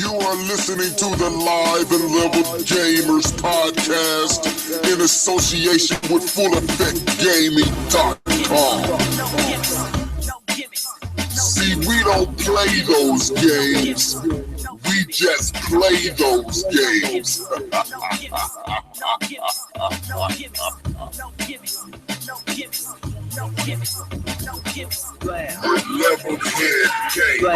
You are listening to the Live and Level Gamers podcast in association with FullEffectGaming.com. See, we don't play those games. We just play those games. Level Head Game.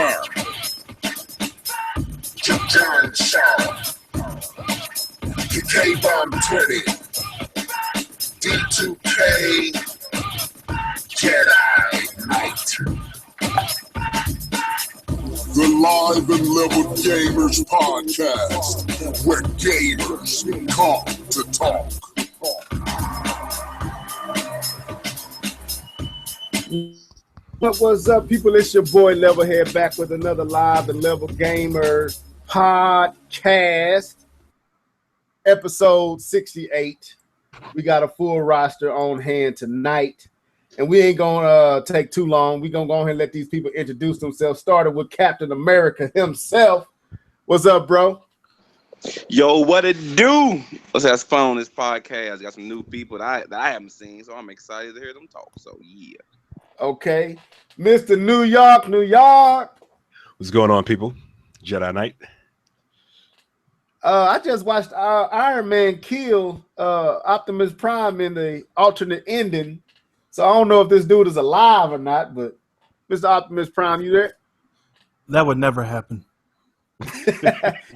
John Shaw, the K-Bomb 20, D2K, Jedi Knight. The Live and Level Gamers podcast, where gamers come to talk. What's up, people? It's your boy Levelhead back with another Live and Level Gamers podcast, episode 68. We got a full roster on hand tonight, and we ain't gonna take too long. We're gonna go ahead and let these people introduce themselves. Started with Captain America himself. What's up, bro? Yo, what it do? Let's have fun on this podcast. Got some new people that I haven't seen, so I'm excited to hear them talk. So yeah. Okay, Mr. New York, New York. What's going on, people? Jedi Knight. I just watched Iron Man kill Optimus Prime in the alternate ending, so I don't know if this dude is alive or not. But Mr. Optimus Prime, you there? That would never happen. you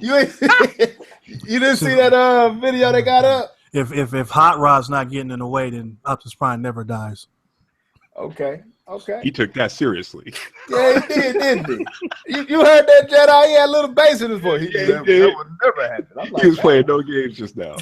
didn't see that video they got up? If Hot Rod's not getting in the way, then Optimus Prime never dies. Okay. He took that seriously. Yeah, he did, didn't he? You heard that, Jedi? He had a little bass in his voice. That would never happen. I'm like, He was playing no games just now.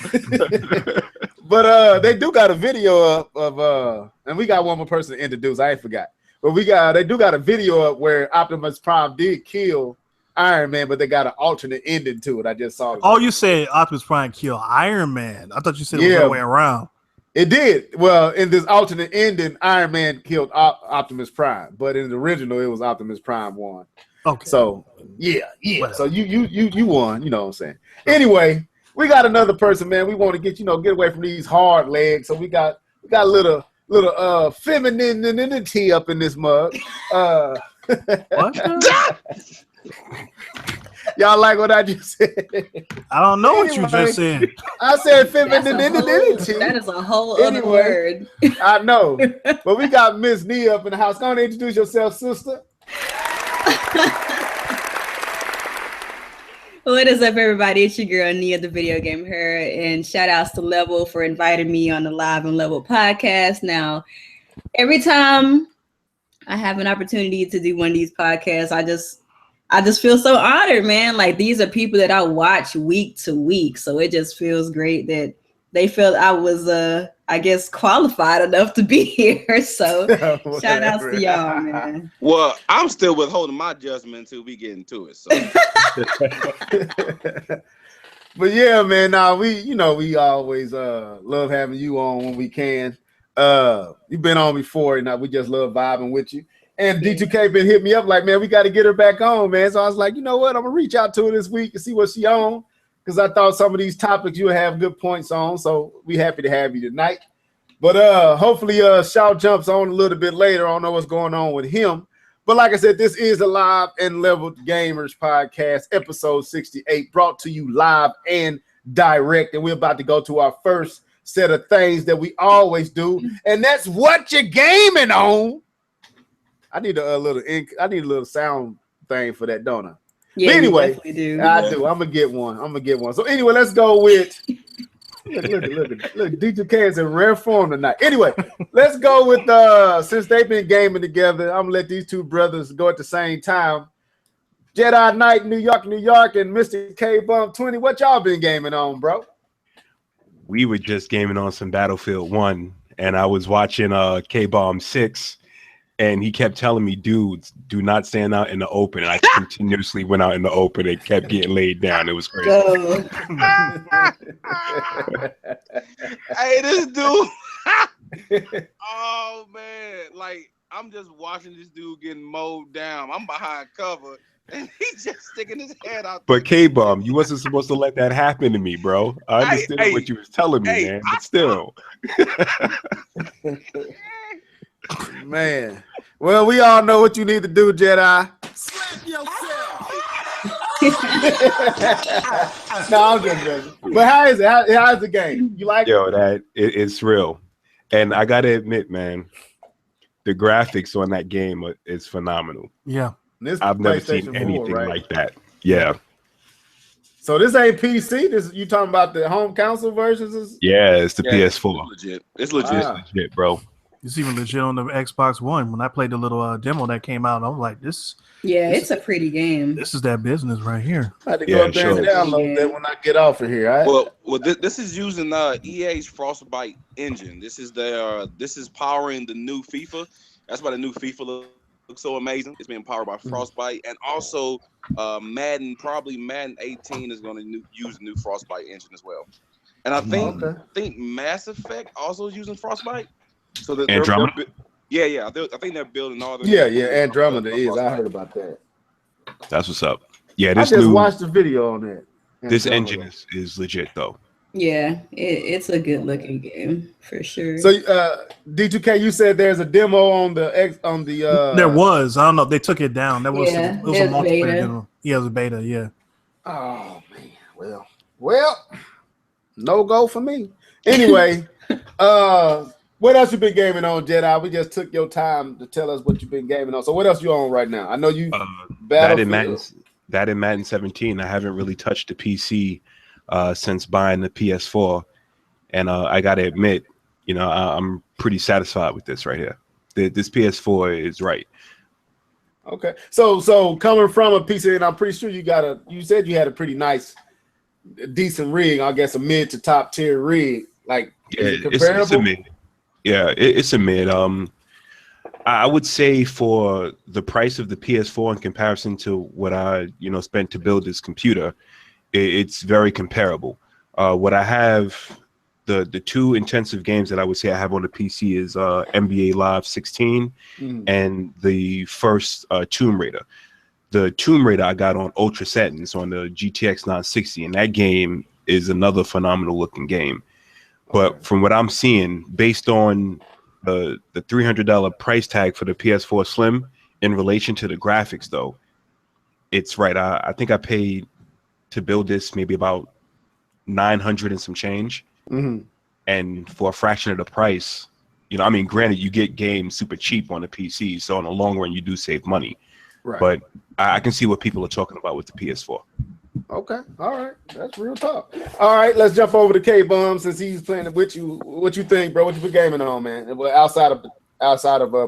But they do got a video of and we got one more person to introduce. I ain't forgot. But they do got a video up where Optimus Prime did kill Iron Man, but they got an alternate ending to it. I just saw it. Oh, you said Optimus Prime killed Iron Man. I thought you said it was the other way around. It did. Well, in this alternate ending, Iron Man killed Optimus Prime, but in the original, it was Optimus Prime won. Okay. So yeah. Whatever. So you won. You know what I'm saying? Anyway, we got another person, man. We want to get away from these hard legs. So we got a little femininity up in this mug. What? Y'all like what I just said? I don't know what you just said. I said femininity. That is a whole other word. I know. But we got Miss Nia up in the house. Go on and introduce yourself, sister. What is up, everybody? It's your girl, Nia, the video game her. And shout outs to Level for inviting me on the Live and Level podcast. Now, every time I have an opportunity to do one of these podcasts, I just feel so honored, man. Like, these are people that I watch week to week. So it just feels great that they felt I was, I guess, qualified enough to be here. So shout outs to y'all, man. Well, I'm still withholding my judgment until we get into it. So. But yeah, man, we always love having you on when we can. You've been on before, and we just love vibing with you. And D2K been hit me up like, man, we got to get her back on, man. So I was like, you know what? I'm going to reach out to her this week and see what she on, because I thought some of these topics you have good points on. So we happy to have you tonight. But hopefully Shaw jumps on a little bit later. I don't know what's going on with him. But like I said, this is the Live and Level Gamers podcast, episode 68, brought to you live and direct. And we're about to go to our first set of things that we always do. And that's what you're gaming on. I need a little sound thing for that, don't I? Yeah, but anyway, you do. I do. I'm gonna get one. So anyway, let's go with look, D2K is in rare form tonight. Anyway, let's go with since they've been gaming together, I'm gonna let these two brothers go at the same time. Jedi Knight, New York, and Mr. K-Bomb 20. What y'all been gaming on, bro? We were just gaming on some Battlefield 1, and I was watching K-Bomb 6. And he kept telling me, dudes, do not stand out in the open. And I continuously went out in the open and kept getting laid down. It was crazy. Hey, this dude. Oh, man. Like, I'm just watching this dude getting mowed down. I'm behind cover. and he's just sticking his head out. But K-Bomb, you wasn't supposed to let that happen to me, bro. I understood what you was telling me, man. But still. Man. Well, we all know what you need to do, Jedi. Slap yourself. No, I'm just joking. But how is it? How's the game? You like it? It's real. And I gotta admit, man, the graphics on that game is phenomenal. Yeah. I've never seen anything like that. Yeah. So this ain't PC. This you talking about the home console versions? Yeah, it's the PS4. It's legit. It's legit. Wow. It's legit, bro. It's even legit on the Xbox One. When I played the little demo that came out, I was like, it's a pretty game. This is that business right here. I had to go up there and download that when I get off of here. Well, this is using EA's Frostbite engine. This is powering the new FIFA. That's why the new FIFA looks so amazing. It's being powered by Frostbite, and also Madden 18 is going to use the new Frostbite engine as well. And I think Mass Effect also is using Frostbite. So that Andromeda? I think they're building all the Andromeda is. I heard about that. That's what's up. Yeah, I just watched the video on that. This engine is legit though. Yeah, it's a good looking game for sure. So D2K, you said there's a demo on the There was. I don't know. They took it down. That was it was a multiplayer beta. demo. Yeah, it was a beta, yeah. Oh man. Well, no go for me. Anyway, what else you been gaming on, Jedi? We just took your time to tell us what you've been gaming on. So what else you on right now? I know you that in Madden 17. I haven't really touched the PC since buying the PS4, and I gotta admit, I'm pretty satisfied with this right here. This PS4 is right. Okay, so coming from a PC, and I'm pretty sure you said you had a pretty nice, decent rig. I guess a mid to top tier rig. Like, it's a mid. Yeah, it's a mid. I would say for the price of the PS4 in comparison to what I spent to build this computer, it's very comparable. What I have, the two intensive games that I would say I have on the PC is NBA Live 16 and the first Tomb Raider. The Tomb Raider I got on Ultra Settings on the GTX 960, and that game is another phenomenal looking game. But from what I'm seeing, based on the $300 price tag for the PS4 Slim in relation to the graphics, though, it's right. I think I paid to build this maybe about $900 and some change, and for a fraction of the price, granted, you get games super cheap on the PC, so in the long run you do save money. Right. But I can see what people are talking about with the PS4. Okay, all right, that's real talk. All right, let's jump over to K-Bum since he's playing it with you. What you think, bro? What you been gaming on, man? Outside of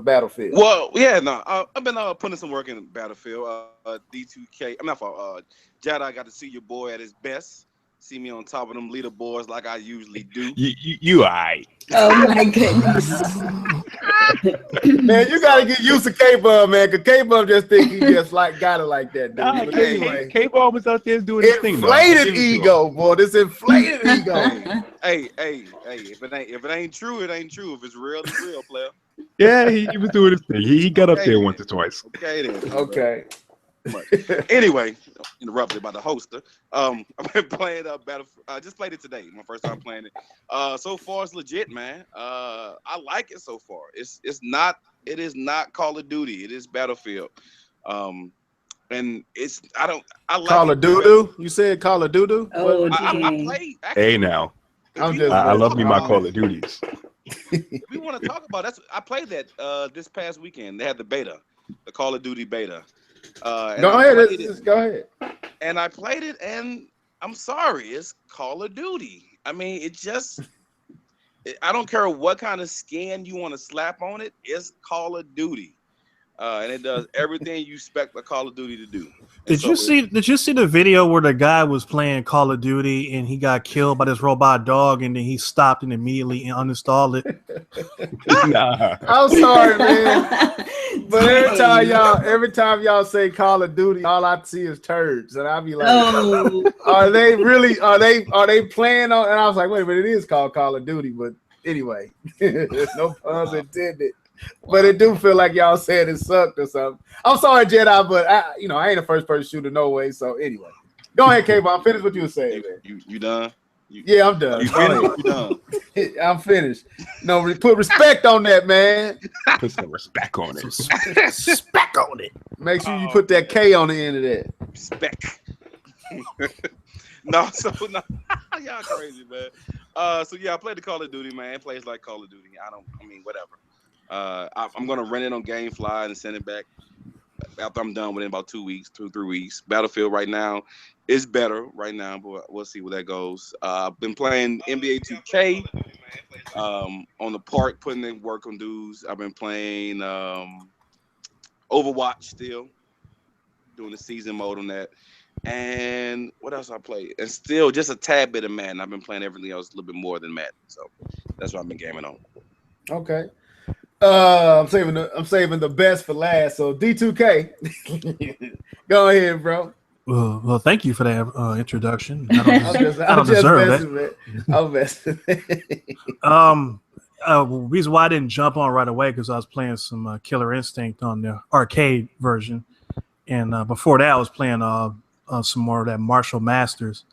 Battlefield. Well, yeah, no, I've been putting some work in Battlefield. D2K. I'm not for Jedi. I got to see your boy at his best. See me on top of them leaderboards like I usually do. You alright. Oh my goodness. Man, you gotta get used to K-Bum, man, because K-Bum just think he just got it like that, dude. But anyway, K-Bum was out there doing his thing. Inflated ego, boy. This inflated ego. Hey, if it ain't true, it ain't true. If it's real, it's real, player. Yeah, he was doing his thing. He got up there once or twice. Okay, then. Okay. Anyway, interrupted by the hoster. I've been playing Battlefield. I just played it today. My first time playing it. So far it's legit, man. I like it so far. It is not Call of Duty. It is Battlefield. And I like Call of Duty. You said Call of Duty? Oh, I played. Actually, hey now. I love me my Call of Duties. If we want to talk about I played that this past weekend. They had the beta, the Call of Duty beta. Go ahead. And I played it, and I'm sorry, it's Call of Duty. I mean, I don't care what kind of skin you want to slap on it. It's Call of Duty, and it does everything you expect a Call of Duty to do. Did you see the video where the guy was playing Call of Duty and he got killed by this robot dog, and then he stopped and immediately uninstalled it? Nah. I'm sorry, man. But every time y'all say Call of Duty, all I see is turds, and I'll be like, are they playing on? And I was like, wait a minute, it is called Call of Duty, but anyway, no puns intended. But it do feel like y'all said it sucked or something. I'm sorry, Jedi, but I ain't a first person shooter no way. So anyway, go ahead, K-Bomb. Finish what you were saying, man. You done? Yeah, I'm done. You finished? You done? I'm finished. No, put respect on that, man. Put some respect on it. Respect on it. Make sure you put that K on the end of that. Respect. No, y'all crazy, man. So yeah, I played the Call of Duty, man. It plays like Call of Duty. Whatever. I'm gonna rent it on GameFly and send it back after I'm done within about 2 weeks, 2-3 weeks. Battlefield right now is better right now, but we'll see where that goes. I've been playing NBA 2K on the park, putting in work on dudes. I've been playing Overwatch still, doing the season mode on that. And what else I play? And still just a tad bit of Madden. I've been playing everything else a little bit more than Madden, so that's what I've been gaming on. Okay. I'm saving the best for last. So D2K, go ahead, bro. Well, thank you for that introduction. I I'm don't deserve messing, that. I'm messing. Reason why I didn't jump on right away because I was playing some Killer Instinct on the arcade version, and before that I was playing some more of that Martial Masters.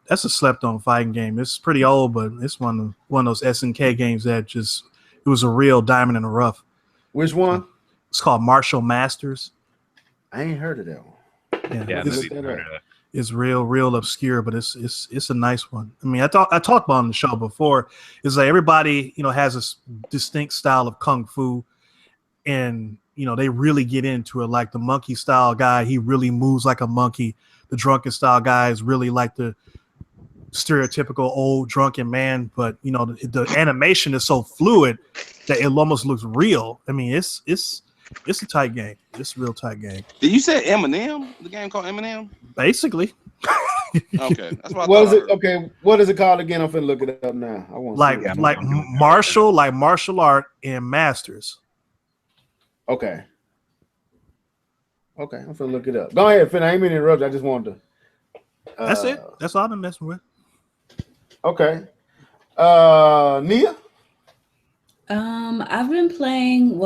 That's a slept-on fighting game. It's pretty old, but it's one of those SNK games that it was a real diamond in the rough. Which one? It's called Martial Masters. I ain't heard of that one. Yeah, it's real obscure, but it's a nice one. I mean, I talked about on the show before. It's like everybody has a distinct style of kung fu, and they really get into it. Like the monkey style guy, he really moves like a monkey. The drunken style guy is really like the stereotypical old drunken man, but the animation is so fluid that it almost looks real. I mean, it's a tight game. It's a real tight game. Did you say Eminem? The game called Eminem? Basically. Okay, that's what I What thought. is it? Okay, what is it called again? I'm finna look it up now. I want martial art and masters. Okay, I'm finna look it up. Go ahead, Finn. I ain't mean to interrupt. I just wanted to. That's it. That's all I've been messing with. Okay. Nia? I've been playing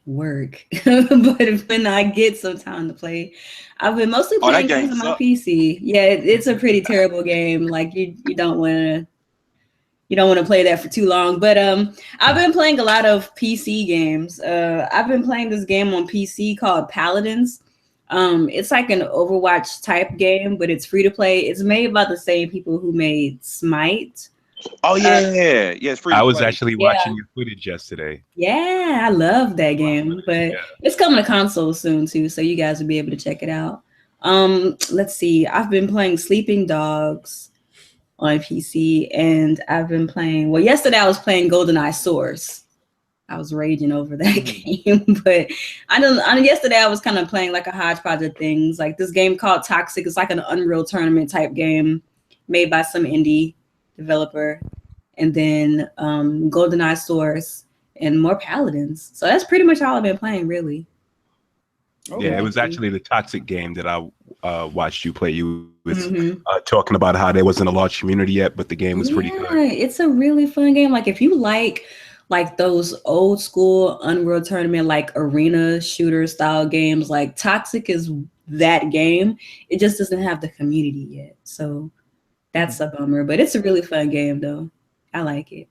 work, but when I get some time to play, I've been mostly playing games on my PC. Yeah, it's a pretty terrible game. Like you don't want to play that for too long. But I've been playing a lot of PC games. I've been playing this game on PC called Paladins. It's like an Overwatch type game, but it's free to play. It's made by the same people who made Smite. Oh yeah, it's free. I was actually watching your footage yesterday. Yeah, I love that game, but it's coming to console soon too, so you guys will be able to check it out. Let's see. I've been playing Sleeping Dogs on PC, and I've been playing. Well, yesterday I was playing GoldenEye Source. I was raging over that game, but yesterday I was kind of playing like a hodgepodge of things, like this game called Toxic. It's like an Unreal Tournament type game made by some indie developer, and then GoldenEye Source and more Paladins. So that's pretty much all I've been playing, really. Yeah, it was actually the Toxic game that I watched you play. You was talking about how there wasn't a large community yet, but the game was pretty good. It's a really fun game. Like if you like those old school Unreal Tournament, like arena shooter style games, like Toxic is that game. It just doesn't have the community yet. So that's a bummer, but it's a really fun game though. I like it.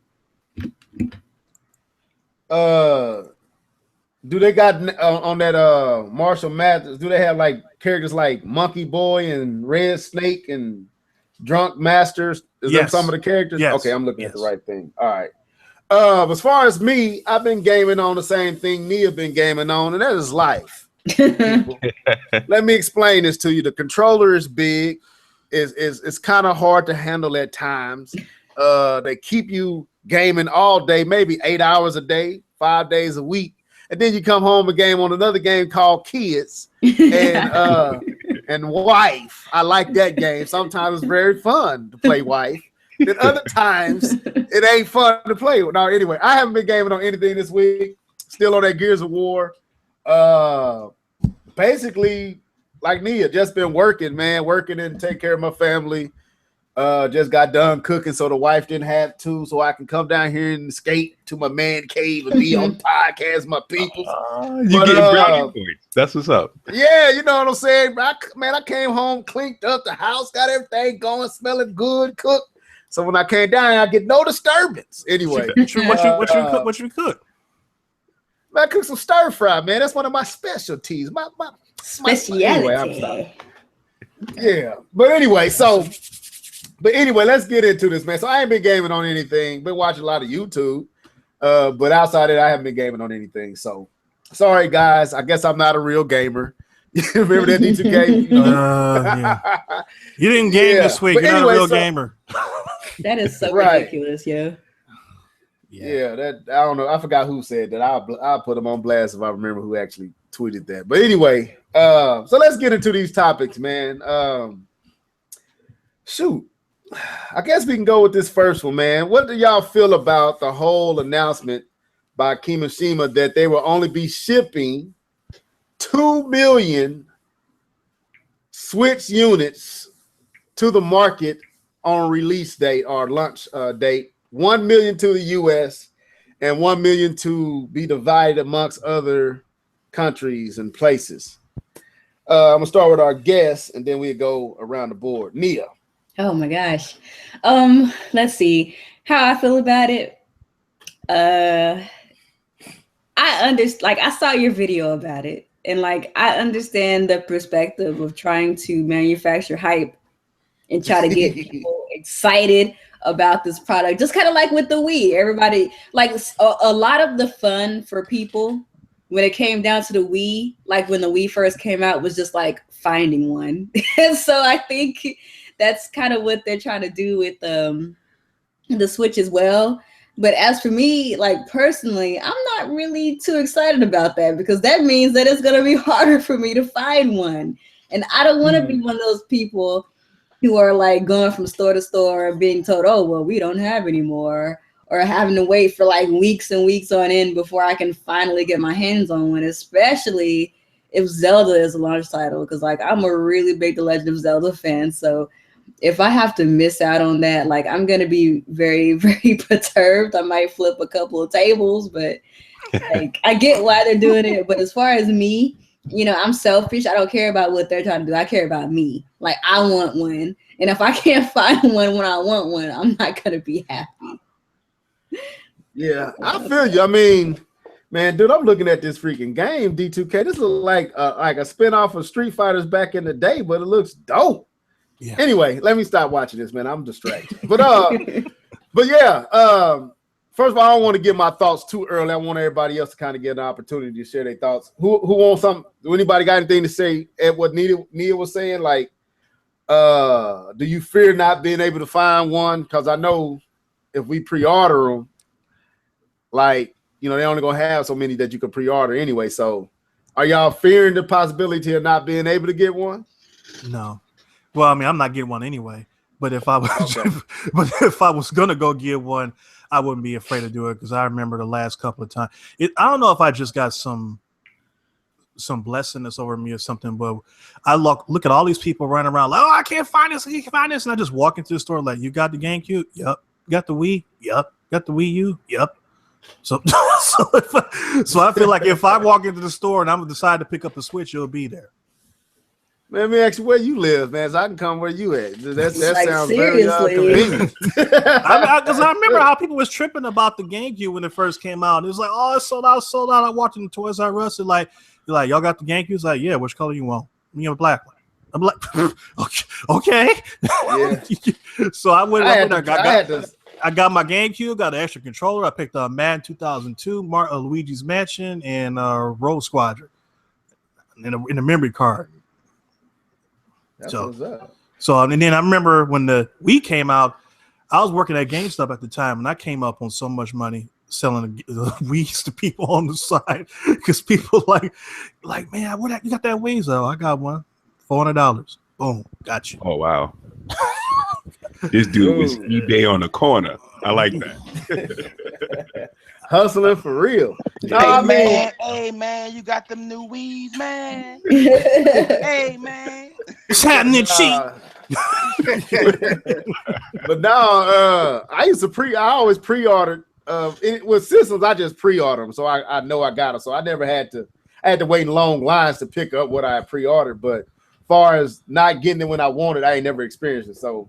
Do they got on that Martial Mathers? Do they have like characters like Monkey Boy and Red Snake and Drunk Masters? Is that some of the characters? Yes. Okay, I'm looking at the right thing. All right. As far as me, I've been gaming on the same thing Nia been gaming on, and that is life. Let me explain this to you. The controller is big. It's kind of hard to handle at times. They keep you gaming all day, maybe 8 hours a day, 5 days a week. And then you come home and game on another game called Kids and Wife. I like that game. Sometimes it's very fun to play Wife. Then other times it ain't fun to play. Now, anyway, I haven't been gaming on anything this week. Still on that Gears of War. Basically, like Nia, just been working, man, working and take care of my family. Just got done cooking, so the wife didn't have to, so I can come down here and skate to my man cave and be on podcast, my people. You getting brownie points. That's what's up. Yeah, you know what I'm saying? I came home, cleaned up the house, got everything going, smelling good, cooked. So when I came down, I get no disturbance. Anyway, what you cook? Man, I cook some stir fry, man. That's one of my specialties. My Speciality. Anyway, yeah, but anyway, let's get into this, man. So I ain't been gaming on anything. Been watching a lot of YouTube, but outside of that, I haven't been gaming on anything. So sorry, guys. I guess I'm not a real gamer. Remember that D2K? Yeah. You didn't game this week. But You're not a real gamer. That is so ridiculous, yo. Yeah, that I don't know. I forgot who said that. I'll put them on blast if I remember who actually tweeted that. But anyway, so let's get into these topics, man. Shoot. I guess we can go with this first one, man. What do y'all feel about the whole announcement by Kimishima that they will only be shipping 2 million Switch units to the market on release date or launch date? 1 million to the US and 1 million to be divided amongst other countries and places. I'm gonna start with our guests and then we go around the board. Nia. Oh my gosh. Let's see how I feel about it. I understand, like I saw your video about it, and like I understand the perspective of trying to manufacture hype and try to get people excited about this product. Just kind of like with the Wii. Everybody, like a lot of the fun for people when it came down to the Wii, like when the Wii first came out, was just like finding one. And so I think that's kind of what they're trying to do with the Switch as well. But as for me, like personally, I'm not really too excited about that because that means that it's going to be harder for me to find one. And I don't want to be one of those people who are like going from store to store and being told, oh, well, we don't have any more, or having to wait for like weeks and weeks on end before I can finally get my hands on one, especially if Zelda is a launch title. Because like I'm a really big The Legend of Zelda fan. So if I have to miss out on that, like I'm going to be very, very perturbed. I might flip a couple of tables, but like I get why they're doing it. But as far as me, you know, I'm selfish. I don't care about what they're trying to do. I care about me. Like I want one. And if I can't find one when I want one, I'm not going to be happy. Yeah, I feel you. I mean, man, dude, I'm looking at this freaking game, D2K. This looks like a spinoff of Street Fighters back in the day, but it looks dope. Yeah. Anyway, let me stop watching this, man. I'm distracted. But yeah, first of all, I don't want to give my thoughts too early. I want everybody else to kind of get an opportunity to share their thoughts. Who wants something? Do anybody got anything to say at what Nia was saying? Like, do you fear not being able to find one? Because I know if we pre-order them, like, you know, they're only gonna have so many that you can pre-order anyway. So are y'all fearing the possibility of not being able to get one? No. Well, I mean, I'm not getting one anyway. But if I was gonna go get one, I wouldn't be afraid to do it because I remember the last couple of times. I don't know if I just got some blessingness over me or something, but I look at all these people running around like, oh, I can't find this, and I just walk into the store like, you got the GameCube? Yep. Got the Wii? Yep. Got the Wii U? Yep. So I feel like if I walk into the store and I'm gonna decide to pick up a Switch, it'll be there. Let me ask you where you live, man, so I can come where you at. That like, sounds seriously. very convenient. Because I remember how people was tripping about the GameCube when it first came out. It was like, oh, it's sold out. I walked in the Toys R Us and like, y'all got the GameCube? It's like, yeah, which color you want? You have a black one. I'm like, okay. Yeah. So I went. I got my GameCube, got an extra controller. I picked up Madden 2002, Luigi's Mansion, and Rogue Squadron in a memory card. So and then I remember when the Wii came out, I was working at GameStop at the time, and I came up on so much money selling the Wii's to people on the side because people like, man, you got that Wii? So I got one, $400. Boom, got you. Oh wow. This dude was eBay on the corner. I like that. Hustling for real. Hey man, you got them new Wii's, man. Hey man, it's happening, cheap. But now, I always pre-ordered. With systems, I just pre-order them, so I know I got them. So I never had to. I had to wait in long lines to pick up what I pre-ordered. But as far as not getting it when I wanted, I ain't never experienced it. So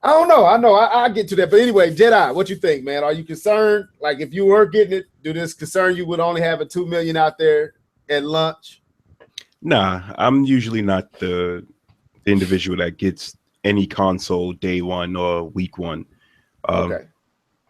I don't know. I get to that. But anyway, Jedi, what you think, man? Are you concerned? Like, if you were getting it, do this concern you with only having 2 million out there at launch? Nah, I'm usually not the individual that gets any console day one or week one. Okay.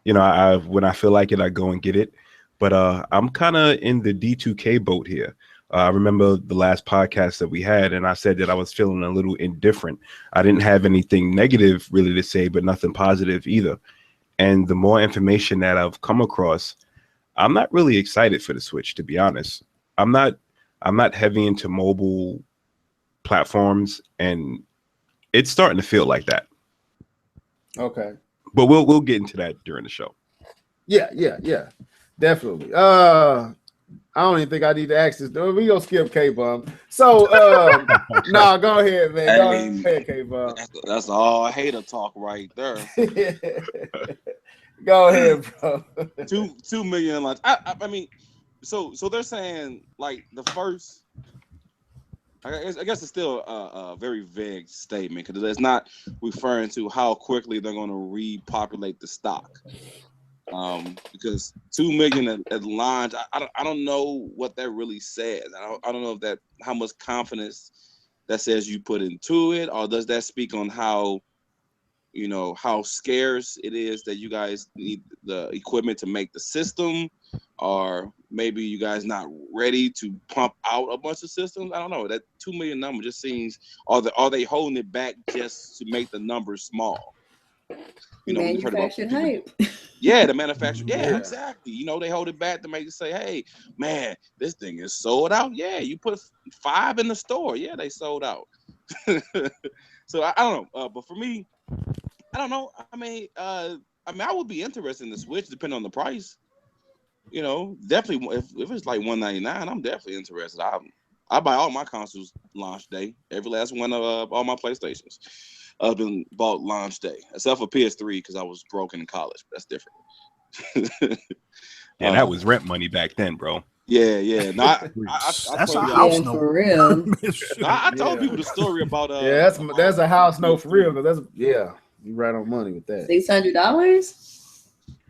You know, when I feel like it, I go and get it. But I'm kind of in the D2K boat here. I remember the last podcast that we had, and I said that I was feeling a little indifferent. I didn't have anything negative really to say, but nothing positive either. And the more information that I've come across, I'm not really excited for the Switch, to be honest. I'm not heavy into mobile platforms, and it's starting to feel like that. Okay. But we'll get into that during the show. Yeah, definitely. I don't even think I need to ask this. We gonna skip K-Bum. So no, go ahead, man. Go ahead, K-Bum. That's all hater talk right there. Go ahead, bro. 2 million launch. I mean, so they're saying like the first. I guess it's still a very vague statement because it's not referring to how quickly they're going to repopulate the stock. Because 2 million at launch, I don't know what that really says. I don't know if how much confidence that says you put into it, or does that speak on how scarce it is that you guys need the equipment to make the system, or maybe you guys not ready to pump out a bunch of systems. I don't know. That 2 million number just seems, are they holding it back just to make the numbers small? Manufactured hype. Yeah, the manufacturer. Yeah, exactly. They hold it back to make it say, hey, man, this thing is sold out. Yeah, you put 5 in the store. Yeah, they sold out. So I don't know. But for me, I don't know. I mean, I would be interested in the Switch depending on the price. Definitely if it's like $199, I'm definitely interested. I buy all my consoles launch day. Every last one of all my PlayStations have been bought launch day, except for PS3 because I was broken in college. But that's different. Yeah, that was rent money back then, bro. Yeah. No, that's a house note for real. I told people the story about that's a house note for real. Because you right on money with that. $600.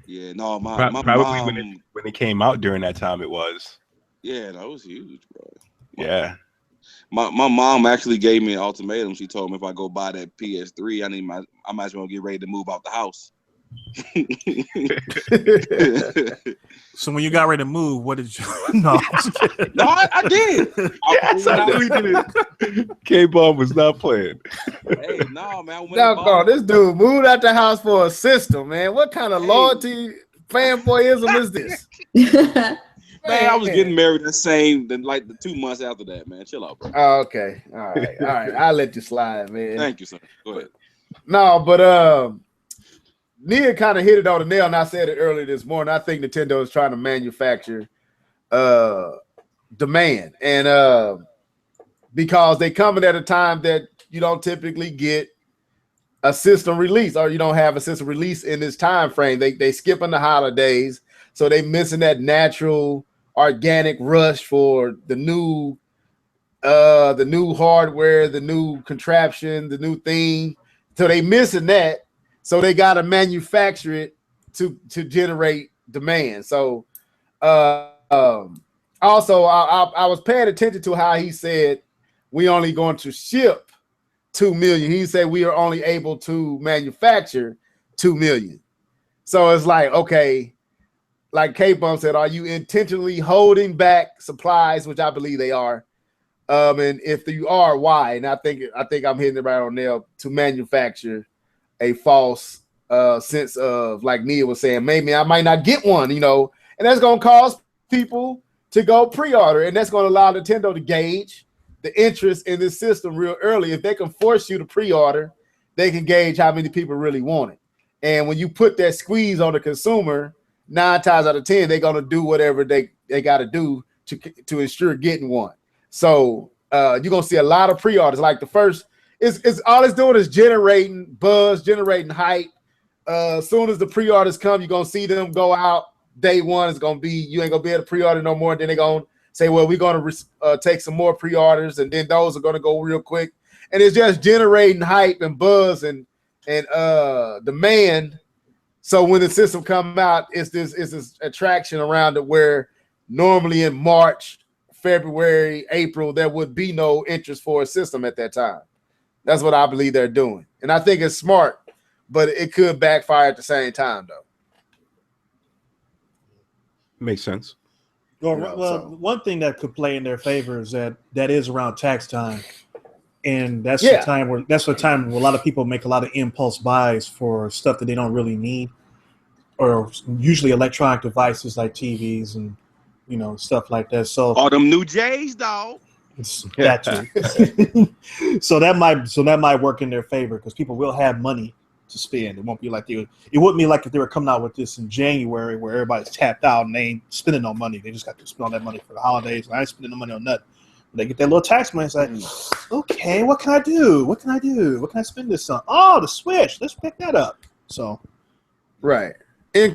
Yeah, no, my probably mom, when it came out during that time, it was. Yeah, that was huge, bro. Yeah. My mom actually gave me an ultimatum. She told me if I go buy that PS3, I might as well get ready to move out the house. So when you got ready to move, what did you? No, I did. Yes, I really did it. K-Bomb was not playing. Hey, no, man. This dude moved out the house for a system, man. What kind of loyalty fanboyism is this? Man, I was getting married the 2 months after that, man. Chill out, bro. Oh, okay. All right. I'll let you slide, man. Thank you, sir. Go ahead. No, but Nia kind of hit it on the nail, and I said it earlier this morning. I think Nintendo is trying to manufacture demand, and because they coming at a time that you don't typically get a system release, or you don't have a system release in this time frame. They skipping the holidays, so they missing that natural organic rush for the new hardware, the new contraption, the new thing. So they missing that. So they got to manufacture it to generate demand. So also, I was paying attention to how he said we only going to ship 2 million. He said we are only able to manufacture 2 million. So it's like, okay, like K-Bum said, are you intentionally holding back supplies, which I believe they are? And if you are, why? And I think I'm hitting it right on nail, to manufacture a false sense of, like Nia was saying, maybe I might not get one, and that's going to cause people to go pre-order, and that's going to allow Nintendo to gauge the interest in this system real early. If they can force you to pre-order, they can gauge how many people really want it. And when you put that squeeze on the consumer, 9 times out of 10, they're going to do whatever they got to do to ensure getting one. So you're going to see a lot of pre-orders. Like the first, it's all it's doing is generating buzz, generating hype. As soon as the pre-orders come, you're gonna see them go out. Day one is gonna be you ain't gonna be able to pre-order no more. And then they're gonna say, well, we're gonna take some more pre-orders, and then those are gonna go real quick. And it's just generating hype and buzz and demand. So when the system come out, it's this attraction around it where normally in March, February, April, there would be no interest for a system at that time. That's what I believe they're doing. And I think it's smart, but it could backfire at the same time, though. Makes sense. Well, one thing that could play in their favor is that is around tax time. And that's the time where a lot of people make a lot of impulse buys for stuff that they don't really need, or usually electronic devices like TVs and stuff like that. So all them new J's, dog. That too. So that might work in their favor because people will have money to spend. It won't be like it wouldn't be like if they were coming out with this in January where everybody's tapped out and they ain't spending no money. They just got to spend all that money for the holidays. I ain't spending no money on nothing. They get that little tax money. It's like, okay, what can I do? What can I spend this on? Oh, the Switch. Let's pick that up. So, right. In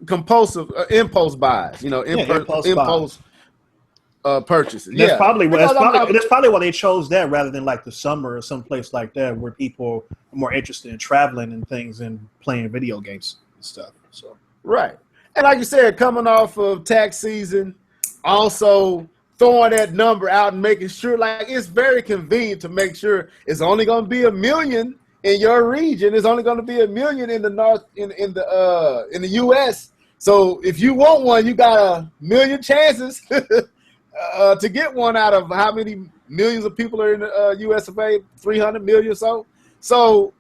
compulsive impulse buys, impulse purchases. That's probably why they chose that rather than like the summer or someplace like that where people are more interested in traveling and things and playing video games and stuff. So right, and like you said, coming off of tax season, also throwing that number out and making sure, like, it's very convenient to make sure it's only going to be 1 million in your region. It's only going to be 1 million in the north in the U.S. So if you want one, you got 1 million chances to get one out of how many millions of people are in the U.S. of A? 300 million or so. So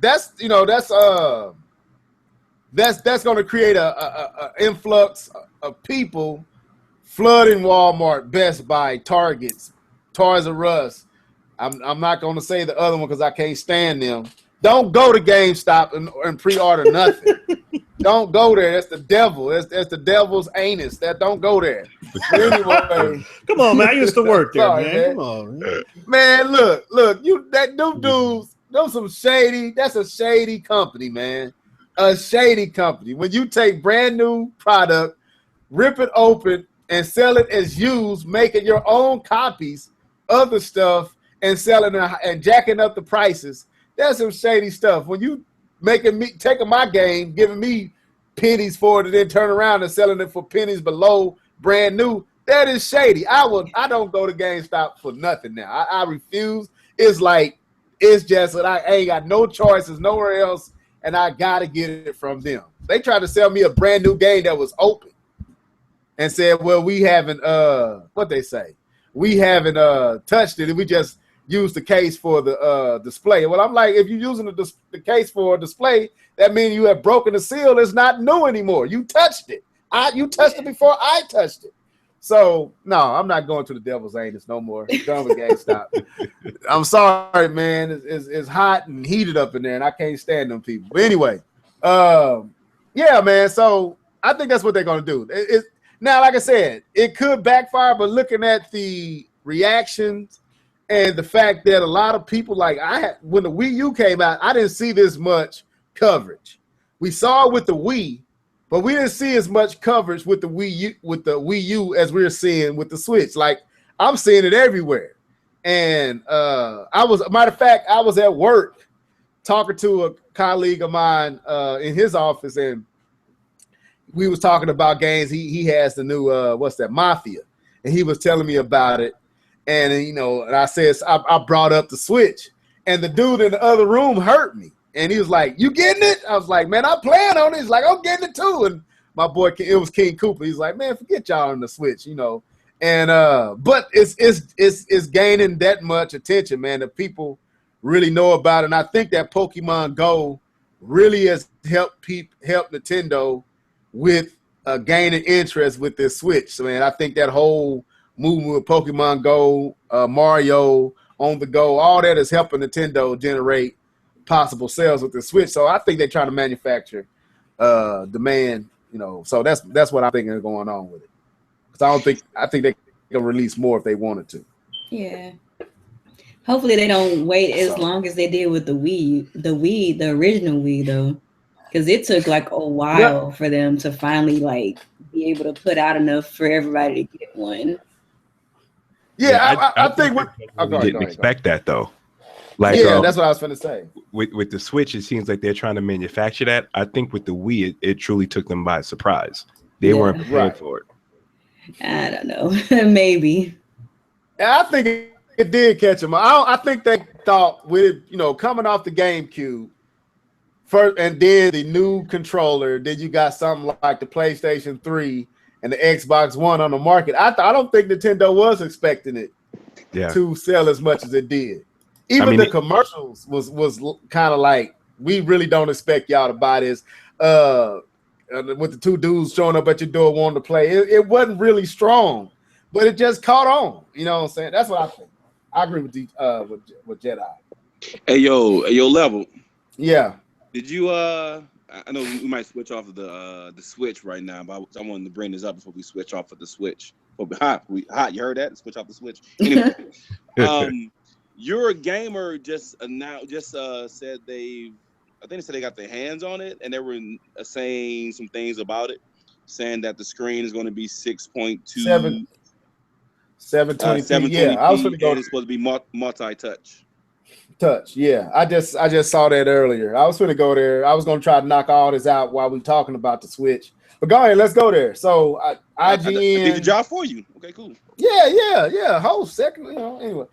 that's going to create a influx of people flooding Walmart, Best Buy, Targets, Toys R Us. I'm not going to say the other one because I can't stand them. Don't go to GameStop and pre-order nothing. Don't go there. That's the devil. That's the devil's anus. Don't go there. Anyway, come on, man. I used to work there, sorry, man. Come on, man. Look. Them dudes. Them shady. That's a shady company, man. A shady company. When you take brand new product, rip it open, and sell it as used, making your own copies of the stuff and selling and jacking up the prices. That's some shady stuff. When you taking my game, giving me pennies for it, and then turn around and selling it for pennies below brand new, that is shady. I don't go to GameStop for nothing now. I refuse. It's just that I ain't got no choices nowhere else, and I gotta get it from them. They tried to sell me a brand new game that was open and said, well, we haven't we haven't touched it, and we just used the case for the display. Well, I'm like, if you're using the case for a display, that means you have broken the seal. It's not new anymore. You touched it. You touched it before I touched it. So no, I'm not going to the devil's anus no more. Done with GameStop. I'm sorry, man. It's hot and heated up in there, and I can't stand them people. But anyway, yeah, man. So I think that's what they're gonna do. Now, like I said, it could backfire, but looking at the reactions and the fact that a lot of people, when the Wii U came out, I didn't see this much coverage. We saw it with the Wii, but we didn't see as much coverage with the Wii U as we're seeing with the Switch. Like, I'm seeing it everywhere. And I was at work talking to a colleague of mine in his office, and we was talking about games. He has the new Mafia, and he was telling me about it. And and I said I brought up the Switch, and the dude in the other room heard me, and he was like, "You getting it?" I was like, "Man, I'm playing on it." He's like, "I'm getting it too." And my boy, it was King Cooper. He's like, "Man, forget y'all on the Switch, And but it's gaining that much attention, man. That people really know about it. And I think that Pokemon Go really has helped Nintendo with gaining interest with this Switch. So, man, I think that whole movement with Pokemon Go, Mario on the go, all that is helping Nintendo generate possible sales with the Switch. So I think they're trying to manufacture demand, So that's what I'm thinking is going on with it. Because I think they can release more if they wanted to. Yeah. Hopefully they don't wait as long as they did with the Wii, the original Wii though, because it took like a Yeah, while for them to finally like be able to put out enough for everybody to get one. yeah. I I think think what. they Oh, genuinely didn't go ahead. expect that though. Like Yeah, that's what I was gonna say. with the Switch, it seems like they're trying to manufacture that. I think with the Wii, it truly took them by surprise. They weren't Yeah, prepared Right. for it. I don't know, maybe. I think it did catch them. I think they thought with coming off the GameCube first, and then the new controller, then you got something like the PlayStation 3 and the Xbox One on the market. I don't think Nintendo was expecting it Yeah, to sell as much as it did. I Even mean, the commercials was kind of like, we really don't expect y'all to buy this. With the two dudes showing up at your door wanting to play, it wasn't really strong, but it just caught on. You know what I'm saying? That's what I think. I agree with Jedi. Hey yo, level. Yeah, Did you I know we might switch off of the Switch right now, but I wanted to bring this up before we switch off of the Switch. Oh, hot, you heard that? Switch off the Switch. Anyway, you're a gamer just said I think they said they got their hands on it, and they were saying some things about it, saying that the screen is going to be 6.2 720p. Yeah, 720p, I was gonna go and it's supposed to be multi-touch. touch. Yeah, I just saw that earlier. I was gonna go there. I was gonna try to knock all this out while we talking about the Switch. But go ahead, let's go there. So I did the IGN. job for you. Okay, cool. Yeah. Whole second, Anyway,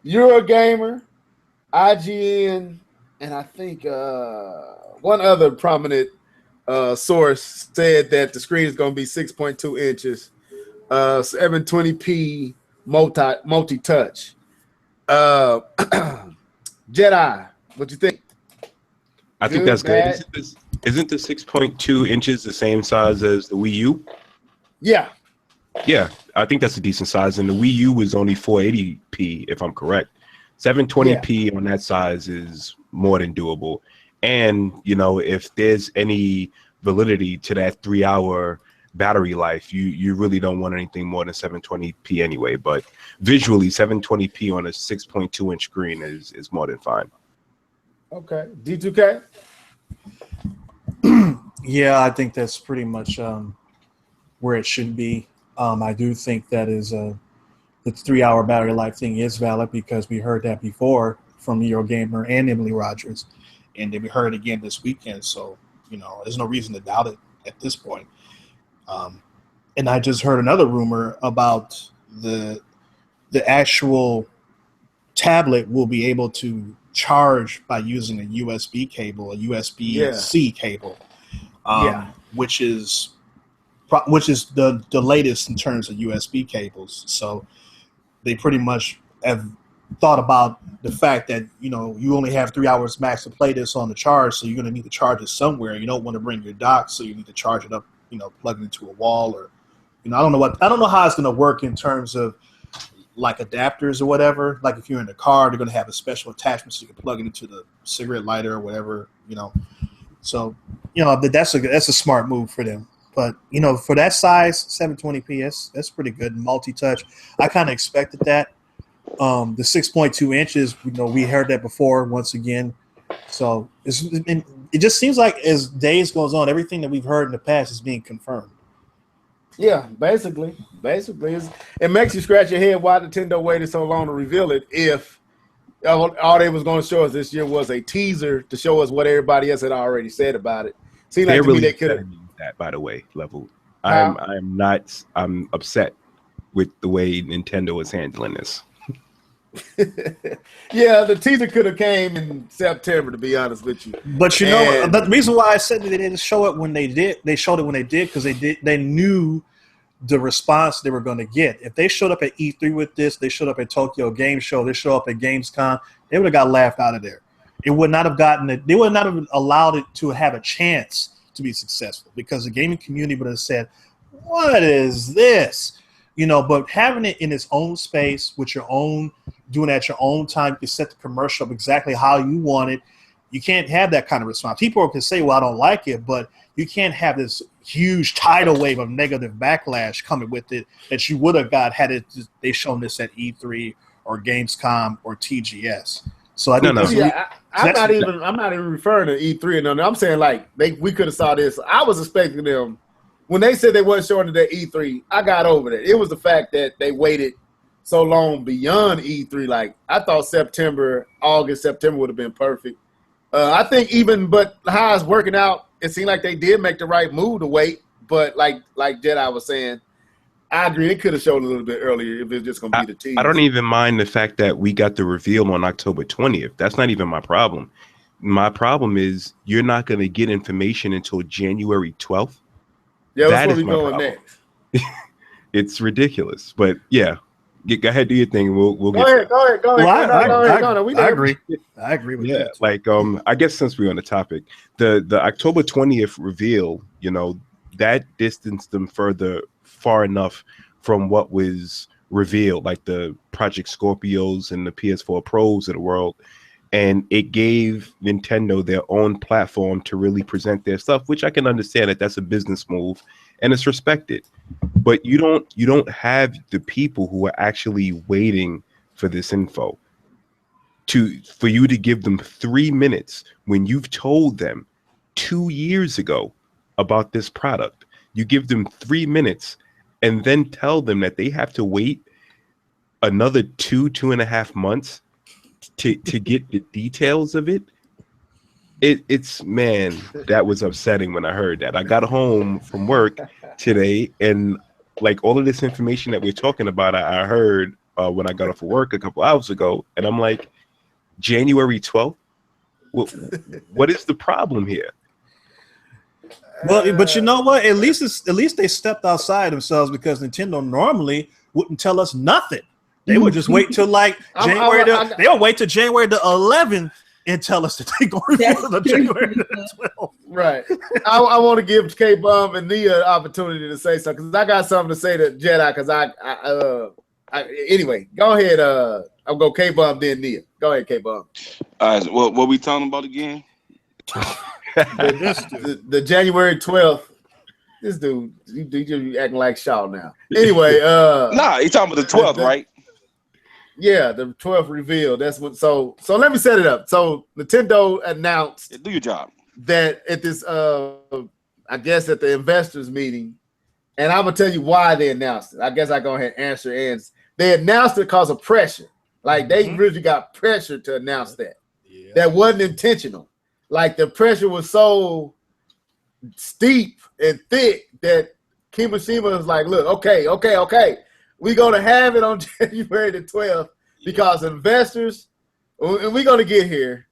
you're a gamer, IGN, and I think one other prominent source said that the screen is going to be 6.2 inches, 720p multi-touch. Jedi, what you think? I think that's good. Isn't the 6.2 inches the same size as the Wii U? Yeah. Yeah, I think that's a decent size. And the Wii U was only 480p, if I'm correct. 720p on that size is more than doable. And, if there's any validity to that 3-hour battery life, you really don't want anything more than 720p anyway. But visually, 720p on a 6.2 inch screen is more than fine. Okay. D2K? Yeah, I think that's pretty much where it should be. I do think that is the 3-hour battery life thing is valid because we heard that before from Eurogamer and Emily Rogers, and then we heard it again this weekend. So there's no reason to doubt it at this point. And I just heard another rumor about the actual tablet will be able to charge by using a USB cable, a USB-C cable, which is the latest in terms of USB cables. So they pretty much have thought about the fact that you only have 3 hours max to play this on the charge, so you're going to need to charge it somewhere. You don't want to bring your dock, so you need to charge it up, plug it into a wall, or I don't know how it's going to work in terms of like adapters or whatever. Like if you're in the car, they're going to have a special attachment so you can plug it into the cigarette lighter or whatever. So that's a smart move for them. But for that size, 720p, that's pretty good. Multi-touch, I kind of expected that. The 6.2 inches, we heard that before. Once again, so it just seems like as days goes on, everything that we've heard in the past is being confirmed. Yeah, basically, it makes you scratch your head why Nintendo waited so long to reveal it. If all they was going to show us this year was a teaser to show us what everybody else had already said about it. Seemed like to me they could have. That, by the way, level. How? I'm upset with the way Nintendo is handling this. Yeah, the teaser could have came in September, to be honest with you. But the reason why I said that they didn't show it when they did, they showed it when they did because they knew the response they were going to get. If they showed up at E3 with this, they showed up at Tokyo Game Show, they showed up at Gamescom, they would have got laughed out of there. It would not have gotten it. They would not have allowed it to have a chance to be successful because the gaming community would have said, "What is this?" But having it in its own space with your own, doing it at your own time, you can set the commercial up exactly how you want it. You can't have that kind of response. People can say, well, I don't like it, but you can't have this huge tidal wave of negative backlash coming with it that you would have got had it they shown this at E3 or Gamescom or TGS. So I think I'm not even referring to E3 and nothing. I'm saying like we could have saw this. I was expecting them when they said they wasn't showing it at E3. I got over that. It was the fact that they waited so long beyond E3. Like I thought August, September would have been perfect. I think but how it's working out, it seemed like they did make the right move to wait. But like Jedi was saying, I agree. It could have showed a little bit earlier if it's just going to be the tease. I don't even mind the fact that we got the reveal on October 20th. That's not even my problem. My problem is you're not going to get information until January 12th. Yeah, that's where we're going next. It's ridiculous. But yeah, go ahead, do your thing. We'll go get ahead. Go ahead. I agree. I agree with that. Like I guess since we're on the topic, the October 20th reveal, that distanced them far enough from what was revealed, like the Project Scorpios and the PS4 Pros of the world, and it gave Nintendo their own platform to really present their stuff, which I can understand that that's a business move and it's respected. But you don't have the people who are actually waiting for this info for you to give them 3 minutes when you've told them 2 years ago about this product. You give them 3 minutes and then tell them that they have to wait another 2.5 months to get the details of it. It's man, that was upsetting when I heard that. I got home from work today and like all of this information that we're talking about, I heard when I got off of work a couple hours ago, and I'm like, January 12th? What is the problem here? Well, but you know what? At least they stepped outside themselves, because Nintendo normally wouldn't tell us nothing. They would just wait till like January. They'll wait till January the 11th and tell us that they're going to the January the 12th. Right. I want to give K-Bomb and Nia an opportunity to say something, because I got something to say to Jedi. Because anyway, go ahead. I'll go K-Bomb then Nia. Go ahead, K-Bomb. All right. What we talking about again? the January 12th. This dude, you acting like Shaw now. Anyway, nah, you talking about the 12th, right? Yeah, the 12th reveal. That's what. So let me set it up. So Nintendo announced, do your job, that at this, I guess at the investors meeting, and I'm gonna tell you why they announced it. I guess I go ahead and answer. And they announced it because of pressure. Like they really got pressure to announce that. Yeah. That wasn't intentional. Like the pressure was so steep and thick that Kimishima was like, look, okay. We're going to have it on January the 12th because investors, and we're going to get here,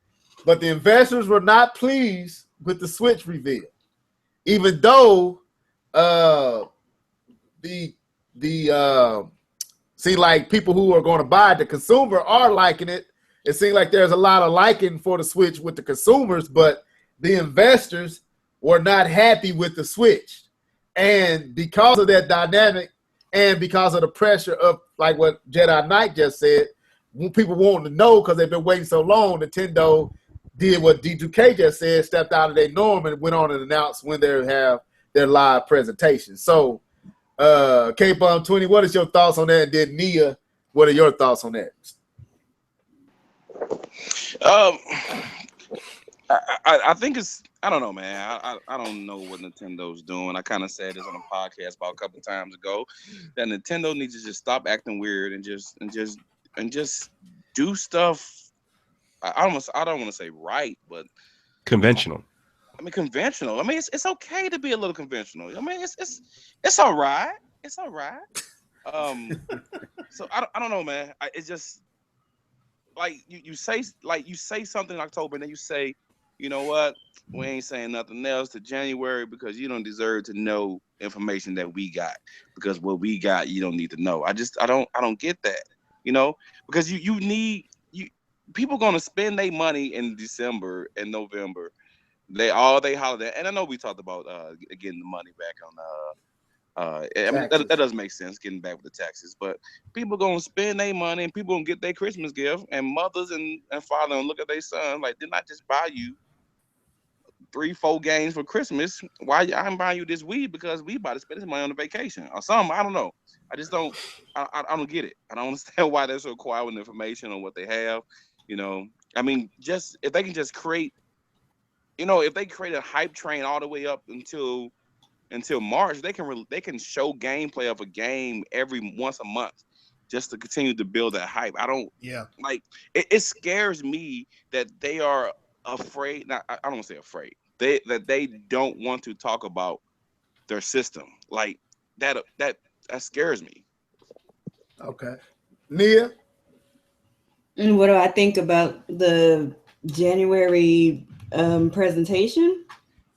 but the investors were not pleased with the Switch reveal. Even though see, like people who are going to buy it, the consumer are liking it. It seems like there's a lot of liking for the Switch with the consumers, but the investors were not happy with the Switch. And because of that dynamic and because of the pressure of, like what Jedi Knight just said, when people wanting to know because they've been waiting so long, Nintendo did what D2K just said, stepped out of their norm and went on and announced when they have their live presentation. So, K-Bomb 20, what is your thoughts on that? And then Nia, what are your thoughts on that? I think it's, I don't know, man. I don't know what Nintendo's doing. I kind of said this on a podcast about a couple of times ago that Nintendo needs to just stop acting weird and just do stuff. I don't want to say right, but conventional. I mean, conventional. I mean, it's okay to be a little conventional. I mean, it's all right. It's all right. So I don't know, man. It's just like you say something in October and then you say, you know what? We ain't saying nothing else to January because you don't deserve to know information that we got, because what we got you don't need to know. I don't get that, because you need people gonna spend their money in December and November. They holiday, and I know we talked about getting the money back I mean, that doesn't make sense getting back with the taxes, but people gonna spend their money and people gonna get their Christmas gift, and mothers and father and look at their son like, didn't I just buy you 3-4 games for Christmas? Why I'm buying you this weed because we about to spend this money on a vacation or something? I don't know. I just don't. I don't get it. I don't understand why they're so quiet with information on what they have. You know, I mean, just if they can just create, if they create a hype train all the way up until March, they can show gameplay of a game every once a month just to continue to build that hype. I don't like it scares me that they are afraid. Not, I don't want to say afraid. That they don't want to talk about their system. Like that scares me. Okay. Nia? And what do I think about the January presentation?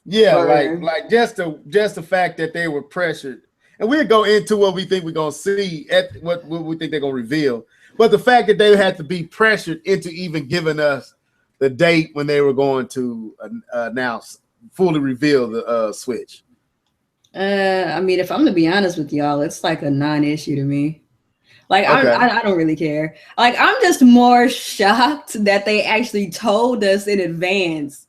Yeah, Or- like just the fact that they were pressured, and we'll go into what we think we're gonna see at what we think they're gonna reveal. But the fact that they had to be pressured into even giving us the date when they were going to announce, fully reveal the Switch. I mean, if I'm gonna be honest with y'all, it's like a non-issue to me. Like Okay. I don't really care. Like I'm just more shocked that they actually told us in advance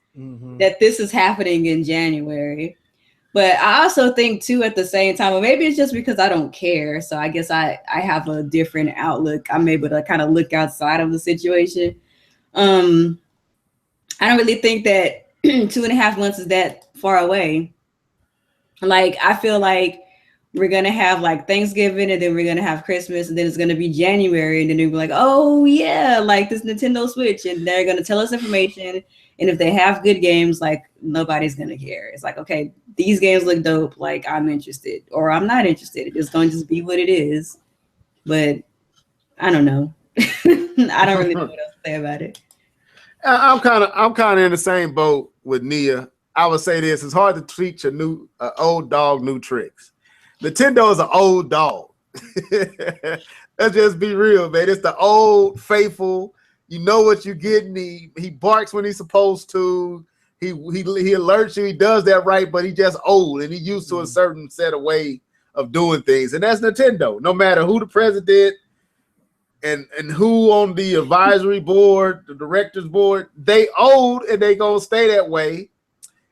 that this is happening in January. But I also think too at the same time, or maybe it's just because I don't care. So I guess I have a different outlook. I'm able to kind of look outside of the situation. I don't really think that 2.5 months is that far away. Like I feel like we're gonna have like Thanksgiving, and then we're gonna have Christmas, and then it's gonna be January, and then they'll be like, oh yeah, like this Nintendo Switch, and they're gonna tell us information. And if they have good games, like nobody's gonna care. It's like, okay, these games look dope, like I'm interested, or I'm not interested. It's gonna just be what it is. But I don't know. I don't really know what else to say about it. I'm kind of in the same boat with Nia. I would say this: it's hard to teach an old dog new tricks. Nintendo is an old dog. Let's just be real, man. It's the old faithful. You know what you're getting. He barks when he's supposed to. He alerts you. He does that right, but he just old and he used to a certain set of way of doing things. And that's Nintendo. No matter who the president and who on the advisory board, the directors board, they old and they gonna stay that way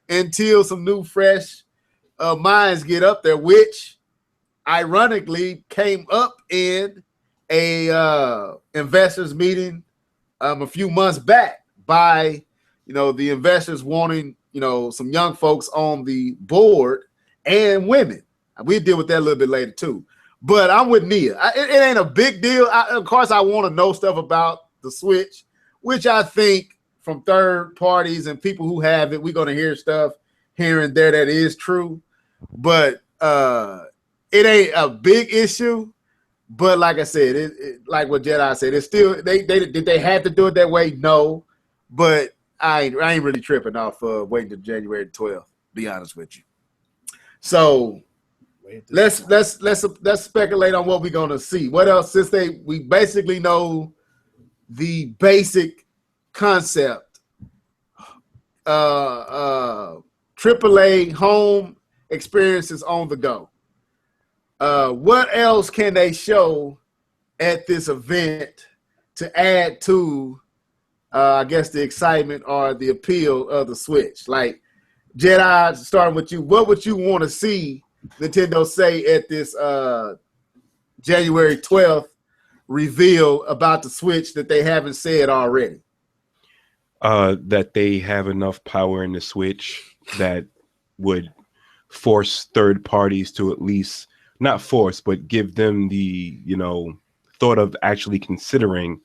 until some new fresh minds get up there, which ironically came up in a investors meeting a few months back by the investors wanting some young folks on the board and women. We'll deal with that a little bit later too. But I'm with Nia. It ain't a big deal. Of course, I want to know stuff about the Switch, which I think from third parties and people who have it, we're going to hear stuff here and there that is true. But it ain't a big issue. But like I said, it like what Jedi said, it's still did they have to do it that way? No, but I ain't really tripping off waiting to January 12th. Be honest with you. So let's speculate on what we're gonna see. What else? Since we basically know the basic concept. AAA home experiences on the go. What else can they show at this event to add to, I guess, the excitement or the appeal of the Switch? Like, Jedi, starting with you, what would you want to see Nintendo say at this January 12th reveal about the Switch that they haven't said already? That they have enough power in the Switch that would force third parties to at least not force, but give them the thought of actually considering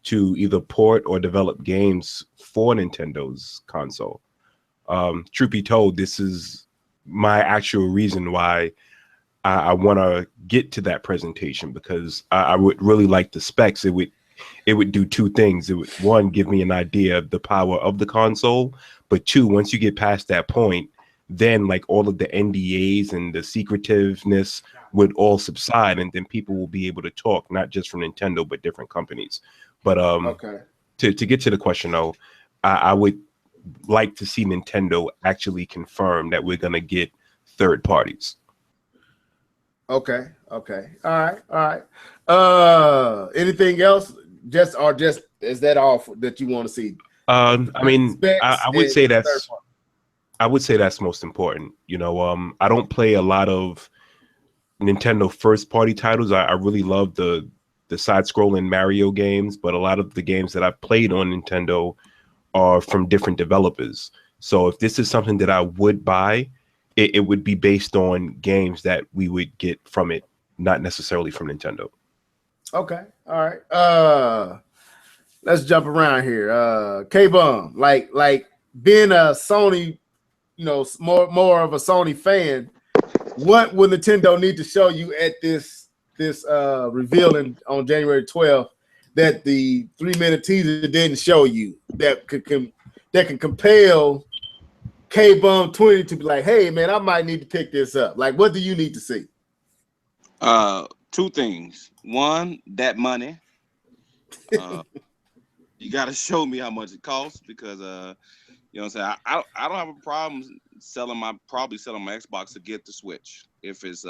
to either port or develop games for Nintendo's console. Truth be told, this is my actual reason why I want to get to that presentation, because I would really like the specs. It would do two things. It would, one, give me an idea of the power of the console, but two, once you get past that point, then like all of the NDAs and the secretiveness would all subside, and then people will be able to talk, not just from Nintendo, but different companies. But okay. To get to the question though, I would like to see Nintendo actually confirm that we're gonna get third parties. Okay. Okay. All right. Anything else? Just is that all that you want to see? I mean, Specs I would and say third that's party. most important. I don't play a lot of Nintendo first party titles. I really love the side scrolling Mario games, but a lot of the games that I've played on Nintendo are from different developers. So if this is something that I would buy, it would be based on games that we would get from it, not necessarily from Nintendo. Okay. All right. Let's jump around here. K-Bum, like being a Sony, more of a Sony fan, what would Nintendo need to show you at this revealing on January 12th that the 3-minute teaser didn't show you that can compel K-Bum 20 to be like, hey man, I might need to pick this up. Like, what do you need to see? Two things. One, that money. You got to show me how much it costs because you know what I'm saying. I don't have a problem selling my Xbox to get the Switch if it's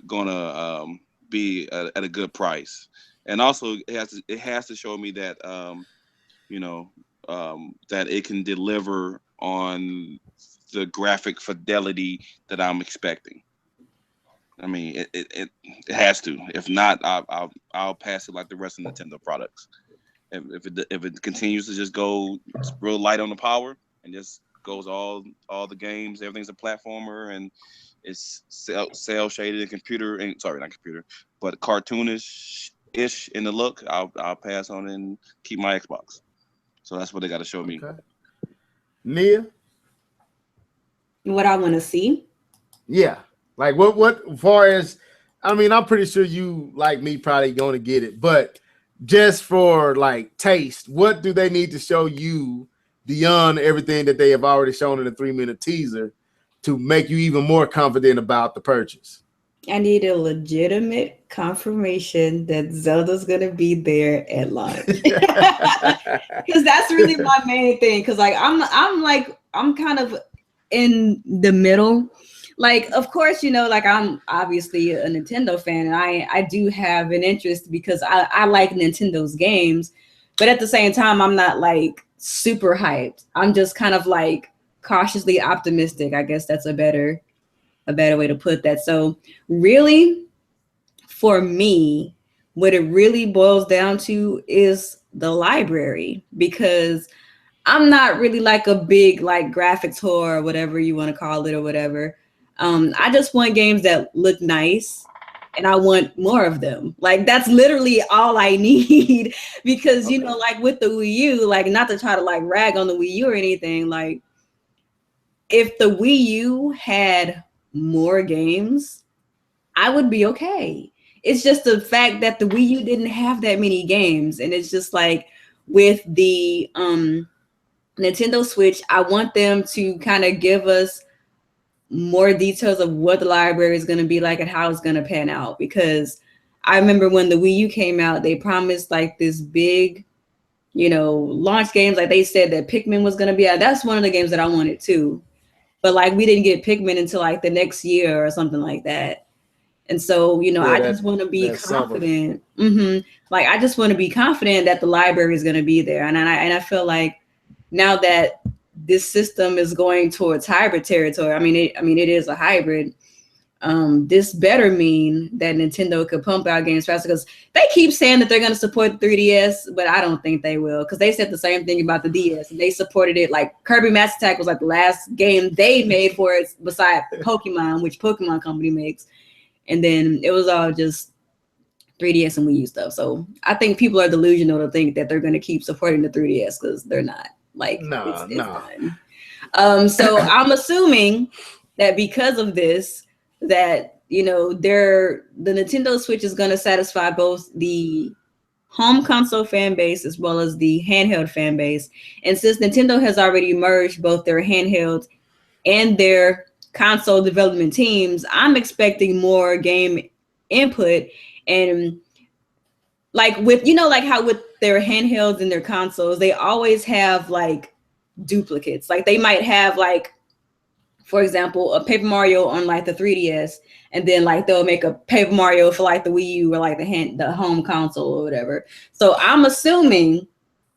gonna be at a good price, and also it has to show me that that it can deliver on the graphic fidelity that I'm expecting. I mean, it has to. If not, I'll pass it like the rest of Nintendo products. If it continues to just go real light on the power and just goes all the games, everything's a platformer and it's cell shaded and computer and sorry, not computer, but cartoonish ish in the look, I'll pass on and keep my Xbox. So that's what they got to show me. Okay. Nia? What I want to see? Yeah. Like what as far as, I mean, I'm pretty sure you like me probably going to get it, but just for like taste, what do they need to show you beyond everything that they have already shown in the 3-minute teaser to make you even more confident about the purchase? I need a legitimate confirmation that Zelda's gonna be there at launch. Because that's really my main thing. Because like I'm kind of in the middle. Like, of course, like I'm obviously a Nintendo fan, and I do have an interest because I like Nintendo's games, but at the same time, I'm not like super hyped. I'm just kind of like cautiously optimistic. I guess that's a better way to put that. So really, for me, what it really boils down to is the library, because I'm not really like a big like graphics whore or whatever you want to call it or whatever. I just want games that look nice and I want more of them. Like that's literally all I need because, like with the Wii U, like not to try to like rag on the Wii U or anything, like if the Wii U had more games, I would be okay. It's just the fact that the Wii U didn't have that many games. And it's just like with the Nintendo Switch, I want them to kind of give us more details of what the library is going to be like and how it's going to pan out. Because I remember when the Wii U came out, they promised like this big, launch games. Like they said that Pikmin was going to be out. That's one of the games that I wanted too. But like we didn't get Pikmin until like the next year or something like that. And so, I just want to be confident. Like I just want to be confident that the library is going to be there. And I feel like now that this system is going towards hybrid territory, I mean, it is a hybrid. This better mean that Nintendo could pump out games faster, because they keep saying that they're going to support the 3DS, but I don't think they will, because they said the same thing about the DS and they supported it. Like Kirby Master Attack was like the last game they made for it beside Pokemon, which Pokemon Company makes. And then it was all just 3DS and Wii U stuff. So I think people are delusional to think that they're going to keep supporting the 3DS, because they're not. Like, it's done. So I'm assuming that because of this, that the Nintendo Switch is going to satisfy both the home console fan base as well as the handheld fan base. And since Nintendo has already merged both their handheld and their console development teams, I'm expecting more game input. And like with like how with their handhelds and their consoles, they always have like duplicates. Like they might have like for example, a Paper Mario on like the 3DS, and then like they'll make a Paper Mario for like the Wii U or like the home console or whatever. So I'm assuming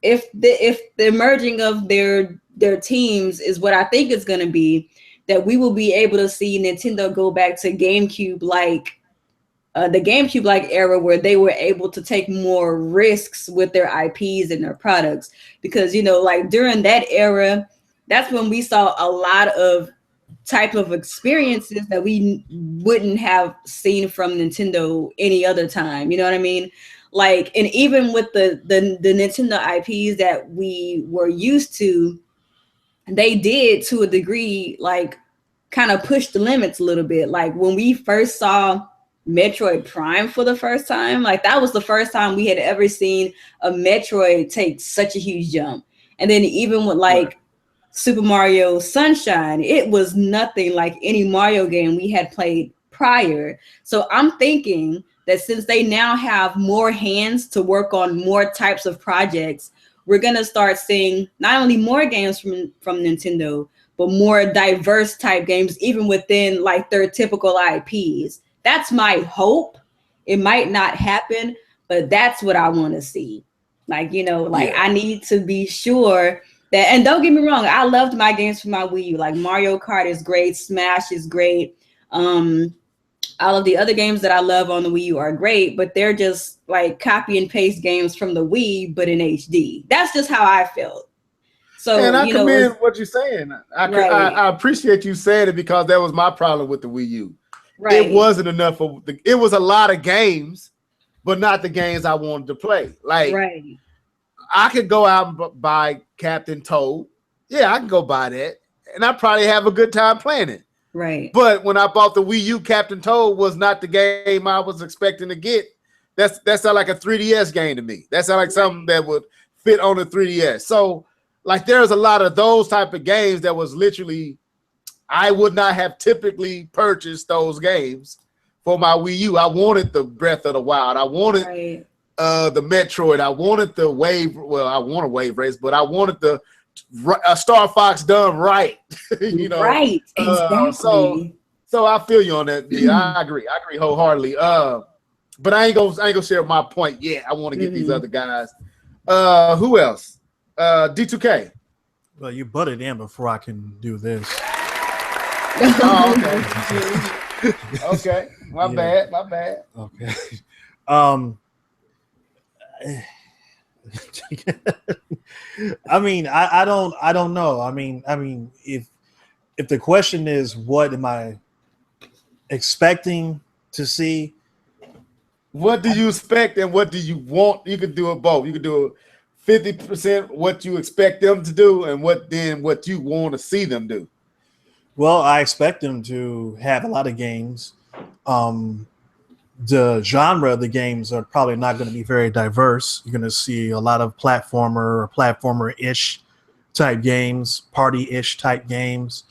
if the merging of their teams is what I think it's going to be, that we will be able to see Nintendo go back to GameCube like the GameCube like era, where they were able to take more risks with their IPs and their products, because like during that era, that's when we saw a lot of type of experiences that we wouldn't have seen from Nintendo any other time. You know what I mean? Like, and even with the Nintendo IPs that we were used to, they did to a degree like kind of push the limits a little bit. Like when we first saw Metroid Prime for the first time, like that was the first time we had ever seen a Metroid take such a huge jump. And then even with like Super Mario Sunshine, it was nothing like any Mario game we had played prior. So I'm thinking that since they now have more hands to work on more types of projects, we're gonna start seeing not only more games from Nintendo, but more diverse type games, even within like their typical IPs. That's my hope. It might not happen, but that's what I want to see. Like, I need to be sure that, and don't get me wrong, I loved my games for my Wii U. Like Mario Kart is great, Smash is great. All of the other games that I love on the Wii U are great, but they're just like copy and paste games from the Wii, but in HD. That's just how I felt. So, and I commend what you're saying. I appreciate you saying it, because that was my problem with the Wii U. Right. It wasn't enough of it was a lot of games, but not the games I wanted to play. Like, I could go out and buy Captain Toad. Yeah, I can go buy that, and I probably have a good time playing it. Right. But when I bought the Wii U, Captain Toad was not the game I was expecting to get. That sounded like a 3DS game to me. That sounded like something that would fit on the 3DS. So, like, there's a lot of those type of games that was literally, I would not have typically purchased those games for my Wii U. I wanted the Breath of the Wild. I wanted the Metroid. I wanted the Wave. Well, I want a Wave Race, but I wanted the Star Fox done right. Right. Exactly. So I feel you on that. Yeah, I agree. I agree wholeheartedly. But I ain't gonna share my point yet. I want to get these other guys. Who else? D2K. Well, you butted in before I can do this. Oh, okay. Okay. My bad. Okay. I mean, I don't know. I mean, if the question is what am I expecting to see, what do you expect and what do you want? You could do it both. You could do 50% what you expect them to do, and what you want to see them do. Well, I expect them to have a lot of games. The genre of the games are probably not going to be very diverse. You're going to see a lot of platformer-ish type games, party-ish type games.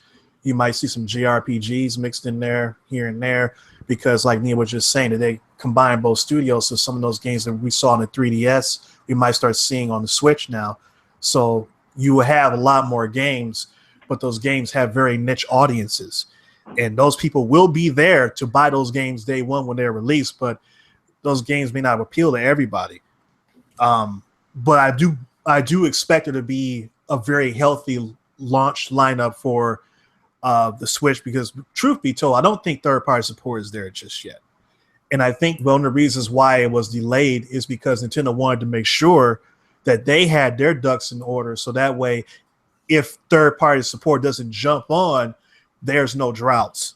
You might see some JRPGs mixed in there, here and there, because like Nia was just saying, that they combine both studios. So some of those games that we saw on the 3DS, we might start seeing on the Switch now. So you will have a lot more games, but those games have very niche audiences. And those people will be there to buy those games day one when they're released, but those games may not appeal to everybody. But I do expect it to be a very healthy launch lineup for the Switch, because truth be told, I don't think third-party support is there just yet. And I think one of the reasons why it was delayed is because Nintendo wanted to make sure that they had their ducks in order, so that way, if third-party support doesn't jump on, there's no droughts.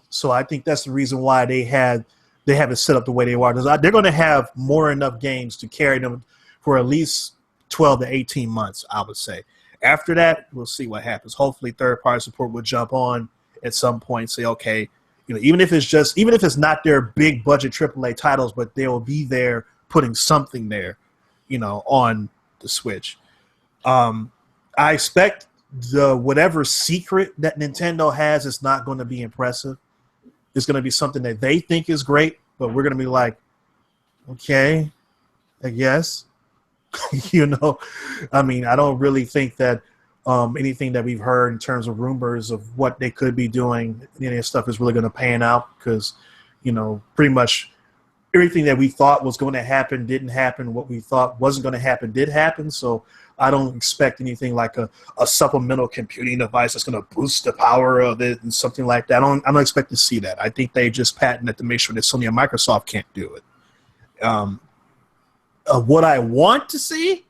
So I think that's the reason why they have it set up the way they are. They're going to have more enough games to carry them for at least 12 to 18 months, I would say. After that, we'll see what happens. Hopefully third-party support will jump on at some point and say, okay, even if it's not their big budget AAA titles, but they will be there putting something there, on the Switch. I expect whatever secret that Nintendo has is not going to be impressive. It's going to be something that they think is great, but we're going to be like, okay, I guess. I mean, I don't really think that anything that we've heard in terms of rumors of what they could be doing, any of this stuff is really going to pan out because, pretty much everything that we thought was going to happen didn't happen. What we thought wasn't going to happen did happen. So I don't expect anything like a supplemental computing device that's going to boost the power of it and something like that. I don't expect to see that. I think they just patent it to make sure that Sony and Microsoft can't do it. What I want to see,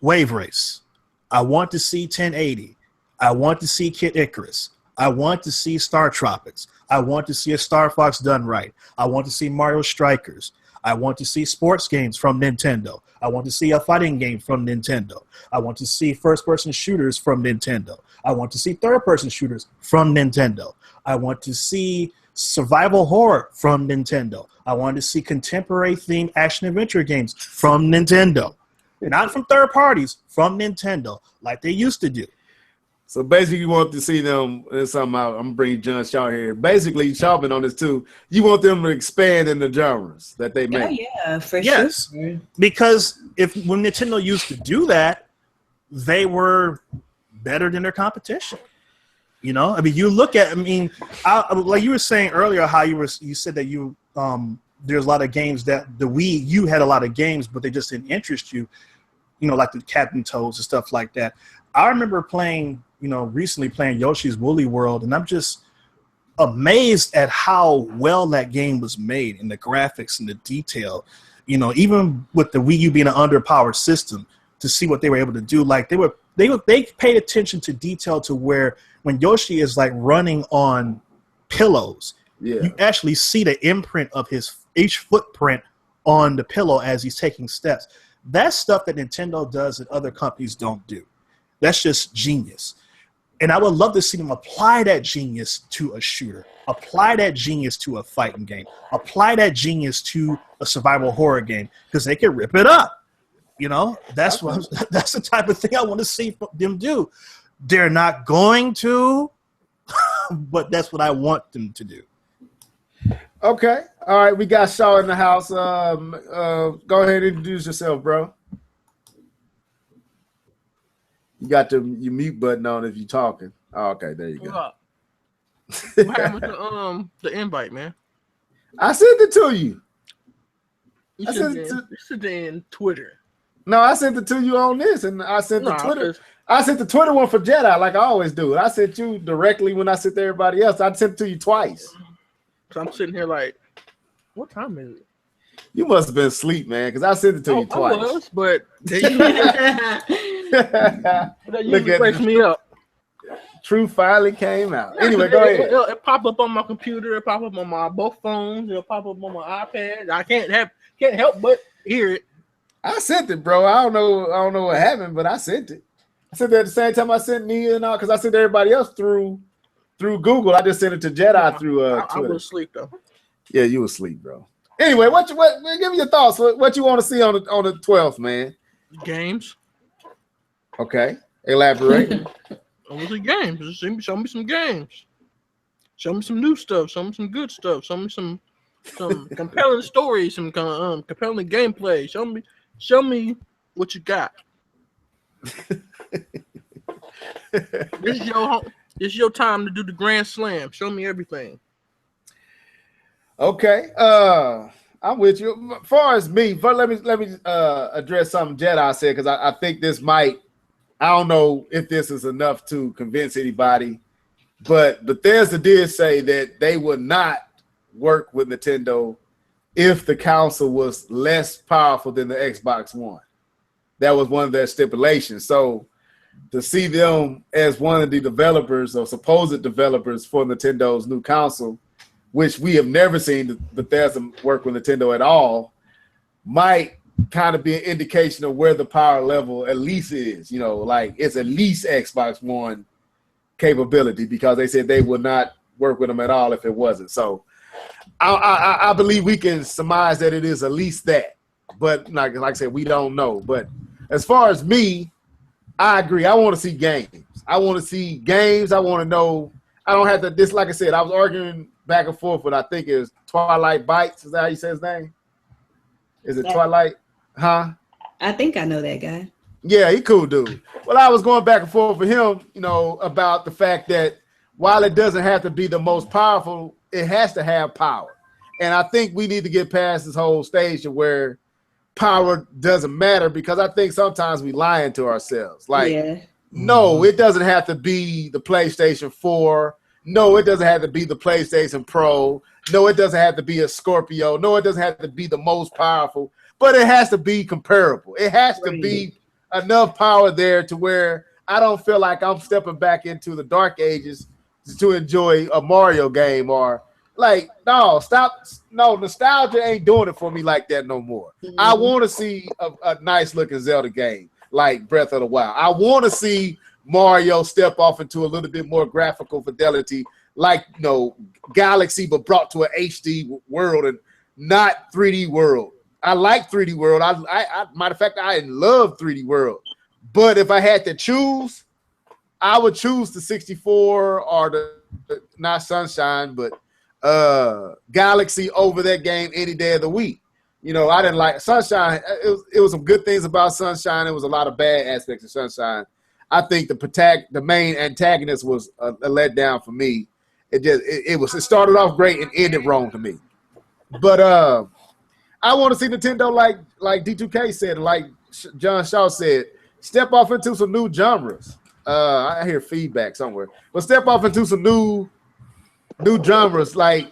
Wave Race. I want to see 1080. I want to see Kid Icarus. I want to see Star Tropics. I want to see a Star Fox done right. I want to see Mario Strikers. I want to see sports games from Nintendo. I want to see a fighting game from Nintendo. I want to see first-person shooters from Nintendo. I want to see third-person shooters from Nintendo. I want to see survival horror from Nintendo. I want to see contemporary-themed action-adventure games from Nintendo. Not from third parties, from Nintendo, like they used to do. So basically, you want to see them. I'm gonna bring John Shaw here. Basically, shopping on this too. You want them to expand in the genres that they make. Oh yeah, for sure. Because when Nintendo used to do that, they were better than their competition. You look at. Like you were saying earlier, how you said that there's a lot of games that the Wii you had a lot of games, but they just didn't interest you. Like the Captain Toads and stuff like that. I remember recently playing Yoshi's Woolly World, and I'm just amazed at how well that game was made and the graphics and the detail. Even with the Wii U being an underpowered system, to see what they were able to do, like they paid attention to detail to where when Yoshi is like running on pillows, you actually see the imprint of each footprint on the pillow as he's taking steps. That's stuff that Nintendo does that other companies don't do. That's just genius. And I would love to see them apply that genius to a shooter, apply that genius to a fighting game, apply that genius to a survival horror game, because they can rip it up. That's the type of thing I want to see them do. They're not going to, but that's what I want them to do. Okay. All right. We got Shaw in the house. Go ahead and introduce yourself, bro. You got your mute button on if you're talking. Oh, okay, there you go. What happened to the invite, man? I sent it to you. You sent it in Twitter. No, I sent it to you on this, and I sent the Twitter. I sent the Twitter one for Jedi, like I always do. I sent you directly when I sent to everybody else. I sent it to you twice. So I'm sitting here like, what time is it? You must have been asleep, man, because I sent it to you twice. I was, but they usually wakes me up. Truth finally came out. Anyway, go ahead. It pop up on my computer. It pop up on my both phones. It'll pop up on my iPad. I can't help but hear it. I sent it, bro. I don't know what happened, but I sent it. I sent it at the same time I sent Nia and all, because I sent everybody else through Google. I just sent it to Jedi through Twitter. I was asleep though. Yeah, you were asleep, bro. Anyway, what give me your thoughts. What you want to see on the 12th, man? Games. Okay, elaborate. I want to see games. Just show me some games. Show me some new stuff. Show me some good stuff. Show me some compelling stories. Some compelling gameplay. Show me what you got. This is your time to do the Grand Slam. Show me everything. Okay, I'm with you. As far as me, let me address something Jedi said, because I think this might. I don't know if this is enough to convince anybody, but Bethesda did say that they would not work with Nintendo if the console was less powerful than the Xbox One. That was one of their stipulations. So to see them as one of the developers or supposed developers for Nintendo's new console, which we have never seen Bethesda work with Nintendo at all, might kind of be an indication of where the power level at least is. Like it's at least Xbox One capability, because they said they would not work with them at all if it wasn't. So I believe we can surmise that it is at least that. But like I said, we don't know. But as far as me, I agree. I want to see games. I want to know. I don't have to. This, like I said, I was arguing back and forth, but I think it was Twilight Bites. Is that how you say his name? Is it Twilight? Huh? I think I know that guy. Yeah, he cool dude. Well, I was going back and forth with him, about the fact that while it doesn't have to be the most powerful, it has to have power. And I think we need to get past this whole stage of where power doesn't matter, because I think sometimes we lying to ourselves. Like, no, it doesn't have to be the PlayStation 4. No, it doesn't have to be the PlayStation Pro. No, it doesn't have to be a Scorpio. No, it doesn't have to be the most powerful, but it has to be comparable. It has to be enough power there to where I don't feel like I'm stepping back into the dark ages to enjoy a Mario game, or like, no, stop. No, nostalgia ain't doing it for me like that no more. I want to see a nice looking Zelda game like Breath of the Wild. I want to see Mario step off into a little bit more graphical fidelity, like, Galaxy, but brought to an HD world and not 3D world. I like 3D world. I matter of fact, I love 3D world. But if I had to choose, I would choose the 64 or the not Sunshine, but Galaxy over that game any day of the week. I didn't like Sunshine. It was some good things about Sunshine. It was a lot of bad aspects of Sunshine. I think the main antagonist was a letdown for me. It started off great and ended wrong to me. But I want to see Nintendo, like D2K said, like John Shaw said, step off into some new genres. I hear feedback somewhere, but step off into some new genres. Like,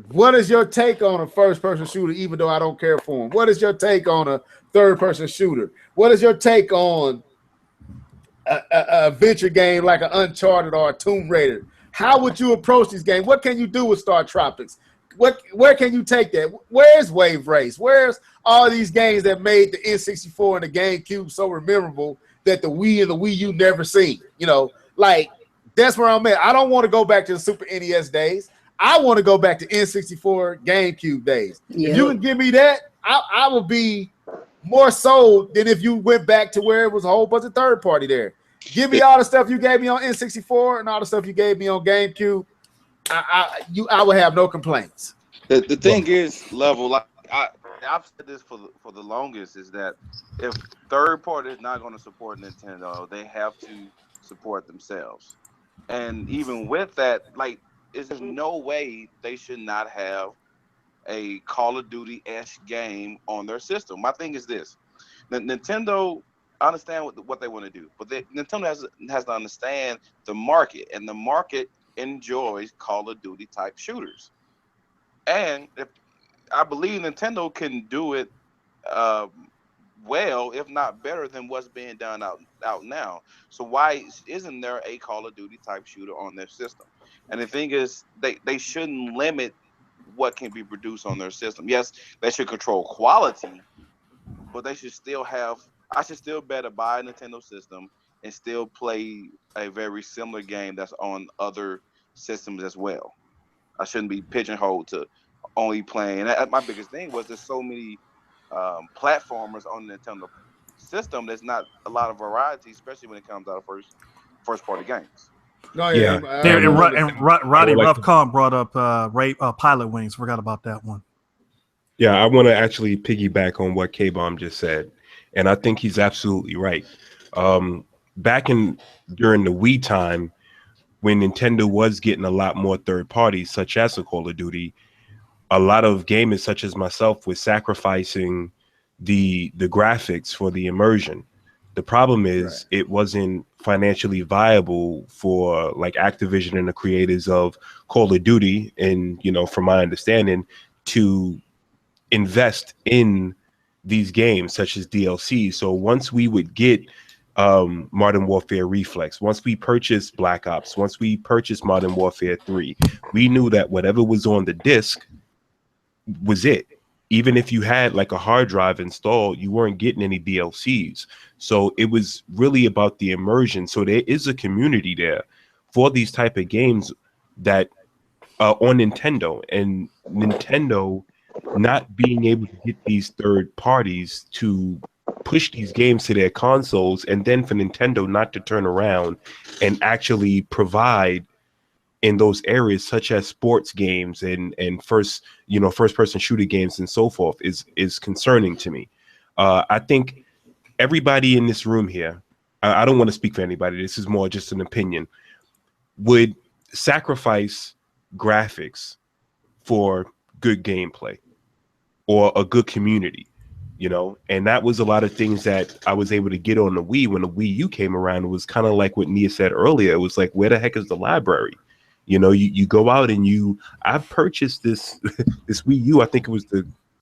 what is your take on a first-person shooter? Even though I don't care for them, what is your take on a third-person shooter? What is your take on a adventure game like an Uncharted or a Tomb Raider? How would you approach these games? What can you do with Star Tropics? Where can you take that? Where's Wave Race? Where's all these games that made the N64 and the GameCube so memorable that the Wii and the Wii U never seen? Like, that's where I'm at. I don't want to go back to the Super NES days. I want to go back to N64 GameCube days. If you can give me that, I will be more sold than if you went back to where it was a whole bunch of third party there. Give me all the stuff you gave me on N64 and all the stuff you gave me on GameCube. I would have no complaints. The thing is, level, like I've said this for the longest, is that if third party is not going to support Nintendo, they have to support themselves. And even with that, like, there's no way they should not have a Call of Duty-esque game on their system. My thing is this: Nintendo, I understand what they want to do, but Nintendo has to understand the market, and the market enjoys Call of Duty type shooters. And I believe Nintendo can do it well, if not better than what's being done out now. So why isn't there a Call of Duty type shooter on their system? And the thing is, they shouldn't limit what can be produced on their system. Yes, they should control quality, but they should still have. I should still better buy a Nintendo system and still play a very similar game that's on other systems as well. I shouldn't be pigeonholed to only playing. And my biggest thing was there's so many platformers on the Nintendo system. There's not a lot of variety, especially when it comes out of first party games. No, Yeah. Roddy Ruffcon brought up Pilot Wings. Forgot about that one. Yeah, I want to actually piggyback on what K-Bomb just said, and I think he's absolutely right. Back during the Wii time, when Nintendo was getting a lot more third parties, such as a Call of Duty, a lot of gamers such as myself was sacrificing the graphics for the immersion. The problem is it wasn't financially viable for like Activision and the creators of Call of Duty, and from my understanding, to invest in these games such as DLC. So once we would get Modern Warfare Reflex, once we purchased Black Ops, once we purchased Modern Warfare 3, we knew that whatever was on the disc was it. Even if you had like a hard drive installed, you weren't getting any DLCs. So it was really about the immersion. So there is a community there for these type of games that on Nintendo, and Nintendo not being able to get these third parties to push these games to their consoles, and then for Nintendo not to turn around and actually provide in those areas such as sports games and first person shooter games and so forth is concerning to me. I think everybody in this room here, I don't want to speak for anybody, this is more just an opinion, would sacrifice graphics for good gameplay or a good community, you know? And that was a lot of things that I was able to get on the Wii when the Wii U came around. It was kind of like what Nia said earlier. It was like, where the heck is the library? You know, you go out and I purchased this this Wii U, I think it was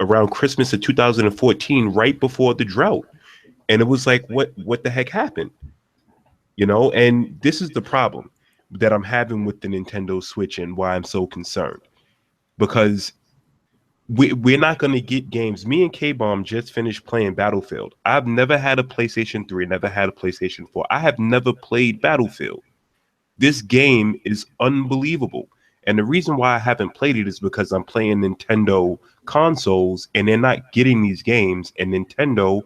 around Christmas of 2014, right before the drought. And it was like, what the heck happened? You know, and this is the problem that I'm having with the Nintendo Switch and why I'm so concerned. Because we're not going to get games. Me and K-Bomb just finished playing Battlefield. I've never had a PlayStation 3, never had a PlayStation 4. I have never played Battlefield. This game is unbelievable. And the reason why I haven't played it is because I'm playing Nintendo consoles and they're not getting these games. And Nintendo,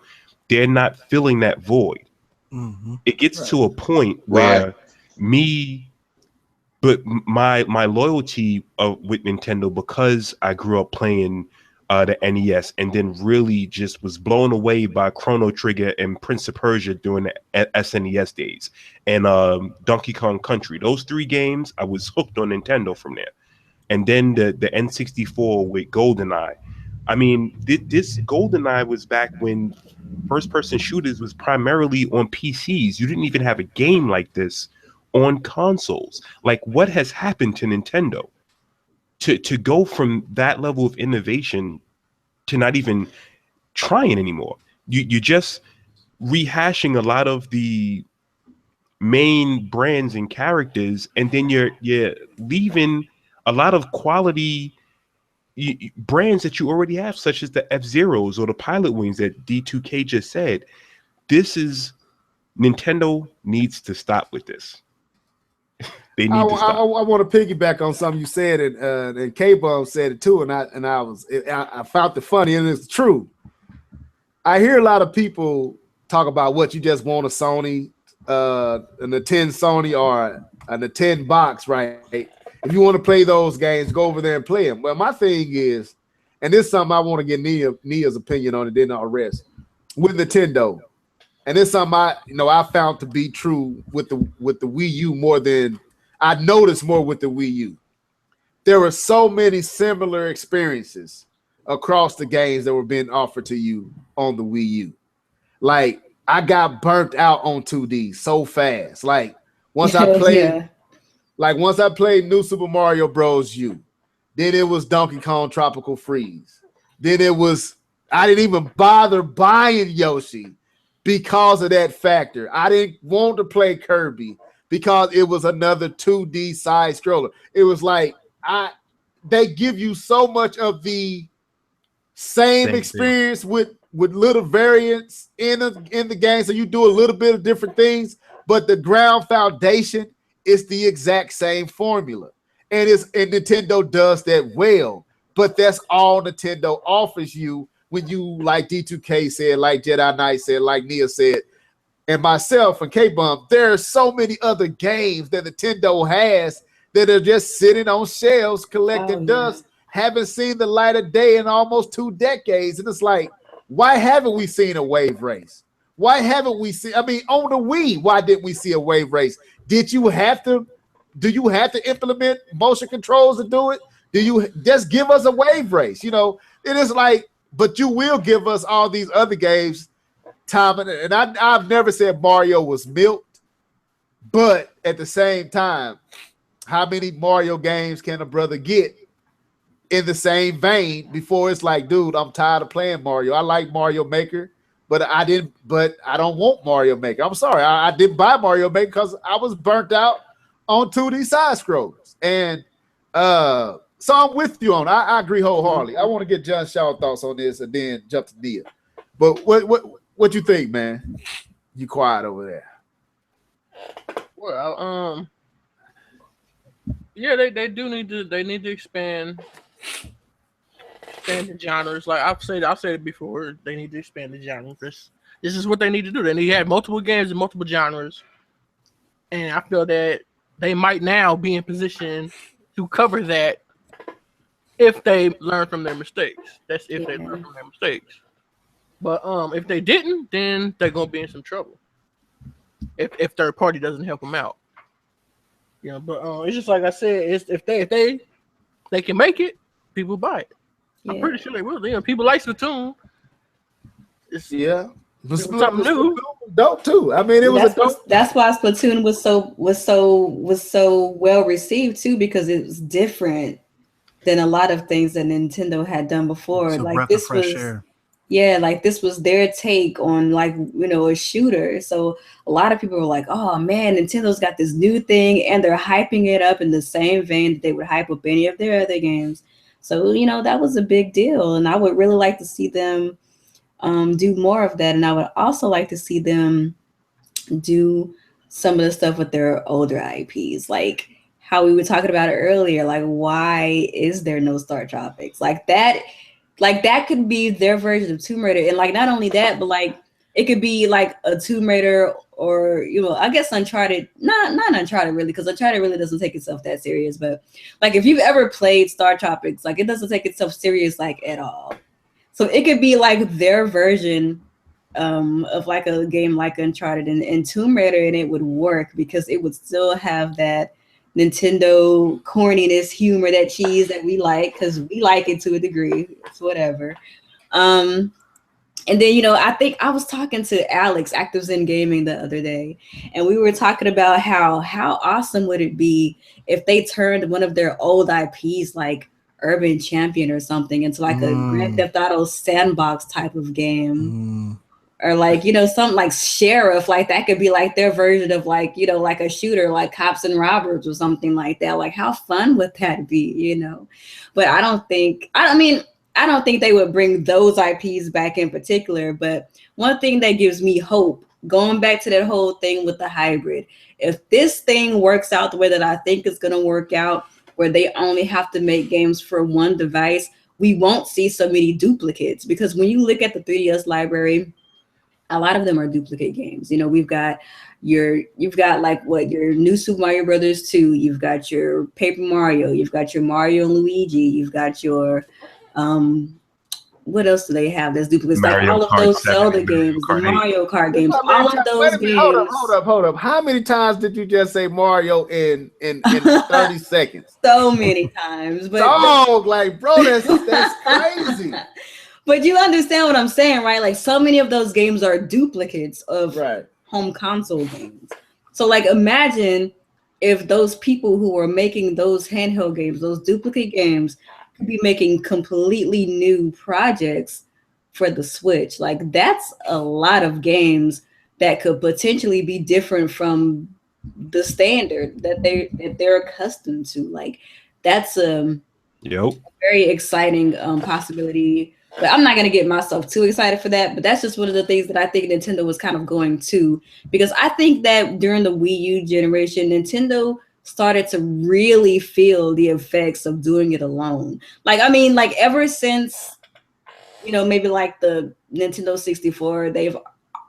they're not filling that void. Mm-hmm. It gets to a point where my loyalty with Nintendo, because I grew up playing the NES and then really just was blown away by Chrono Trigger and Prince of Persia during the SNES days, and Donkey Kong Country. Those 3 games, I was hooked on Nintendo from there. And then the N64 with GoldenEye. I mean, this GoldenEye was back when first-person shooters was primarily on PCs. You didn't even have a game like this on consoles. Like, what has happened to Nintendo to go from that level of innovation to not even trying anymore? You just rehashing a lot of the main brands and characters, and then you're leaving a lot of quality brands that you already have, such as the F-Zeros or the Pilot Wings that D2K just said. Nintendo needs to stop with this. They need to stop. I want to piggyback on something you said, and K-Bomb said it too, and I found it funny, and it's true. I hear a lot of people talk about what you just want a Sony, a Nintendo Sony, or a Nintendo box, right? If you want to play those games, go over there and play them. Well, my thing is, and this is something I want to get Nia's opinion on, and then I'll rest with Nintendo. And it's something I found to be true with the Wii U more than I noticed more with the Wii U. There were so many similar experiences across the games that were being offered to you on the Wii U. Like, I got burnt out on 2D so fast. Like, once I played New Super Mario Bros. U, then it was Donkey Kong Tropical Freeze. Then I didn't even bother buying Yoshi because of that factor. I didn't want to play Kirby because it was another 2D side scroller. It was like they give you so much of the same experience with little variants in the game. So you do a little bit of different things, but the ground foundation is the exact same formula. And Nintendo does that well, but that's all Nintendo offers you. When you, like D2K said, like Jedi Knight said, like Nia said, and myself and K-Bump, there are so many other games that Nintendo has that are just sitting on shelves collecting dust, haven't seen the light of day in almost 2 decades. And it's like, why haven't we seen a wave race? Why haven't we seen, on the Wii, why didn't we see a wave race? Do you have to implement motion controls to do it? Do you just give us a wave race? It is like, but you will give us all these other games time. And I've never said Mario was milked, but at the same time, how many Mario games can a brother get in the same vein before it's like, dude, I'm tired of playing Mario. I like Mario Maker, but I don't want Mario Maker. I'm sorry. I didn't buy Mario Maker because I was burnt out on 2D side scrollers. And so I'm with you on. I agree wholeheartedly. I want to get John Shaw's thoughts on this and then jump to Nia. But what you think, man? You quiet over there. Well, yeah, they do need to expand the genres. Like I've said it before. They need to expand the genres. This is what they need to do. They need to have multiple games in multiple genres, and I feel that they might now be in position to cover that. If they learn from their mistakes, that's if they learn from their mistakes. But if they didn't, then they're gonna be in some trouble. If third party doesn't help them out. But it's just like I said, it's if they can make it, people buy it. I'm pretty sure they will. People like Splatoon. It's something new. Dope too. I mean, it was that's why Splatoon was so well received too, because it was different than a lot of things that Nintendo had done before. Like this was air. Yeah, like this was their take on like, a shooter. So a lot of people were like, oh man, Nintendo's got this new thing and they're hyping it up in the same vein that they would hype up any of their other games. So, that was a big deal. And I would really like to see them do more of that. And I would also like to see them do some of the stuff with their older IPs, like how we were talking about it earlier. Like, why is there no Star Tropics? Like that could be their version of Tomb Raider. And like, not only that, but like, it could be like a Tomb Raider or, I guess Uncharted, not Uncharted really, because Uncharted really doesn't take itself that serious. But like, if you've ever played Star Tropics, like it doesn't take itself serious, like at all. So it could be like their version of like a game like Uncharted and Tomb Raider, and it would work because it would still have that Nintendo corniness, humor, that cheese that we like, because we like it to a degree. It's whatever. And then, I think I was talking to Alex, Actives in Gaming, the other day, and we were talking about how awesome would it be if they turned one of their old IPs like Urban Champion or something into like a Grand Theft Auto sandbox type of game. Or like, something like Sheriff, like that could be like their version of like, like a shooter, like Cops and Robbers or something like that. Like how fun would that be, But I don't think they would bring those IPs back in particular. But one thing that gives me hope, going back to that whole thing with the hybrid, if this thing works out the way that I think it's going to work out, where they only have to make games for one device, we won't see so many duplicates. Because when you look at the 3DS library, a lot of them are duplicate games. You've got your new Super Mario Brothers 2, you've got your Paper Mario, you've got your Mario and Luigi, you've got your what else do they have that's duplicates? Like all of those Zelda games, the Mario Kart games, all of those games. Hold up. How many times did you just say Mario in 30 seconds? So many times. But like, bro, that's crazy. But you understand what I'm saying, right? Like so many of those games are duplicates of home console games. So like imagine if those people who are making those handheld games, those duplicate games, could be making completely new projects for the Switch. Like that's a lot of games that could potentially be different from the standard that they're accustomed to. Like that's a very exciting possibility. But I'm not going to get myself too excited for that. But that's just one of the things that I think Nintendo was kind of going to. Because I think that during the Wii U generation, Nintendo started to really feel the effects of doing it alone. Like, I mean, like ever since, maybe like the Nintendo 64, they've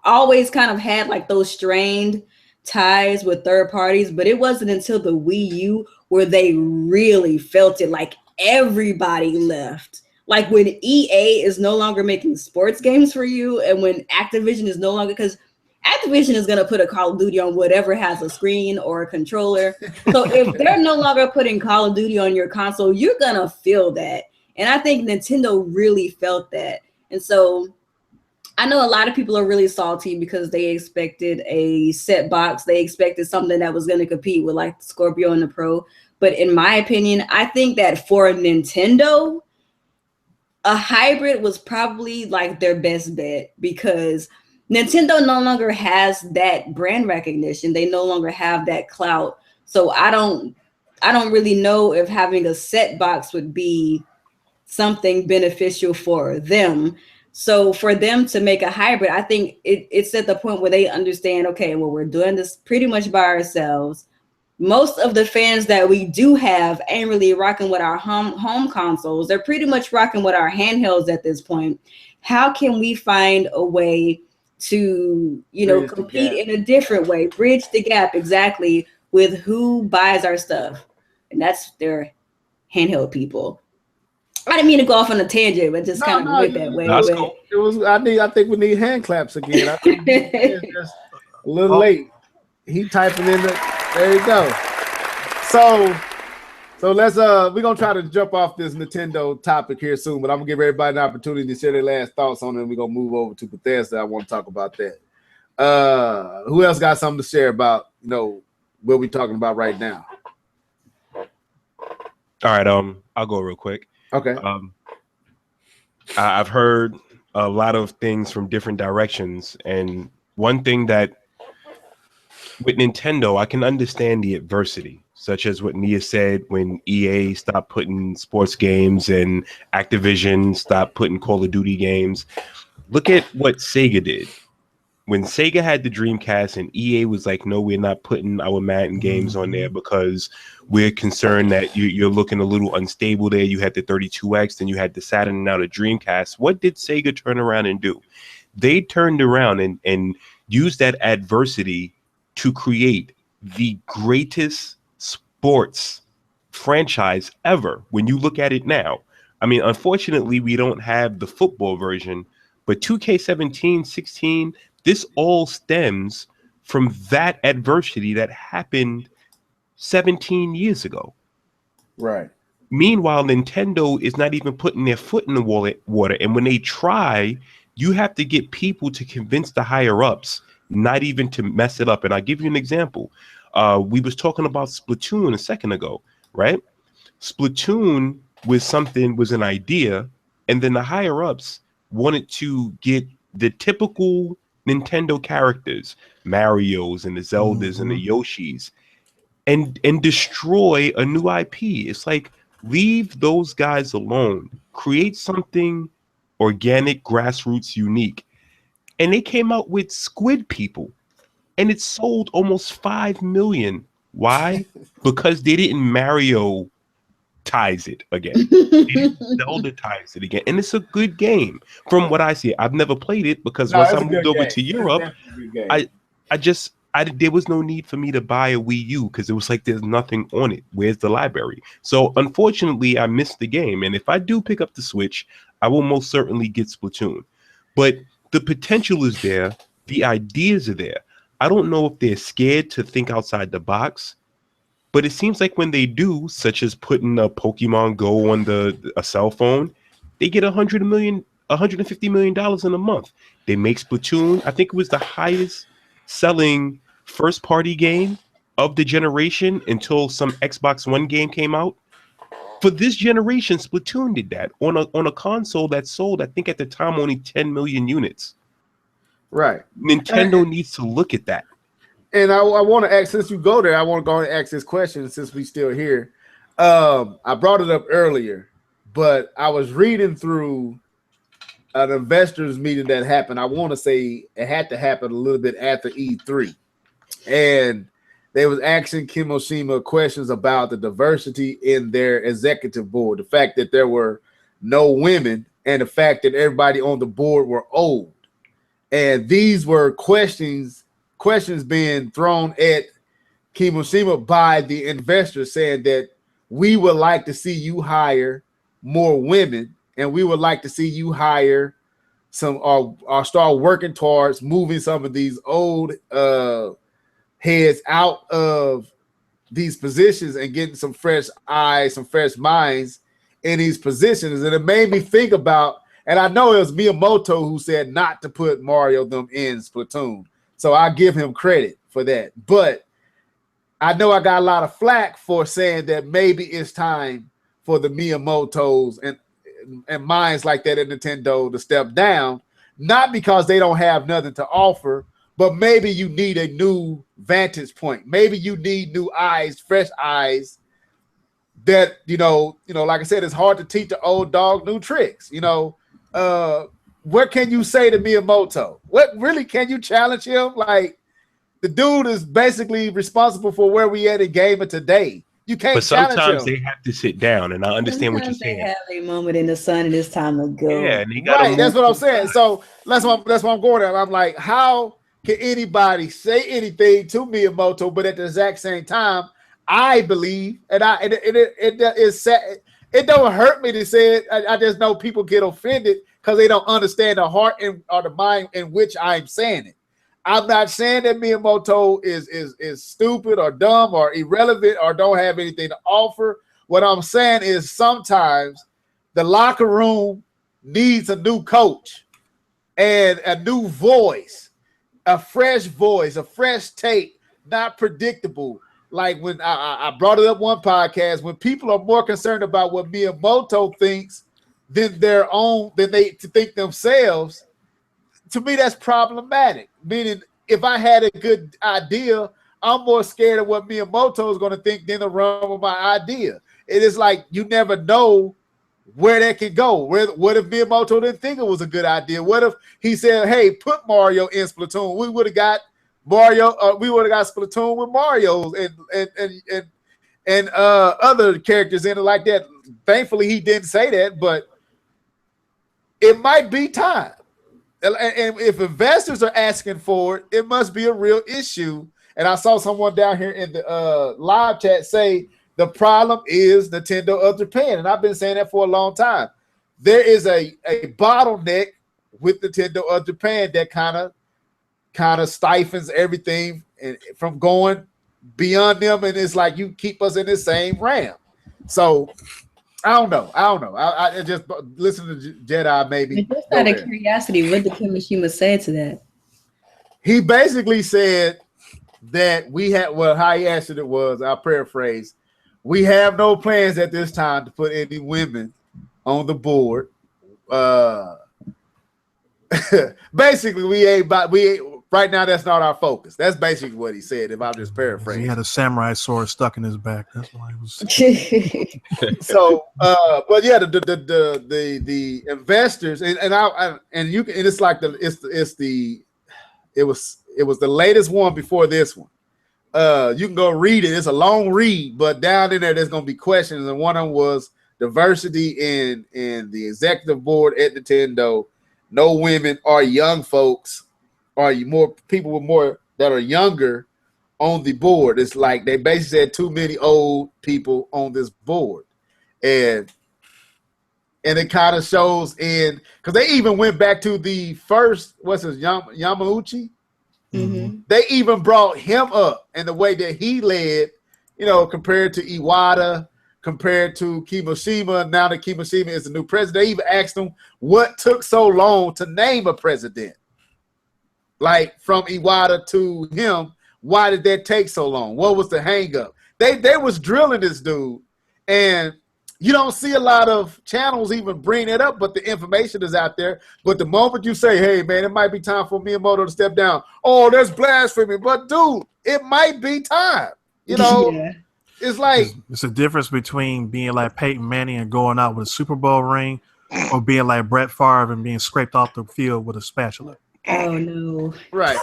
always kind of had like those strained ties with third parties. But it wasn't until the Wii U where they really felt it, like everybody left. Like when EA is no longer making sports games for you, and when Activision is no longer, because Activision is going to put a Call of Duty on whatever has a screen or a controller. So if they're no longer putting Call of Duty on your console, you're going to feel that. And I think Nintendo really felt that. And so I know a lot of people are really salty because they expected a set box. They expected something that was going to compete with like Scorpio and the Pro. But in my opinion, I think that for Nintendo, a hybrid was probably like their best bet, because Nintendo no longer has that brand recognition. They no longer have that clout. So I don't really know if having a set box would be something beneficial for them. So for them to make a hybrid, I think it's at the point where they understand, okay, well, we're doing this pretty much by ourselves. Most of the fans that we do have ain't really rocking with our home consoles. They're pretty much rocking with our handhelds at this point. How can we find a way to, compete in a different way, bridge the gap exactly with who buys our stuff? And that's their handheld people. I didn't mean to go off on a tangent, but just kind of went that way. That's But cool. It was. I think we need hand claps again. I think it's just a little late. He typing in the. There you go. So let's we're gonna try to jump off this Nintendo topic here soon, but I'm gonna give everybody an opportunity to share their last thoughts on it. And we're gonna move over to Bethesda. I want to talk about that. Who else got something to share about what we're talking about right now? All right, I'll go real quick. Okay. I've heard a lot of things from different directions, and one thing that with Nintendo, I can understand the adversity, such as what Nia said when EA stopped putting sports games and Activision stopped putting Call of Duty games. Look at what Sega did. When Sega had the Dreamcast and EA was like, no, we're not putting our Madden games on there because we're concerned that you're looking a little unstable there. You had the 32X, then you had the Saturn, and now the Dreamcast. What did Sega turn around and do? They turned around and used that adversity to create the greatest sports franchise ever. When you look at it now, I mean, unfortunately, we don't have the football version, but 2K17, 16, this all stems from that adversity that happened 17 years ago. Right. Meanwhile, Nintendo is not even putting their foot in the water. And when they try, you have to get people to convince the higher ups not even to mess it up. And I'll give you an example. We was talking about Splatoon a second ago, right? Splatoon was an idea, and then the higher ups wanted to get the typical Nintendo characters, Marios and the Zeldas and the Yoshis, and destroy a new IP. It's like, leave those guys alone. Create something organic, grassroots, unique. And they came out with Squid People, and it sold almost 5 million. Why? Because they didn't Mario ties it again. They didn't Zelda ties it again. And it's a good game from what I see. I've never played it because once I moved over to Europe, there was no need for me to buy a Wii U because it was like there's nothing on it. Where's the library? So unfortunately, I missed the game. And if I do pick up the Switch, I will most certainly get Splatoon. But the potential is there. The ideas are there. I don't know if they're scared to think outside the box, but it seems like when they do, such as putting a Pokemon Go on a cell phone, they get $150 million in a month. They make Splatoon. I think it was the highest selling first party game of the generation until some Xbox One game came out. For this generation, Splatoon did that on a console that sold, I think at the time, only 10 million units. Right. Nintendo needs to look at that. And I want to ask, since you go there, I want to go and ask this question since we still here. I brought it up earlier, but I was reading through an investors meeting that happened. I want to say it had to happen a little bit after E3. And they was asking Kimoshima questions about the diversity in their executive board, the fact that there were no women, and the fact that everybody on the board were old. And these were questions being thrown at Kimoshima by the investors, saying that we would like to see you hire more women, and we would like to see you hire some or start working towards moving some of these old heads out of these positions and getting some fresh eyes, some fresh minds in these positions. And it made me think about, and I know it was Miyamoto who said not to put Mario them in Splatoon, so I give him credit for that. But I know I got a lot of flack for saying that maybe it's time for the Miyamotos and minds like that at Nintendo to step down, not because they don't have nothing to offer, but maybe you need a new vantage point. Maybe you need new eyes, fresh eyes that, like I said, it's hard to teach the old dog new tricks. What can you say to Miyamoto? What really can you challenge him? Like, the dude is basically responsible for where we at in gaming today. You can't. But sometimes they have to sit down, and I understand what you're saying. They have a moment in the sun, and it's time to go. Yeah, and they gotta that's what I'm saying. So that's what I'm going at. I'm like, how can anybody say anything to Miyamoto? But at the exact same time, I believe, and it is sad. it don't hurt me to say it. I just know people get offended because they don't understand the heart or the mind in which I'm saying it. I'm not saying that Miyamoto is stupid or dumb or irrelevant or don't have anything to offer. What I'm saying is sometimes the locker room needs a new coach and a new voice, a fresh take, not predictable. Like when I brought it up one podcast, when people are more concerned about what Miyamoto thinks than they think themselves, to me that's problematic. Meaning, if I had a good idea, I'm more scared of what Miyamoto is going to think than to run with my idea. It is like you never know where that could go. What if Miyamoto didn't think it was a good idea? What if he said, "Hey, put Mario in Splatoon"? We would have got Mario. We would have got Splatoon with Mario's and other characters in it like that. Thankfully, he didn't say that, but it might be time. And if investors are asking for it, it must be a real issue. And I saw someone down here in the live chat say the problem is Nintendo of Japan. And I've been saying that for a long time. There is a bottleneck with Nintendo of Japan that kind of stifles everything from going beyond them. And it's like you keep us in the same RAM. So I don't know. I just listen to Jedi maybe. Just out of curiosity, what did Kimishima say to that? He basically said that how he answered it was, I'll paraphrase, we have no plans at this time to put any women on the board. Basically, right now that's not our focus. That's basically what he said, if I'm just paraphrasing. He had a samurai sword stuck in his back. That's why he was. So, but yeah, the investors and it's like it was the latest one before this one. You can go read it. It's a long read, but down in there's going to be questions, and one of them was diversity in the executive board at Nintendo. No women or young folks, or more people with more that are younger on the board. It's like they basically said too many old people on this board, and it kind of shows in because they even went back to the first Yamauchi. Mm-hmm. They even brought him up and the way that he led, compared to Iwata, compared to Kimishima. Now that Kimishima is the new president, they even asked him what took so long to name a president. Like from Iwata to him, why did that take so long? What was the hang up? They was drilling this dude, and you don't see a lot of channels even bring it up, but the information is out there. But the moment you say, hey, man, it might be time for Miyamoto to step down. Oh, that's blasphemy. But, dude, it might be time. Yeah. It's like... It's a difference between being like Peyton Manning and going out with a Super Bowl ring or being like Brett Favre and being scraped off the field with a spatula. Oh, no. Right.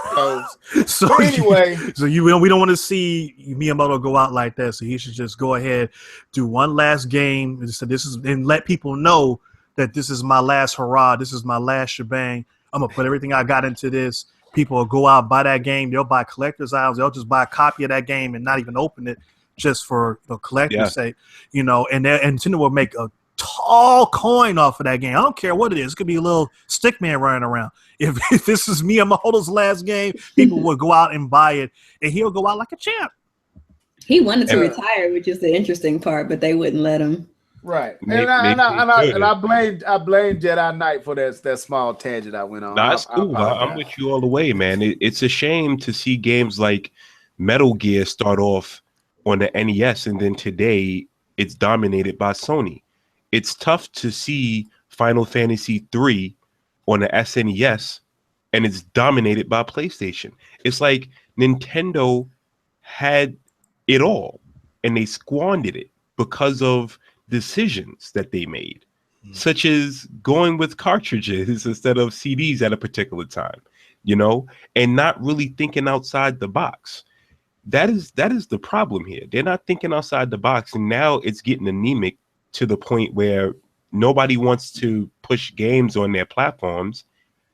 So anyway... we don't want to see Miyamoto go out like that, so he should just go ahead, do one last game, and let people know that this is my last hurrah, this is my last shebang. I'm going to put everything I got into this. People will go out, buy that game, they'll buy collector's items, they'll just buy a copy of that game and not even open it just for the collector's sake, and Nintendo will make a tall coin off of that game. I don't care what it is. It could be a little stick man running around. If this is Miyamoto's last game, people will go out and buy it, and he'll go out like a champ. He wanted to retire, which is the interesting part, but they wouldn't let him. Right. I blame Jedi Knight for that small tangent I went on. Nah, it's cool. I'm with you all the way, man. It's a shame to see games like Metal Gear start off on the NES, and then today it's dominated by Sony. It's tough to see Final Fantasy 3 on the SNES and it's dominated by PlayStation. It's like Nintendo had it all and they squandered it because of decisions that they made, such as going with cartridges instead of CDs at a particular time, and not really thinking outside the box. That is the problem here. They're not thinking outside the box, and now it's getting anemic to the point where nobody wants to push games on their platforms,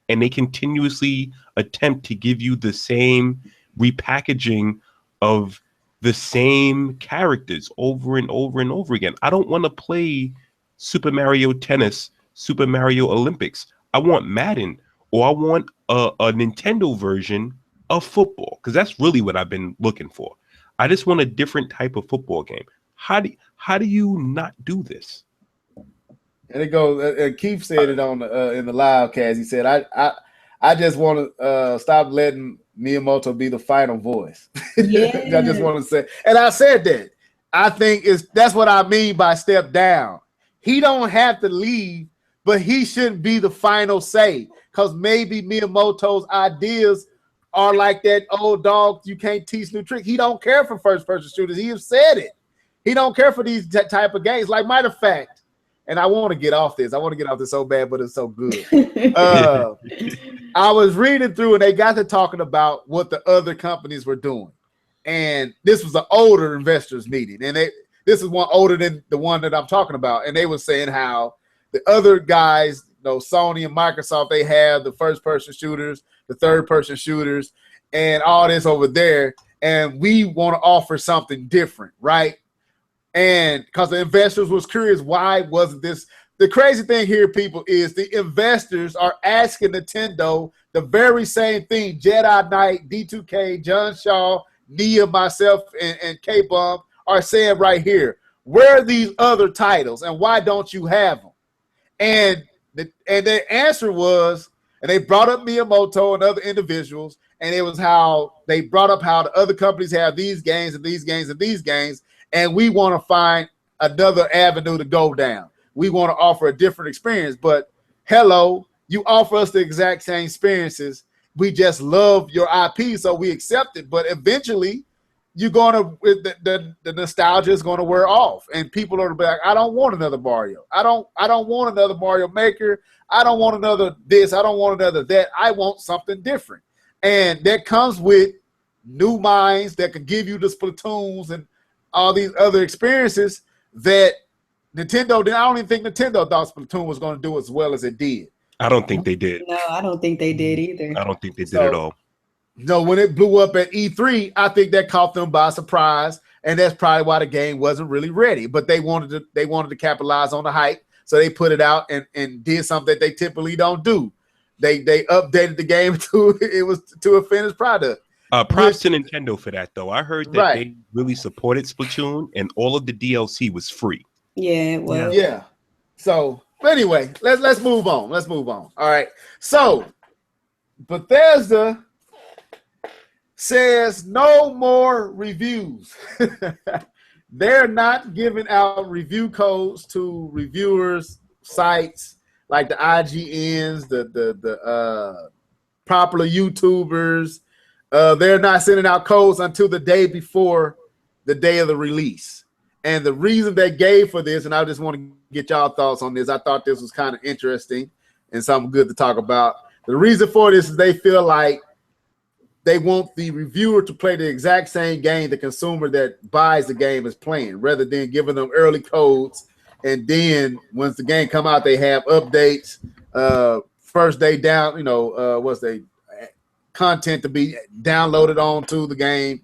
and they continuously attempt to give you the same repackaging of the same characters over and over and over again. I don't want to play Super Mario Tennis, Super Mario Olympics. I want Madden, or I want a Nintendo version of football, because that's really what I've been looking for. I just want a different type of football game. How do you not do this? And it goes. Keith said it on in the live cast. He said, "I just want to stop letting Miyamoto be the final voice." Yeah. I just want to say, and I said that. I think that's what I mean by step down. He don't have to leave, but he shouldn't be the final say, because maybe Miyamoto's ideas are like that old dog. You can't teach new tricks. He don't care for first person shooters. He has said it. He don't care for these type of games. Like, matter of fact. And I want to get off this. I want to get off this so bad, but it's so good. I was reading through, and they got to talking about what the other companies were doing. And this was an older investors meeting. And this is one older than the one that I'm talking about. And they were saying how the other guys, Sony and Microsoft, they have the first-person shooters, the third-person shooters, and all this over there. And we want to offer something different, right? And because the investors was curious, why wasn't this? The crazy thing here, people, is the investors are asking Nintendo the very same thing. Jedi Knight, D2K, John Shaw, Nia, myself, and K-Bump are saying right here. Where are these other titles, and why don't you have them? And their answer was, and they brought up Miyamoto and other individuals, and it was how they brought up how the other companies have these games and these games and these games. And we want to find another avenue to go down. We want to offer a different experience. But hello, you offer us the exact same experiences. We just love your IP, so we accept it. But eventually, you're going to the nostalgia is going to wear off, and people are like, I don't want another Mario. I don't want another Mario Maker. I don't want another this. I don't want another that. I want something different, and that comes with new minds that can give you the Splatoons and all these other experiences that Nintendo did. I don't even think Nintendo thought Splatoon was going to do as well as it did. I don't think they did. No, I don't think they did either. I don't think they did at all. No, when it blew up at E3, I think that caught them by surprise, and that's probably why the game wasn't really ready. But they wanted to capitalize on the hype, so they put it out and did something that they typically don't do. They updated the game to a finished product. Props to Nintendo for that, though. I heard that they really supported Splatoon, and all of the DLC was free. Yeah, it was. Yeah. So, anyway, let's move on. Let's move on. All right. So, Bethesda says no more reviews. They're not giving out review codes to reviewers' sites like the IGNs, the popular YouTubers. They're not sending out codes until the day before the day of the release. And the reason they gave for this, and I just want to get y'all thoughts on this. I thought this was kind of interesting and something good to talk about. The reason for this is they feel like they want the reviewer to play the exact same game the consumer that buys the game is playing, rather than giving them early codes. And then once the game come out, they have updates. First day down, content to be downloaded onto the game.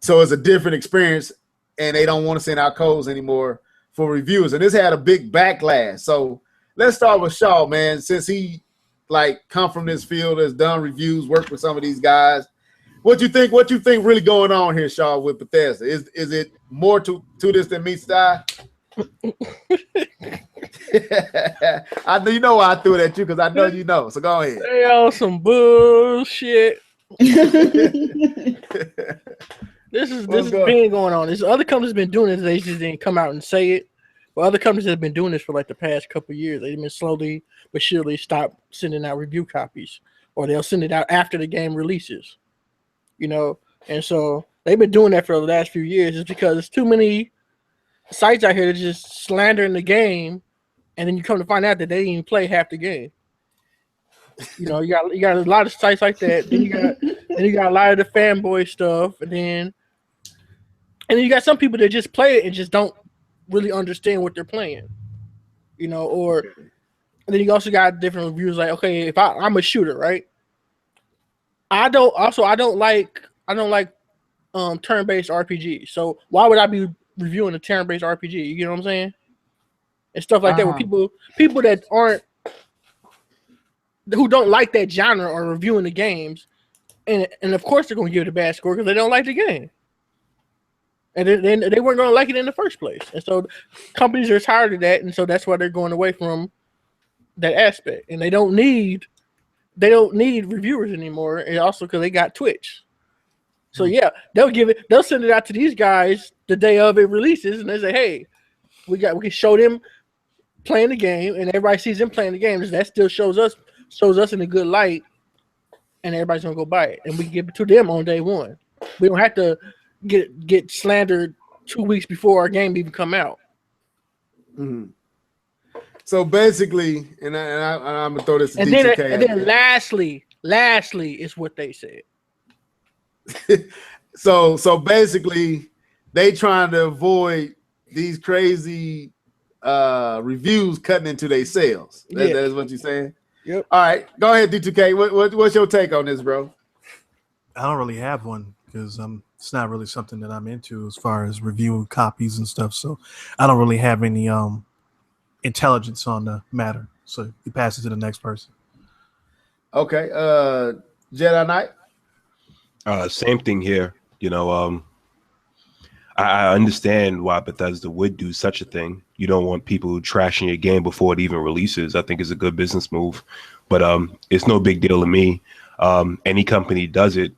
So it's a different experience, and they don't want to send out codes anymore for reviewers. And this had a big backlash. So let's start with Shaw, man, since he come from this field, has done reviews, worked with some of these guys. What you think really going on here, Shaw, with Bethesda? Is it more to this than meets the eye? I know you know why I threw it at you, because I know you know. So go ahead. They all some bullshit. This has been going on. This other companies been doing this. They just didn't come out and say it. But other companies have been doing this for like the past couple of years. They've been slowly but surely stop sending out review copies, or they'll send it out after the game releases. And so they've been doing that for the last few years. It's because there's too many sites out here that just slandering the game, and then you come to find out that they didn't even play half the game. You got a lot of sites like that. Then you got a lot of the fanboy stuff, and then you got some people that just play it and just don't really understand what they're playing. And then you also got different reviews like, okay, if I'm a shooter, right? I don't like turn-based RPG. So why would I be reviewing a turn-based RPG? You get what I'm saying? and stuff like that, where people that who don't like that genre are reviewing the games, and of course they're going to give it a bad score because they don't like the game, and then they weren't going to like it in the first place, and so companies are tired of that, and so that's why they're going away from that aspect, and they don't need reviewers anymore, and also because they got Twitch. So yeah, they'll send it out to these guys the day of it releases, and they say, "Hey, we can show them playing the game, and everybody sees them playing the game. That still shows us in a good light, and everybody's gonna go buy it, and we can give it to them on day one. We don't have to get slandered 2 weeks before our game even come out." Mm-hmm. So basically, and I'm gonna throw this to DTK. And then lastly is what they said. So basically, they trying to avoid these crazy reviews cutting into their sales. That is what you're saying. Yep. All right, go ahead, D2K. What's your take on this, bro? I don't really have one because it's not really something that I'm into as far as reviewing copies and stuff. So I don't really have any intelligence on the matter. So you pass it to the next person. Okay, Jedi Knight. Same thing here. I understand why Bethesda would do such a thing. You don't want people trashing your game before it even releases. I think it's a good business move, but it's no big deal to me. Any company does it.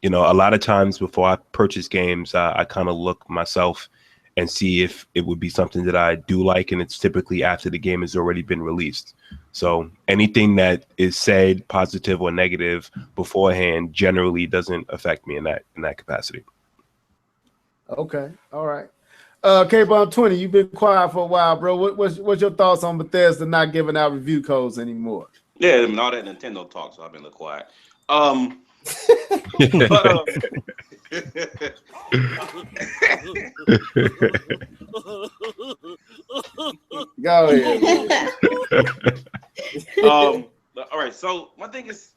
A lot of times before I purchase games, I kind of look myself and see if it would be something that I do like, and it's typically after the game has already been released. So anything that is said, positive or negative, beforehand generally doesn't affect me in that capacity. Okay, all right. K-Bomb 20, you've been quiet for a while, bro. What's your thoughts on Bethesda not giving out review codes anymore? Yeah, and all that Nintendo talk, so I've been quiet. Go ahead. All right, so my thing is,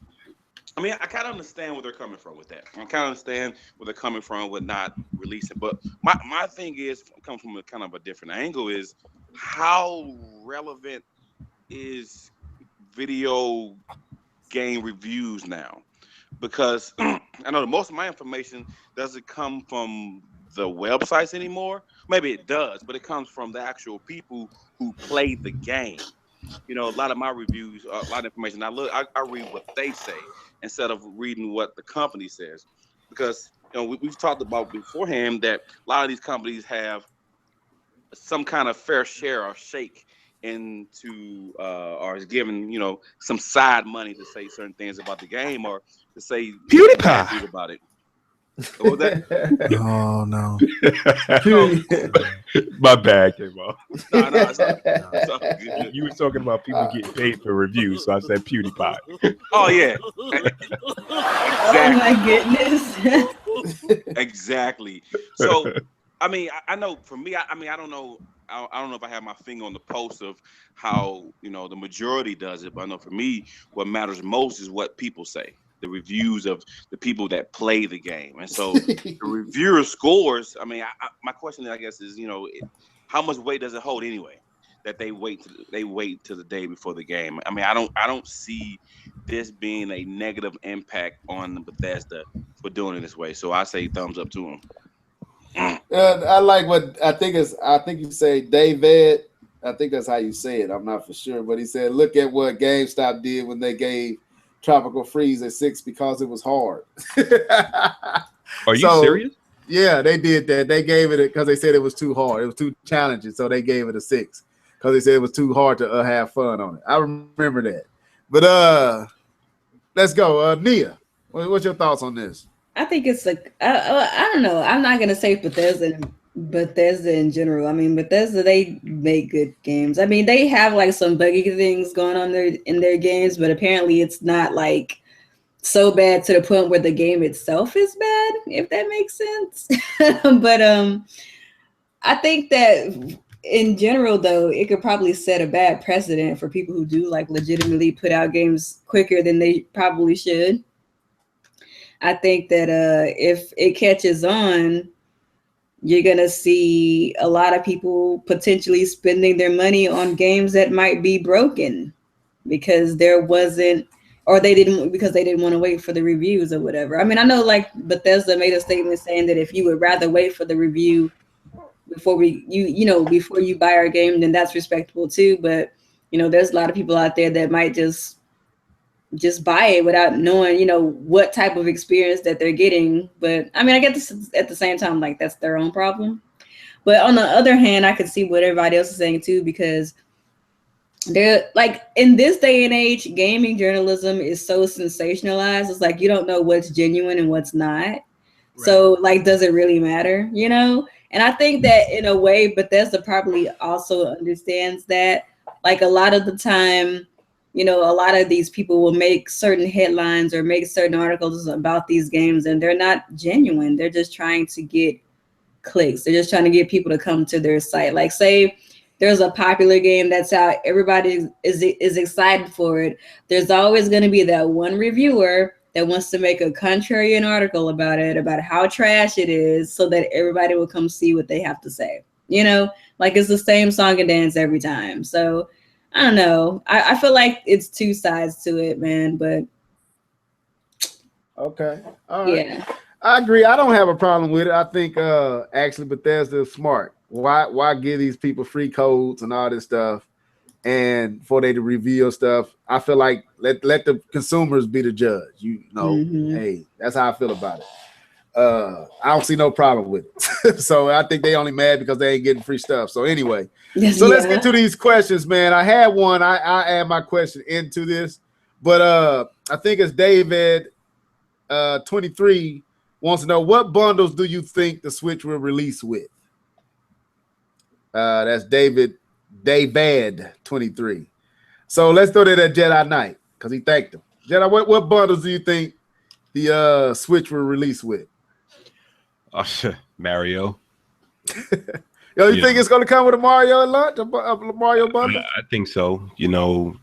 I kind of understand where they're coming from with that. I kind of understand where they're coming from with not releasing. But my thing is, coming from a kind of a different angle, is how relevant is video game reviews now? Because I know that most of my information doesn't come from the websites anymore. Maybe it does, but it comes from the actual people who play the game. A lot of my reviews, a lot of information. I read what they say instead of reading what the company says, because we've talked about beforehand that a lot of these companies have some kind of fair share or shake into or is given some side money to say certain things about the game or to say bad things about it. What was that? Oh no. My bad, K-Ball. No, it's all good. You were talking about people getting paid for reviews, so I said PewDiePie. Oh yeah. Exactly. Oh my goodness. Exactly. So I know for me, I don't know. I don't know if I have my finger on the pulse of how the majority does it, but I know for me, what matters most is what people say. The reviews of the people that play the game, and so the reviewer scores. My question, I guess, is how much weight does it hold anyway? That they wait till the day before the game. I don't see this being a negative impact on Bethesda for doing it this way. So I say thumbs up to them. I like what I think you say, David. I think that's how you say it. I'm not for sure, but he said, "Look at what GameStop did when they gave Tropical Freeze a 6 because it was hard." Are you serious? Yeah, they did that. They gave it because they said it was too hard. It was too challenging, so they gave it a 6 because they said it was too hard to have fun on it. I remember that. But let's go, Nia. What's your thoughts on this? I think it's like I don't know. I'm not gonna say Bethesda in general. Bethesda, they make good games. They have like some buggy things going on there in their games, but apparently it's not like so bad to the point where the game itself is bad, if that makes sense. But I think that in general, though, it could probably set a bad precedent for people who do like legitimately put out games quicker than they probably should. I think that if it catches on, you're gonna see a lot of people potentially spending their money on games that might be broken because there wasn't, or they didn't, because they didn't want to wait for the reviews or whatever. I mean, I know like Bethesda made a statement saying that if you would rather wait for the review before before you buy our game, then that's respectable too. But there's a lot of people out there that might just buy it without knowing, what type of experience that they're getting. But I mean, I get this at the same time, like that's their own problem. But on the other hand, I could see what everybody else is saying too, because they're like, in this day and age, gaming journalism is so sensationalized. It's like you don't know what's genuine and what's not. Right. So like, does it really matter? And I think that in a way, Bethesda probably also understands that. Like a lot of the time, a lot of these people will make certain headlines or make certain articles about these games, and they're not genuine. They're just trying to get clicks. They're just trying to get people to come to their site. Like, say there's a popular game that's out, everybody is excited for it. There's always going to be that one reviewer that wants to make a contrarian article about it, about how trash it is, so that everybody will come see what they have to say. Like it's the same song and dance every time. So I don't know. I feel like it's two sides to it, man. But okay, all right. Yeah, I agree. I don't have a problem with it. I think actually Bethesda is smart. Why give these people free codes and all this stuff, and for they to reveal stuff? I feel like let the consumers be the judge. Hey, that's how I feel about it. I don't see no problem with it. So I think they only mad because they ain't getting free stuff. So anyway, let's get to these questions, man. I had one. I add my question into this, but I think it's David 23 wants to know, what bundles do you think the Switch will release with? That's David 23. So let's throw that at Jedi Knight because he thanked him. Jedi, what bundles do you think the Switch will release with? Mario. Yo, you think it's going to come with a Mario launch, a Mario bundle? I think so. Knowing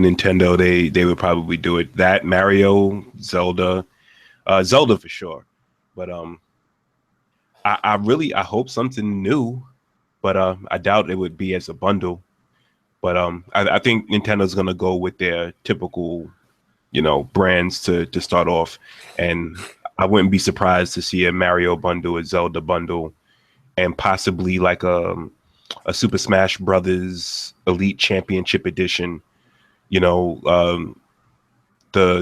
Nintendo, they would probably do it. That Mario, Zelda for sure. But I hope something new. But I doubt it would be as a bundle. But I think Nintendo's going to go with their typical, brands to start off, and I wouldn't be surprised to see a Mario bundle, a Zelda bundle, and possibly like a Super Smash Brothers Elite Championship Edition. The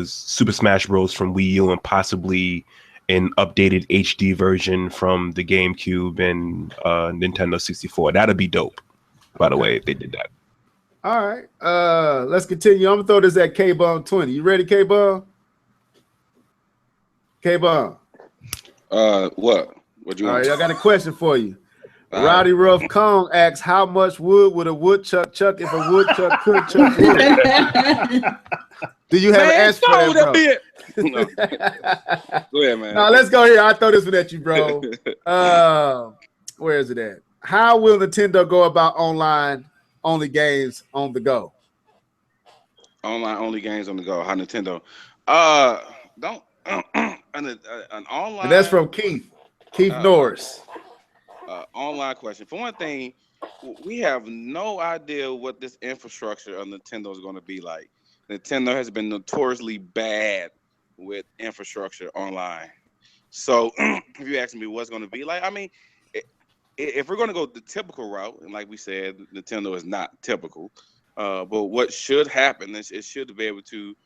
Super Smash Bros. From Wii U, and possibly an updated HD version from the GameCube and Nintendo 64. That'd be dope, by the way, if they did that. All right. Let's continue. I'm going to throw this at K-Bum 20. You ready, K-Bum? K-Bum. What do you want? All right, I got a question for you. Rowdy Rough Kong asks, how much wood would a woodchuck chuck if a woodchuck could chuck wood? Do you have an answer for that, bro? No. Go ahead, man. No, let's go here. I'll throw this one at you, bro. Where is it at? How will Nintendo go about online-only games on the go? Online-only games on the go. How Nintendo? Don't an online. And that's from Keith Norris. Online question. For one thing, we have no idea what this infrastructure of Nintendo is going to be like. Nintendo has been notoriously bad with infrastructure online. So if you ask me what's going to be like, I mean, if we're going to go the typical route, and like we said, Nintendo is not typical, but what should happen is it should be able to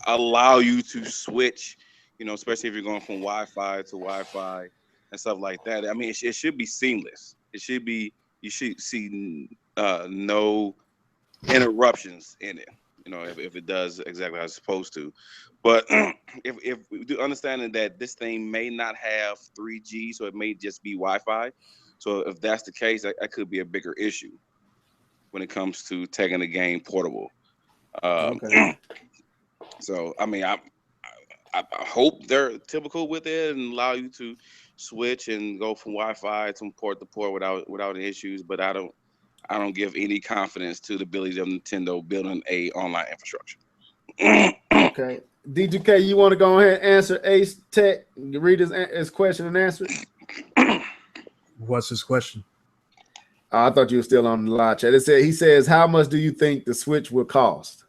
allow you to switch, especially if you're going from Wi-Fi to Wi-Fi and stuff like that. I mean, it should be seamless. It should be, you should see no interruptions in it, if it does exactly how it's supposed to. But if we do understanding that this thing may not have 3G, so it may just be Wi-Fi. So if that's the case, that could be a bigger issue when it comes to taking the game portable. Okay. So I mean, I hope they're typical with it and allow you to switch and go from Wi-Fi to port to port without any issues. But I don't give any confidence to the ability of Nintendo building a online infrastructure. Okay, DGK, you want to go ahead and answer Ace Tech? Read his question and answer it. What's his question? I thought you were still on the live chat. He says, how much do you think the Switch will cost?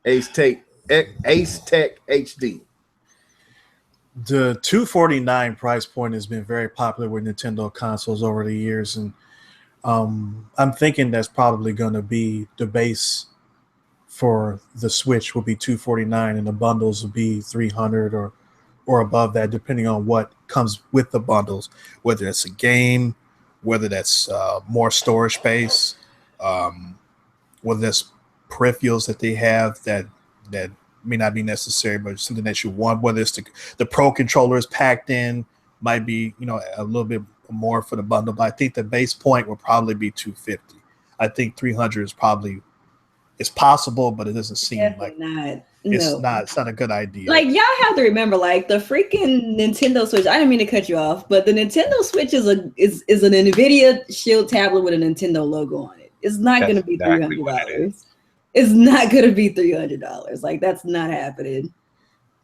Ace Tech HD. The $249 price point has been very popular with Nintendo consoles over the years, and I'm thinking that's probably going to be the base for the Switch will be $249, and the bundles will be $300 or above that, depending on what comes with the bundles, whether it's a game, whether that's more storage space, whether that's peripherals that they have that may not be necessary, but something that you want, whether it's the Pro controllers packed in, might be, a little bit more for the bundle. But I think the base point will probably be $250. I think $300 is probably, it's possible, but it doesn't seem Definitely like it's not a good idea. Like, y'all have to remember, like, the freaking Nintendo Switch. I didn't mean to cut you off, but the Nintendo Switch is an NVIDIA Shield tablet with a Nintendo logo on it. It's not going to be $300. It's not going to be $300. Like, that's not happening.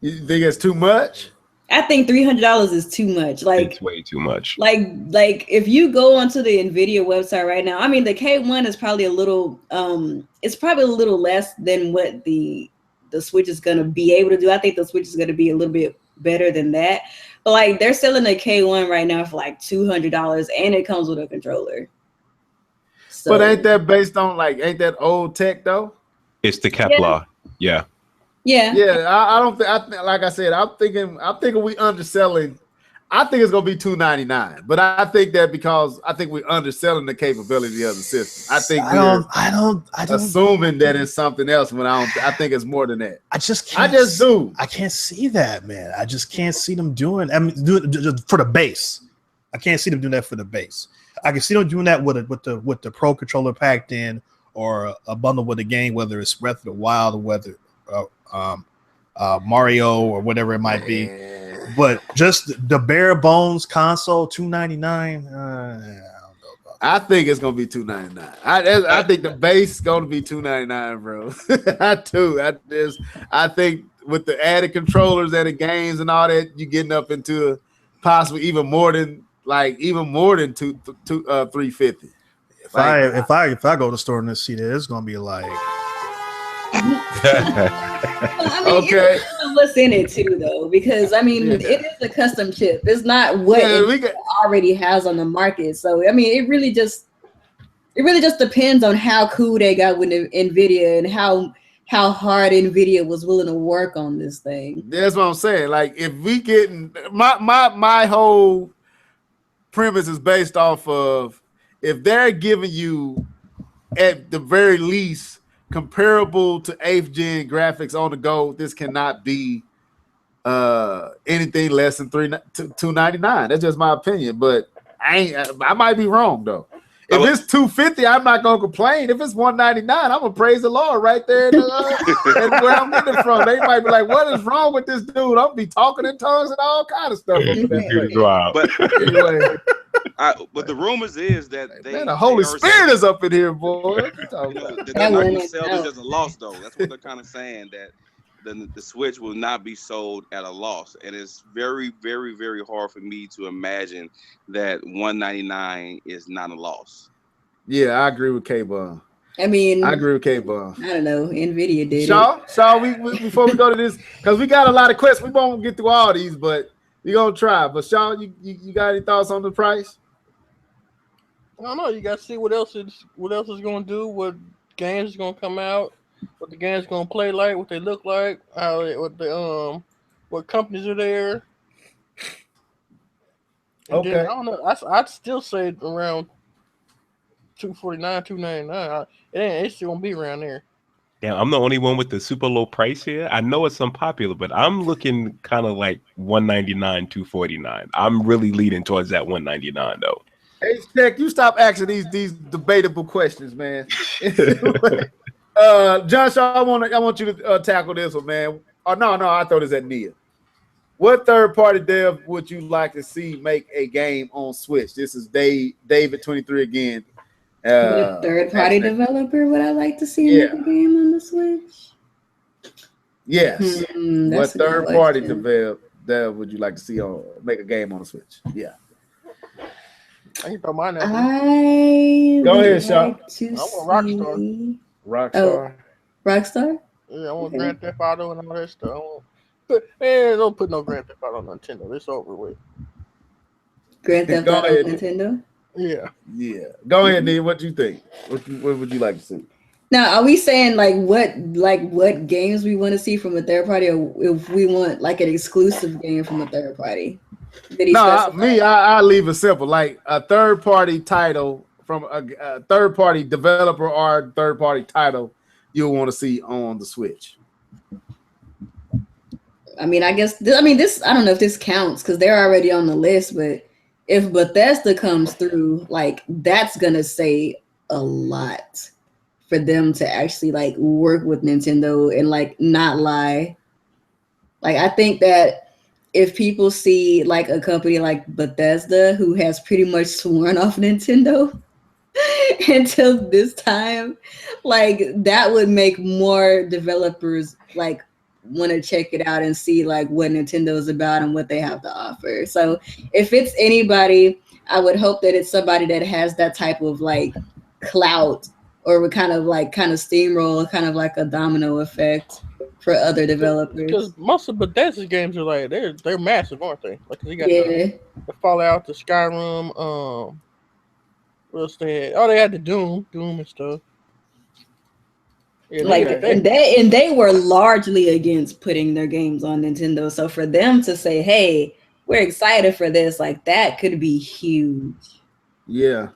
You think it's too much? I think $300 is too much. Like, it's way too much. Like if you go onto the NVIDIA website right now, I mean, the K1 is probably a little, it's probably a little less than what the Switch is going to be able to do. I think the Switch is going to be a little bit better than that. But like, they're selling the K1 right now for like $200, and it comes with a controller. So, but ain't that based on ain't that old tech though? It's the Kevlar. Yeah. I don't think. Like I said, I'm thinking we underselling. I think it's gonna be $299, but I think that because I think we're underselling the capability of the system. I think I don't assuming that it's something else when I think it's more than that. I just do. I can't see that, man. I just can't see them doing. I mean, do it for the base. I can't see them doing that for the base. I can see them doing that with the Pro controller packed in, or a bundle with a game, whether it's Breath of the Wild or whether Mario or whatever it might be. But just the bare bones console, $299. I don't know about I think it's gonna be $299. I think the base is gonna be $299, bro. I think with the added controllers and the games and all that, you're getting up into possibly even more than $350. If I go to the store and see that, it's gonna be like. I mean, okay. What's in it too, though? Because I mean, it is a custom chip. It's not what it already has on the market. So I mean, it really just depends on how cool they got with NVIDIA and how hard NVIDIA was willing to work on this thing. That's what I'm saying. Like, if we getting my whole premise is based off of if they're giving you at the very least comparable to 8th gen graphics on the go, this cannot be anything less than $299. That's just my opinion, but I might be wrong though. If it's $250, I'm not gonna complain. If it's $199, I'm gonna praise the Lord right there. And where I'm getting it from, they might be like, "What is wrong with this dude?" I'll be talking in tongues and all kind of stuff. But anyway, but the rumors is that the Holy Spirit is up in here, boy. They're not going to sell this as a loss, though. That's what they're kind of saying, that the Switch will not be sold at a loss, and it's very, very, very hard for me to imagine that $199 is not a loss. Yeah, I agree with K-Bun. I mean, I agree with K-Bun. I don't know. NVIDIA did Shaw, we before we go to this, because we got a lot of questions. We won't get through all these, but we're gonna try. But Shaw, you got any thoughts on the price? I don't know. You got to see what else is going to do. What games is going to come out? What the games going to play like? What they look like? What companies are there? And okay. Then, I don't know. I'd still say around $249, $299. It's still gonna be around there. Damn, I'm the only one with the super low price here. I know it's unpopular, but I'm looking kind of like $199, $249. I'm really leading towards that $199 though. Hey, Tech, you stop asking these debatable questions, man. John Shaw, I want you to tackle this one, man. Oh, no, I thought it was at Nia. What third-party dev would you like to see make a game on Switch? This is David 23 again. What third-party developer would I like to see make a game on the Switch? Yes. What third-party that would you like to see on make a game on the Switch? Yeah. I can throw mine out there. I Go would ahead, Shaw. like to I want Rockstar. see Rockstar. Rockstar. Yeah, I want Okay. Grand Theft Auto and all that stuff. Don't put no Grand Theft Auto on Nintendo. It's over with. Grand Theft Go Auto ahead. Nintendo. Yeah. Yeah. Go ahead, Nate. What you think? What would you like to see? Now, are we saying what games we want to see from a third party, or if we want like an exclusive game from a third party? Did he specify? I leave it simple. Like a third party title from a third party developer or third party title you'll want to see on the Switch. I mean, this. I don't know if this counts because they're already on the list. But if Bethesda comes through, like that's gonna say a lot for them to actually like work with Nintendo and like not lie. Like I think that if people see like a company like Bethesda who has pretty much sworn off Nintendo until this time, like that would make more developers like want to check it out and see like what Nintendo is about and what they have to offer. So if it's anybody, I would hope that it's somebody that has that type of like clout or would kind of steamroll, kind of like a domino effect for other developers. Because most of Bethesda games are like they're massive, aren't they? Like they got Yeah. the Fallout, the Skyrim, what else they had? Oh, they had the Doom and stuff. Yeah, Like and they were largely against putting their games on Nintendo. So for them to say, "Hey, we're excited for this," like that could be huge. Yeah.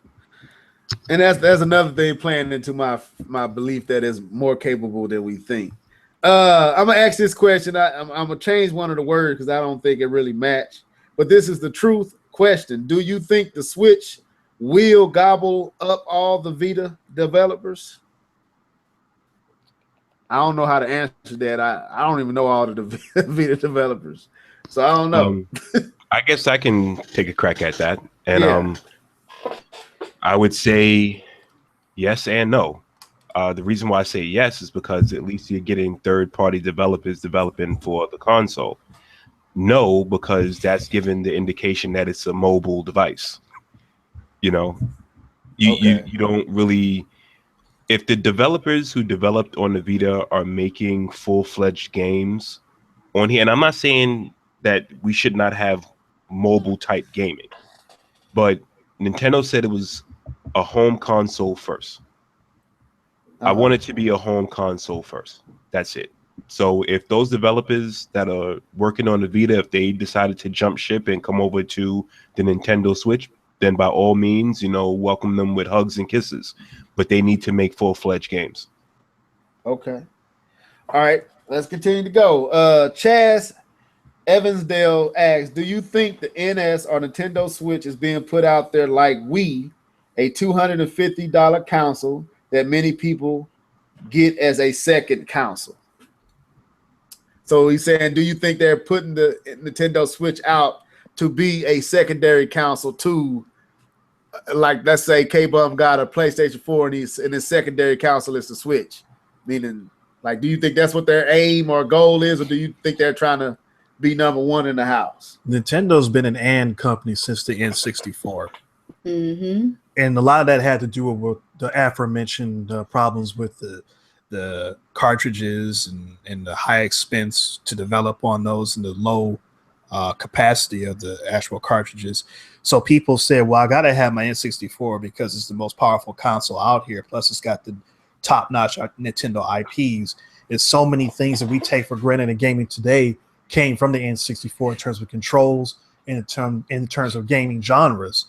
And that's another thing playing into my belief that is more capable than we think. I'm gonna ask this question. I'm gonna change one of the words because I don't think it really matched. But this is the truth question. Do you think the Switch will gobble up all the Vita developers? I don't know how to answer that. I don't even know all the Vita developers, so I don't know. I guess I can take a crack at that, and I would say yes and no. The reason why I say yes is because at least you're getting third-party developers developing for the console. No, because that's given the indication that it's a mobile device. You know, you don't really. If the developers who developed on the Vita are making full-fledged games on here, and I'm not saying that we should not have mobile-type gaming, but Nintendo said it was a home console first. I want it to be a home console first. That's it. So if those developers that are working on the Vita, if they decided to jump ship and come over to the Nintendo Switch, then by all means, welcome them with hugs and kisses. But they need to make full-fledged games. Okay. All right. Let's continue to go. Chaz Evansdale asks, do you think the NS or Nintendo Switch is being put out there like Wii, a $250 console that many people get as a second console? So he's saying, do you think they're putting the Nintendo Switch out to be a secondary console to, like, let's say K-Bum got a PlayStation 4 and his secondary console is the Switch? Meaning, like, do you think that's what their aim or goal is, or do you think they're trying to be number one in the house? Nintendo's been an and company since the N64. Mm-hmm. And a lot of that had to do with the aforementioned problems with the cartridges and the high expense to develop on those and the low capacity of the actual cartridges. So people said, well, I got to have my N64 because it's the most powerful console out here. Plus, it's got the top-notch Nintendo IPs. There's so many things that we take for granted in gaming today came from the N64 in terms of controls and in terms of gaming genres.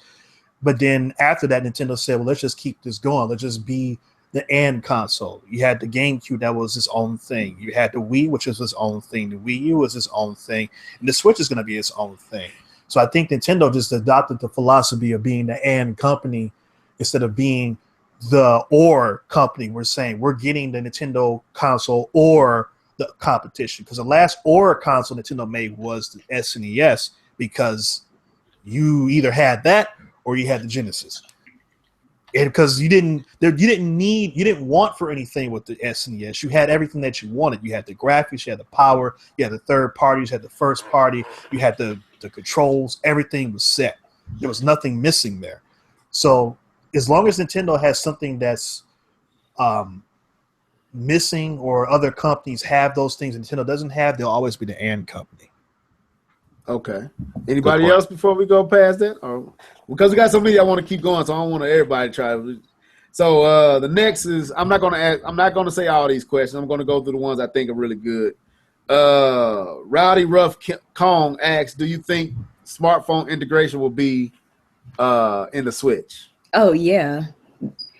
But then after that, Nintendo said, well, let's just keep this going. Let's just be the and console. You had the GameCube, that was its own thing. You had the Wii, which is its own thing. The Wii U was its own thing. And the Switch is going to be its own thing. So I think Nintendo just adopted the philosophy of being the and company instead of being the or company. We're saying we're getting the Nintendo console or the competition. Because the last or console Nintendo made was the SNES, because you either had that or you had the Genesis. And because you didn't want for anything with the SNES. You had everything that you wanted. You had the graphics, you had the power, you had the third parties, you had the first party, you had the controls. Everything was set. There was nothing missing there. So as long as Nintendo has something that's missing, or other companies have those things Nintendo doesn't have, they'll always be the and company. Okay. Anybody else before we go past that? Or because we got so many, I want to keep going, so I don't want everybody to try. So the next is I'm not gonna say all these questions. I'm gonna go through the ones I think are really good. Rowdy Rough Kong asks, do you think smartphone integration will be in the Switch? Oh yeah.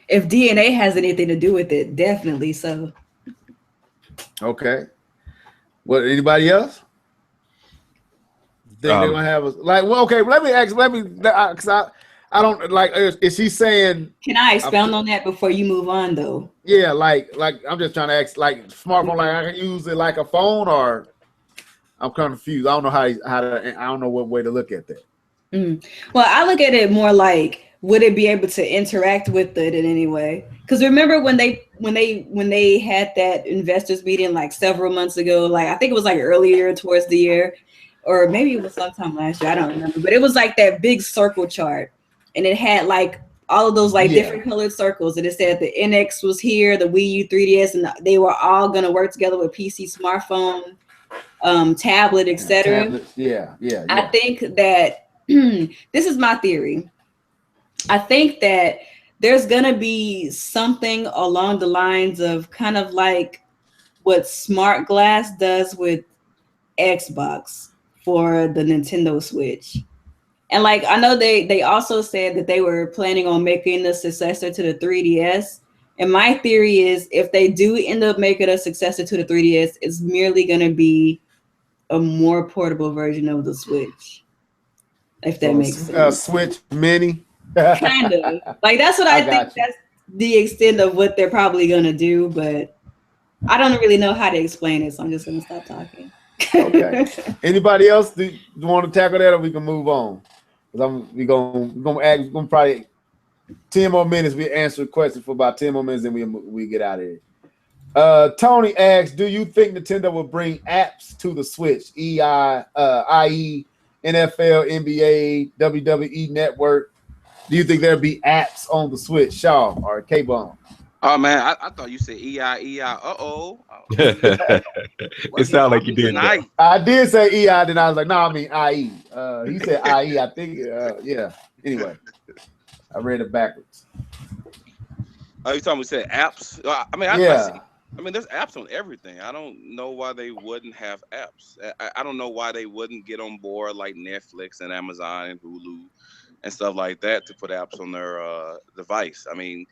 If DNA has anything to do with it, definitely so. Okay. What, anybody else? Think they're gonna have okay, because I don't like, is she saying, can I expound on that before you move on though? Yeah, like I'm just trying to ask, like smartphone, like I can use it like a phone, or I'm confused. I don't know how to I don't know what way to look at that. Well, I look at it more like, would it be able to interact with it in any way? Because remember when they had that investors meeting like several months ago, like I think it was like earlier towards the year, or maybe it was sometime last year, I don't remember, but it was like that big circle chart, and it had like all of those like different colored circles, and it said the NX was here, the Wii U, 3DS, and they were all going to work together with PC, smartphone, tablet, etc. Yeah. I think that this is my theory. I think that there's going to be something along the lines of kind of like what Smart Glass does with Xbox for the Nintendo Switch. And like, I know they also said that they were planning on making the successor to the 3DS. And my theory is, if they do end up making a successor to the 3DS, it's merely going to be a more portable version of the Switch. If that makes sense. Switch Mini. Kind of. Like, that's what I think. That's the extent of what they're probably going to do. But I don't really know how to explain it. So I'm just going to stop talking. Okay. Anybody else do you want to tackle that, or we can move on? Because we're gonna probably 10 more minutes. We answer questions for about 10 more minutes, then we get out of here. Tony asks, do you think Nintendo will bring apps to the Switch? i.e. NFL, NBA, WWE Network. Do you think there'll be apps on the Switch, Shaw or K-Bomb? Oh man, I thought you said EI. It sounded like you did. I did say EI, then I was like, no, I mean IE. He said IE, I think. Yeah. Anyway, I read it backwards. Oh, you talking? We said apps. I mean, there's apps on everything. I don't know why they wouldn't have apps. I don't know why they wouldn't get on board like Netflix and Amazon and Hulu and stuff like that to put apps on their device. I mean,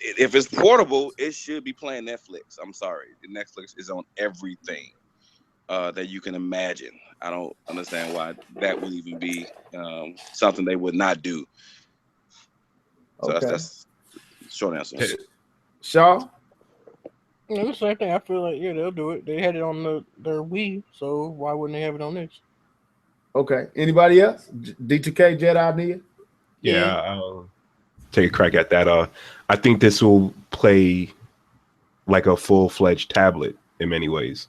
if it's portable, it should be playing Netflix. I'm sorry, Netflix is on everything that you can imagine. I don't understand why that would even be something they would not do. So that's the short answer. Shaw? Yeah, the same thing. I feel like they'll do it. They had it on their Wii, so why wouldn't they have it on this? Okay. Anybody else? D2K, Jedi, Nia? Yeah, I'll take a crack at that. I think this will play like a full-fledged tablet in many ways.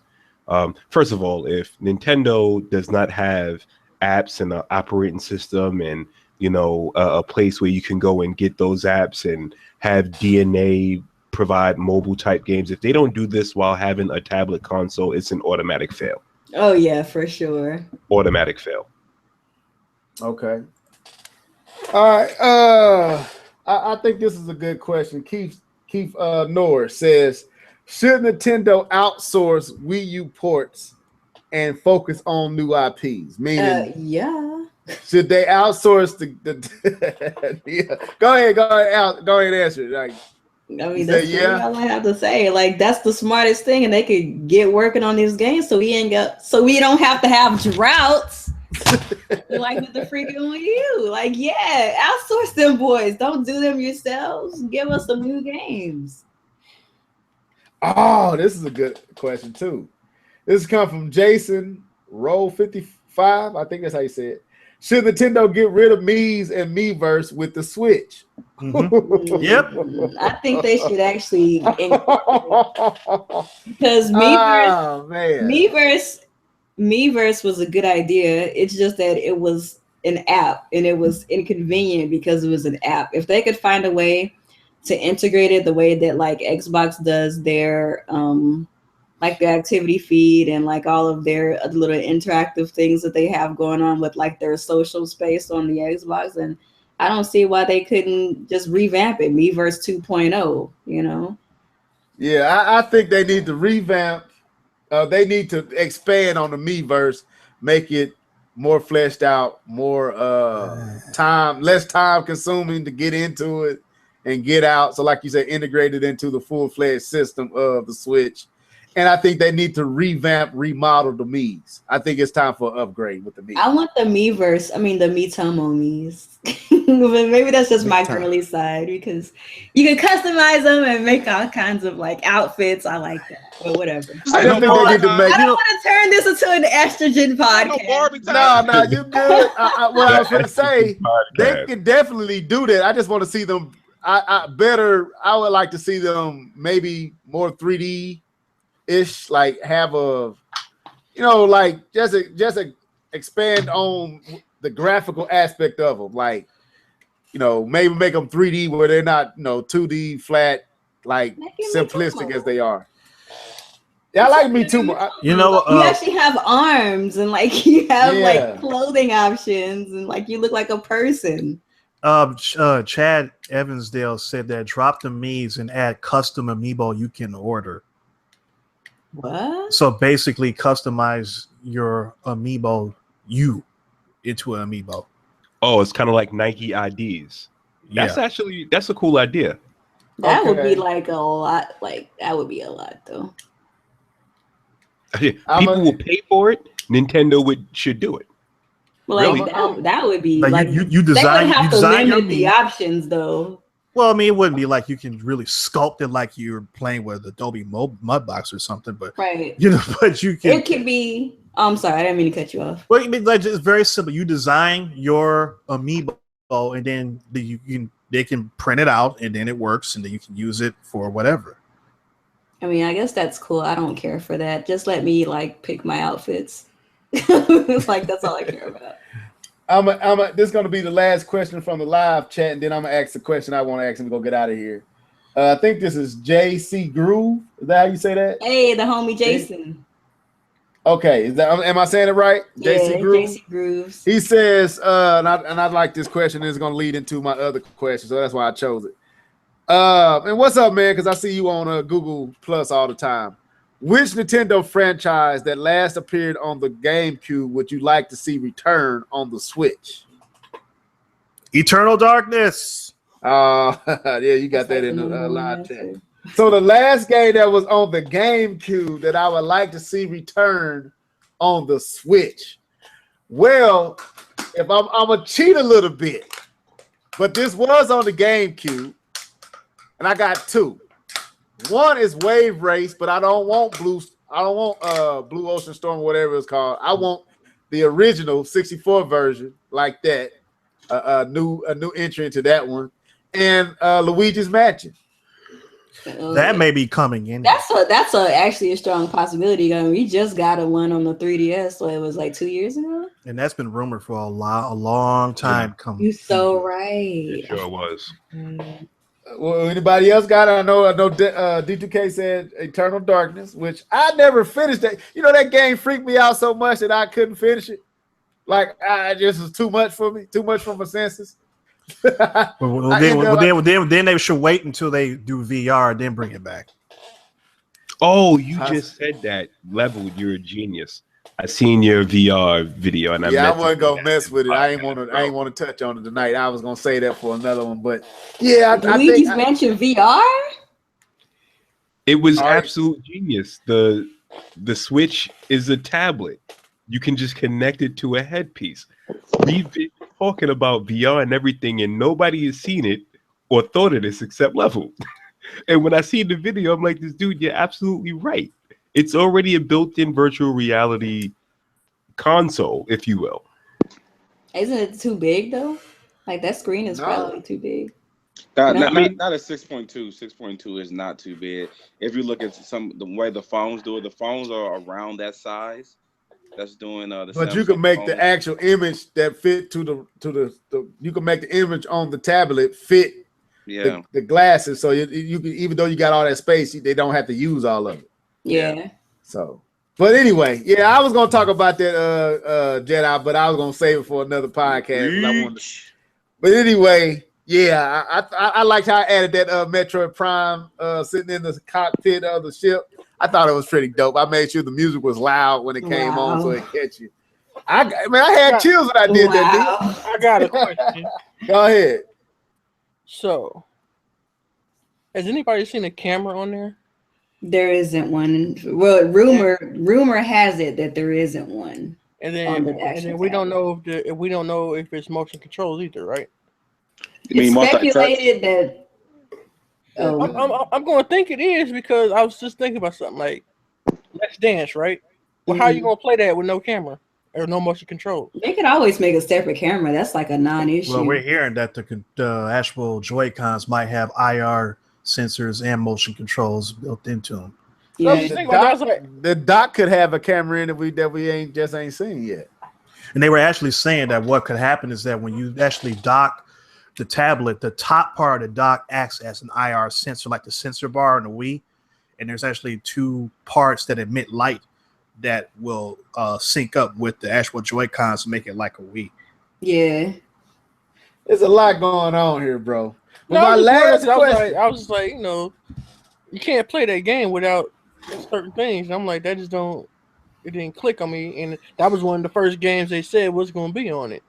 First of all, if Nintendo does not have apps and an operating system and a place where you can go and get those apps and have DNA provide mobile type games, if they don't do this while having a tablet console, it's an automatic fail. Oh yeah, for sure. Automatic fail. Okay. All right. I think this is a good question. Keith Norris says, should Nintendo outsource Wii U ports and focus on new IPs? Meaning, yeah. Should they outsource the yeah. Go ahead, answer. Like, I mean, that's all I have to say. Like, that's the smartest thing, and they could get working on these games, so we don't have to have droughts like with the freaking Wii U. Like, yeah, outsource them boys. Don't do them yourselves. Give us some new games. Oh, this is a good question too. This comes from Jason Roll 55. I think that's how you say it. Should Nintendo get rid of Mii's and Miiverse with the Switch? Yep. I think they should actually because Oh man. Miiverse was a good idea. It's just that it was an app and it was inconvenient because it was an app. If they could find a way to integrate it the way that like Xbox does their like the activity feed and like all of their little interactive things that they have going on with like their social space on the Xbox, and I don't see why they couldn't just revamp it, Miiverse 2.0, you know? Yeah, I think they need to revamp. They need to expand on the Miiverse, make it more fleshed out, more less time consuming to get into it and get out. So, like you said, integrated into the full-fledged system of the Switch. And I think they need to remodel the Mii's. I think it's time for an upgrade with the Mii's. I want the Miiverse, I mean the Miitomo Mii's. But maybe that's just my girly side because you can customize them and make all kinds of like outfits. I like that, but whatever. I don't think they need to make. I don't want to turn this into an estrogen podcast. No, you're good. What I was going to say, they can definitely do that. I just want to see them. I would like to see them maybe more 3D ish, like have a, like just expand on the graphical aspect of them, like maybe make them 3D where they're not 2D flat, like simplistic as they are. Yeah, I like me too. You actually have arms and like you have like clothing options and like you look like a person. Chad Evansdale said that drop the Mii's and add custom amiibo you can order. What? So basically customize your amiibo into an amiibo. Oh, it's kind of like Nike IDs. That's a cool idea. That would be like a lot. Like that would be a lot though. People will pay for it. Nintendo should do it. Well, like that would be like you design. They would have to limit the options though. Well, I mean, it wouldn't be like you can really sculpt it like you're playing with Adobe Mudbox or something, but right, but you can. It could be. I'm sorry, I didn't mean to cut you off. Well, I mean, like it's very simple. You design your amiibo, and then they can print it out, and then it works, and then you can use it for whatever. I mean, I guess that's cool. I don't care for that. Just let me like pick my outfits. Like that's all I care about. This is going to be the last question from the live chat, and then I'm going to ask the question I want to ask him to go get out of here. I think this is JC Groove. Is that how you say that? Hey, the homie Jason. Okay, am I saying it right? Yeah, JC Groove? JC Grooves. He says, and I like this question. It's going to lead into my other question, so that's why I chose it. And what's up, man? Because I see you on Google Plus all the time. Which Nintendo franchise that last appeared on the GameCube would you like to see return on the Switch? Eternal Darkness. Yeah, you got that in the live chat. So the last game that was on the GameCube that I would like to see return on the Switch. Well, if I'm gonna cheat a little bit, but this was on the GameCube, and I got two. One is Wave Race, but I don't want Blue Ocean Storm, whatever it's called. I want the original 64 version, like that. A new entry into that one, and Luigi's Mansion. That may be coming in. That's actually a strong possibility. I mean, we just got one on the 3DS, so it was like 2 years ago. And that's been rumored for a long time coming. You're so right. It sure was. Well, anybody else got it? I know D2K said Eternal Darkness, which I never finished. That that game freaked me out so much that I couldn't finish it. Like it just was too much for me, too much for my senses. Then they should wait until they do VR and then bring it back. Oh, you just said that. Level, you're a genius. I seen your VR video, and I wasn't gonna mess with it. I ain't want to touch on it tonight. I was gonna say that for another one, but yeah, Luigi's Mansion VR. It was absolute genius. The Switch is a tablet. You can just connect it to a headpiece. We've been talking about VR and everything, and nobody has seen it or thought of this except Level. And when I see the video, I'm like, this dude, you're absolutely right. It's already a built-in virtual reality console, if you will. Isn't it too big though? Like that screen is No. probably too big. Not, No? not, not, not a 6.2. 6.2 is not too big. If you look at the way the phones do it, the phones are around that size. That's doing the But you Samsung can make the phones. actual image that fit to the you can make the image on the tablet fit Yeah. the glasses, so you can, even though you got all that space, they don't have to use all of it. Yeah. So, but anyway, yeah, I was gonna talk about that Jedi, but I was gonna save it for another podcast. 'Cause I wanted to, Reach. but anyway, yeah, I liked how I added that Metroid Prime sitting in the cockpit of the ship. I thought it was pretty dope. I made sure the music was loud when it came on, so it catch you. I had chills when I did that. Wow. I got a question. Go ahead. So, has anybody seen a camera on there? There isn't one. Well, rumor has it that there isn't one. And On the then, actual we don't know if we don't know if it's motion controls either, right? You mean It's multi-touch? speculated that. Oh, I'm going to think it is because I was just thinking about something like Let's Dance, right? Well, how are you going to play that with no camera or no motion control? they could always make a separate camera. That's like a non-issue. Well, we're hearing that the actual Joy-Cons might have IR sensors and motion controls built into them. So I was Yeah. just thinking about that. I was like, The dock could have a camera in it that we ain't seen yet. And they were actually saying that what could happen is that when you actually dock the tablet, the top part of the dock acts as an IR sensor, like the sensor bar in the Wii. And there's actually two parts that emit light that will sync up with the actual Joy-Cons to make it like a Wii. Yeah. There's a lot going on here, bro. But no, my last question. I was just like, you can't play that game without certain things. And I'm like, that just don't. It didn't click on me, and that was one of the first games they said was going to be on it.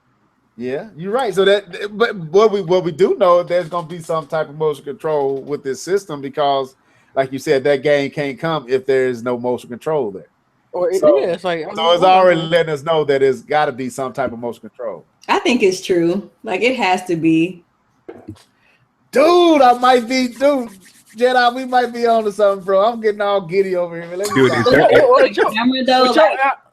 Yeah, you're right. So but what we do know is there's going to be some type of motion control with this system because, like you said, that game can't come if there is no motion control there. Or it's like so it's already letting us know that it's got to be some type of motion control. I think it's true. Like it has to be. Dude, Jedi, we might be on to something, bro. I'm getting all giddy over here. Camera though,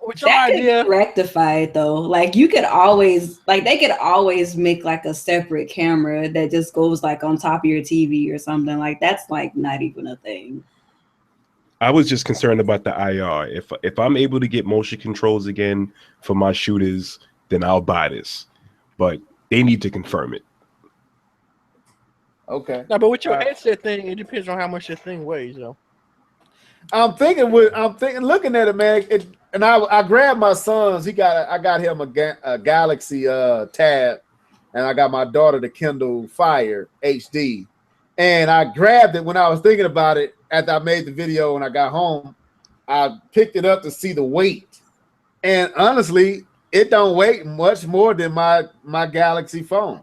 with your idea, could rectify it though. Like you could always, like they could always make like a separate camera that just goes like on top of your TV or something. Like that's like not even a thing. I was just concerned about the IR. If I'm able to get motion controls again for my shooters, then I'll buy this. But they need to confirm it. Okay. No, but with your headset thing, it depends on how much your thing weighs, though. I'm thinking, looking at it, man. And I grabbed my son's. I got him a Galaxy Tab, and I got my daughter the Kindle Fire HD. And I grabbed it when I was thinking about it after I made the video. When I got home, I picked it up to see the weight, and honestly, it don't weigh much more than my Galaxy phone.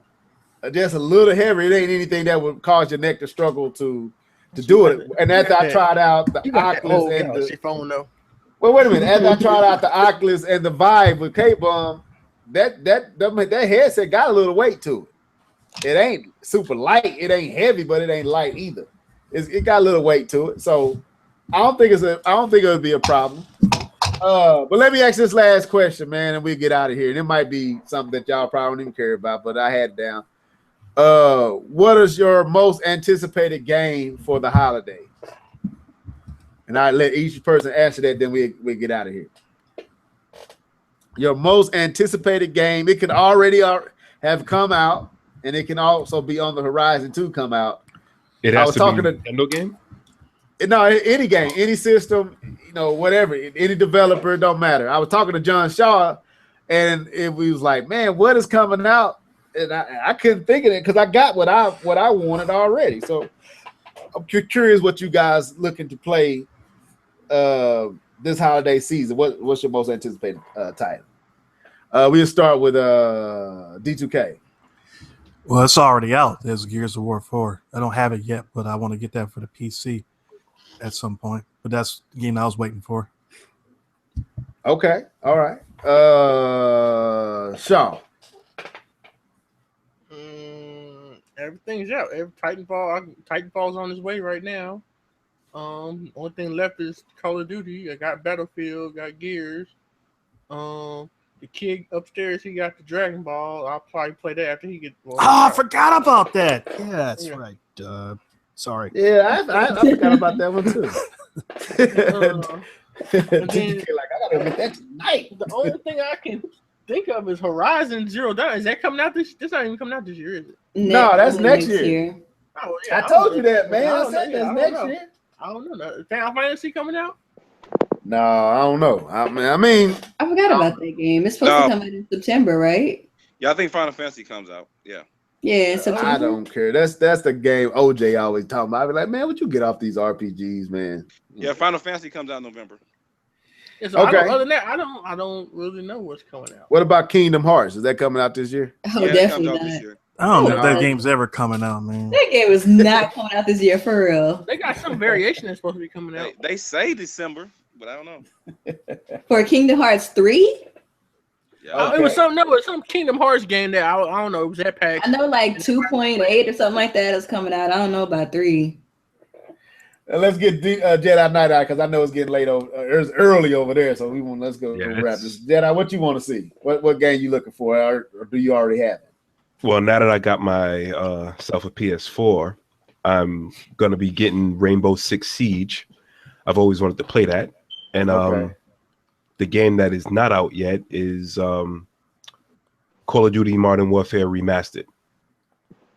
Just a little heavy. It ain't anything that would cause your neck to struggle to do it. And after I tried out the Oculus and the phone though. Well, wait a minute. After I tried out the Oculus and the Vive with K-Bomb, that headset got a little weight to it. It ain't super light. It ain't heavy, but it ain't light either. It got a little weight to it. So I don't think it would be a problem. But let me ask this last question, man, and we'll get out of here. And it might be something that y'all probably don't even care about, but I had it down. What is your most anticipated game for the holidays? And I let each person answer that, then we get out of here. Your most anticipated game. It can already have come out, and it can also be on the horizon to come out. It has to be a Nintendo game? No, any game, any system, whatever, any developer, it don't matter. I was talking to John Shaw, and it was like, man, what is coming out? And I couldn't think of it because I got what I wanted already. So I'm curious what you guys looking to play this holiday season. What's your most anticipated title? We'll start with D2K. Well, it's already out. There's Gears of War 4. I don't have it yet, but I want to get that for the PC at some point. But that's the game I was waiting for. Okay. All right. Sean. Everything's out. Titanfall's on his way right now. Only thing left is Call of Duty. I got Battlefield, got Gears. the kid upstairs, he got the Dragon Ball. I'll probably play that after he gets. Oh, I forgot about that. Yeah, that's Yeah. right. Sorry. Yeah, I forgot about that one too. And then like I gotta admit that tonight. the only thing I can think of is Horizon Zero Dawn. Is that coming out this? This not even coming out this year, is it? No, that's next year. Oh, I told you that, man. I said that's next year. I don't know. Final Fantasy coming out? No, I don't know. I mean, I forgot about that game. It's supposed to come out in September, right? Yeah, I think Final Fantasy comes out. Yeah. Yeah, September. I don't care. That's the game OJ always talking about. I be like, man, would you get off these RPGs, man? Yeah, Final Fantasy comes out in November. Yeah, so Okay. Other than that, I don't really know what's coming out. What about Kingdom Hearts? Is that coming out this year? Oh, Yeah, it definitely comes out not. this year. I don't know if No. that game's ever coming out, man. That game is not coming out this year for real. They got some variation that's supposed to be coming out. They say December, but I don't know. For Kingdom Hearts 3? Yeah. It was some Kingdom Hearts game that I don't know. It was that pack. I know like 2.8 or something like that is coming out. I don't know about 3. Let's get Jedi Night Eye because I know it's getting late over. It's early over there, so let's go wrap this. Jedi, what you want to see? What game you looking for, or do you already have it? Well, now that I got my self a PS4, I'm gonna be getting Rainbow Six Siege. I've always wanted to play that, and the game that is not out yet is Call of Duty Modern Warfare Remastered.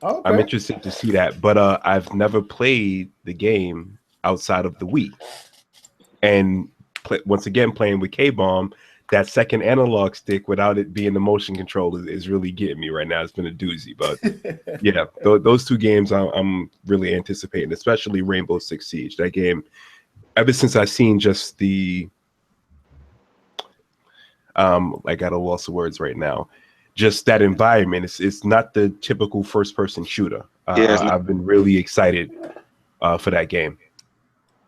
Okay. I'm interested to see that, but I've never played the game outside of the Wii. And once again, playing with K-Bomb, that second analog stick without it being the motion control is really getting me right now. It's been a doozy, but yeah, those two games I'm really anticipating, especially Rainbow Six Siege. That game, ever since I seen just the like at a loss of words right now, just that environment. It's not the typical first person shooter. I've been really excited for that game.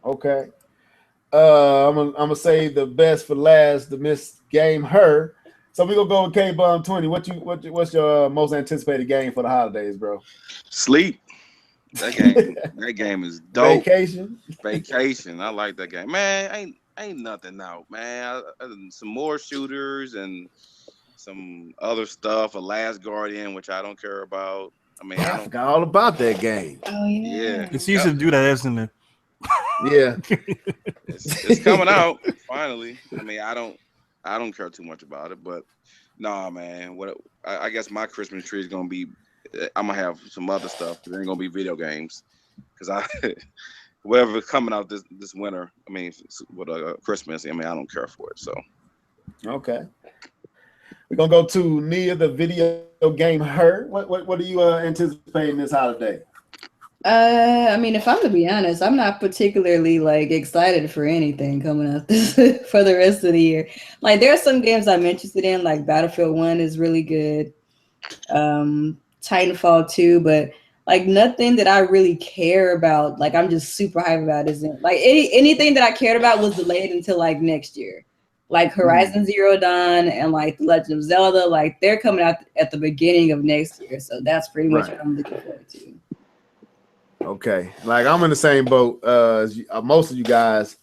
Okay. I'm gonna say the best for last, the missed game her. So we're gonna go with K-Bomb 20. What's your most anticipated game for the holidays, bro? Sleep. That game is dope. Vacation. I like that game. Man, ain't nothing out, man. Some more shooters and some other stuff. A Last Guardian, which I don't care about. I mean, I forgot all about that game. Oh yeah. It's easy to do that, isn't it? Yeah. It's coming out finally. I mean, I don't care too much about it, but nah, man. I guess my Christmas tree is gonna be. I'm gonna have some other stuff. There ain't gonna be video games because whatever's coming out this winter. I mean, with Christmas. I mean, I don't care for it. So okay. We're gonna go to Nia, the video game her. What are you anticipating this holiday? I mean, if I'm to be honest, I'm not particularly like excited for anything coming out this for the rest of the year. Like, there are some games I'm interested in, like Battlefield 1 is really good, Titanfall 2, but like nothing that I really care about. Like, I'm just super hyped about isn't like anything that I cared about was delayed until like next year. Like Horizon Zero Dawn and like The Legend of Zelda, like they're coming out at the beginning of next year, so that's pretty much what I'm looking forward to. Okay, like I'm in the same boat as most of you guys.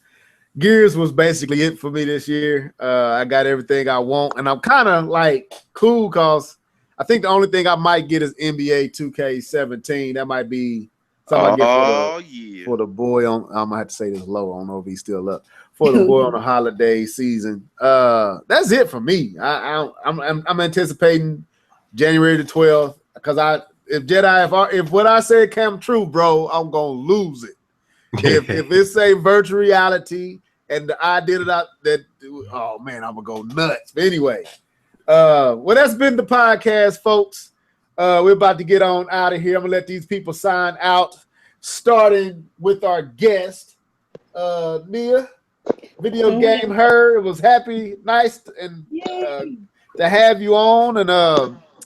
Gears was basically it for me this year. I got everything I want, and I'm kind of like cool because I think the only thing I might get is NBA 2K17. That might be something I get for the boy on. I'm gonna have to say this low. I don't know if he's still up for the boy on the holiday season. That's it for me. I'm anticipating January the 12th because if what I said come true, bro, I'm gonna lose it. If it's a virtual reality and I did it oh man, I'm gonna go nuts. But anyway, well, that's been the podcast, folks. We're about to get on out of here. I'm gonna let these people sign out, starting with our guest, Nia. Video game her. It was nice and to have you on, and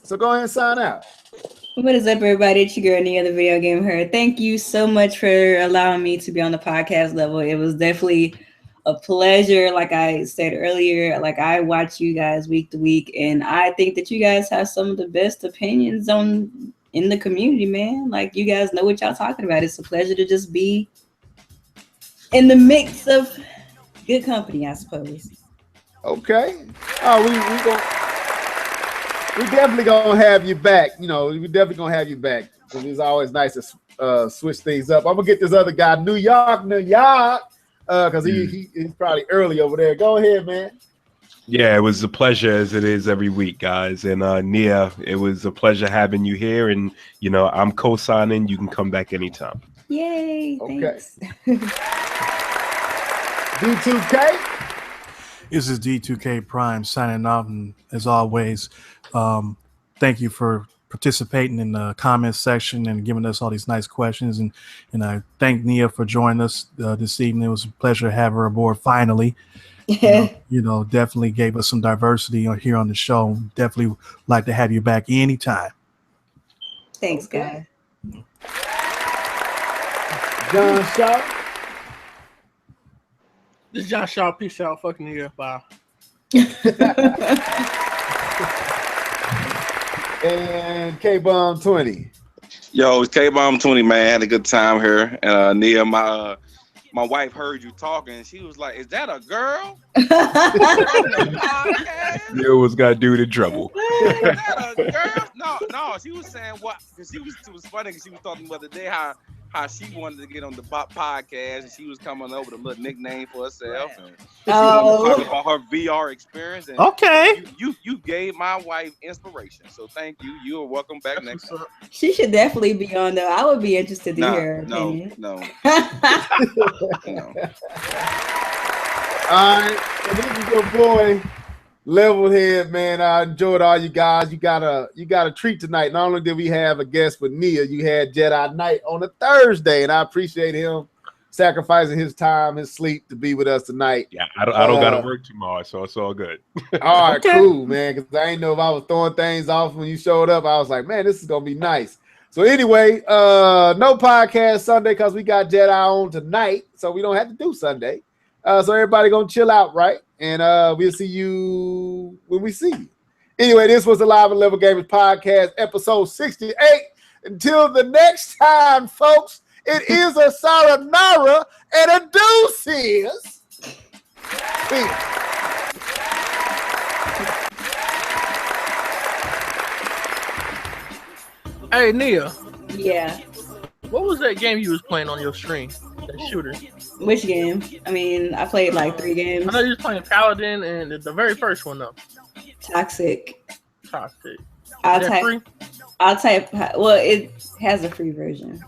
so go ahead and sign out. What is up, everybody? It's your girl, Nia, the video game her. Thank you so much for allowing me to be on the podcast level. It was definitely a pleasure. Like I said earlier, like I watch you guys week to week, and I think that you guys have some of the best opinions in the community, man. Like, you guys know what y'all talking about. It's a pleasure to just be in the mix of good company, I suppose. Okay. Oh, we definitely gonna have you back. You know, we definitely gonna have you back. It's always nice to switch things up. I'm gonna get this other guy, New York, because he's probably early over there. Go ahead, man. Yeah, it was a pleasure as it is every week, guys. And Nia, it was a pleasure having you here. And you know, I'm co-signing. You can come back anytime. Yay! Okay. Thanks. D2K. This is D2K Prime signing off, and as always, thank you for participating in the comment section and giving us all these nice questions. And I thank Nia for joining us this evening. It was a pleasure to have her aboard finally. You know, definitely gave us some diversity here on the show. Definitely like to have you back anytime. Thanks, guys. John Shaw. This is John Shaw. Peace out. Fucking New York. Bye. And K-Bomb 20. Yo, it's K-Bomb 20, man. Had a good time here. And Nia, my wife heard you talking. She was like, "Is that a girl?" You always got to do the trouble. Is that a girl? No. She was saying what? Because it was funny because she was talking about the day how she wanted to get on the podcast and she was coming up with a little nickname for herself. And she wanted to talk about her VR experience. And okay. You gave my wife inspiration. So thank you. You are welcome back next time. She should definitely be on though. I would be interested to hear her opinion. No. All right. And this is your boy, Levelhead, man. I enjoyed all you guys. You got a treat tonight. Not only did we have a guest with Nia, you had Jedi Knight on a Thursday, and I appreciate him sacrificing his time, his sleep to be with us tonight. Yeah, I don't got to work tomorrow, so it's all good. All right, cool, man. Because I didn't know if I was throwing things off when you showed up. I was like, man, this is gonna be nice. So anyway, no podcast Sunday because we got Jedi on tonight, so we don't have to do Sunday. So everybody gonna chill out, right? And we'll see you when we see you. Anyway, this was the Live and Level Gamers Podcast, episode 68. Until the next time, folks, it is a sayonara and a deuces. Peace. Hey, Nia. Yeah. What was that game you was playing on your stream? That shooter. Which game? I mean, I played like 3 games. I know you was playing Paladin and the very first one though. Toxic. I'll type. Well, it has a free version.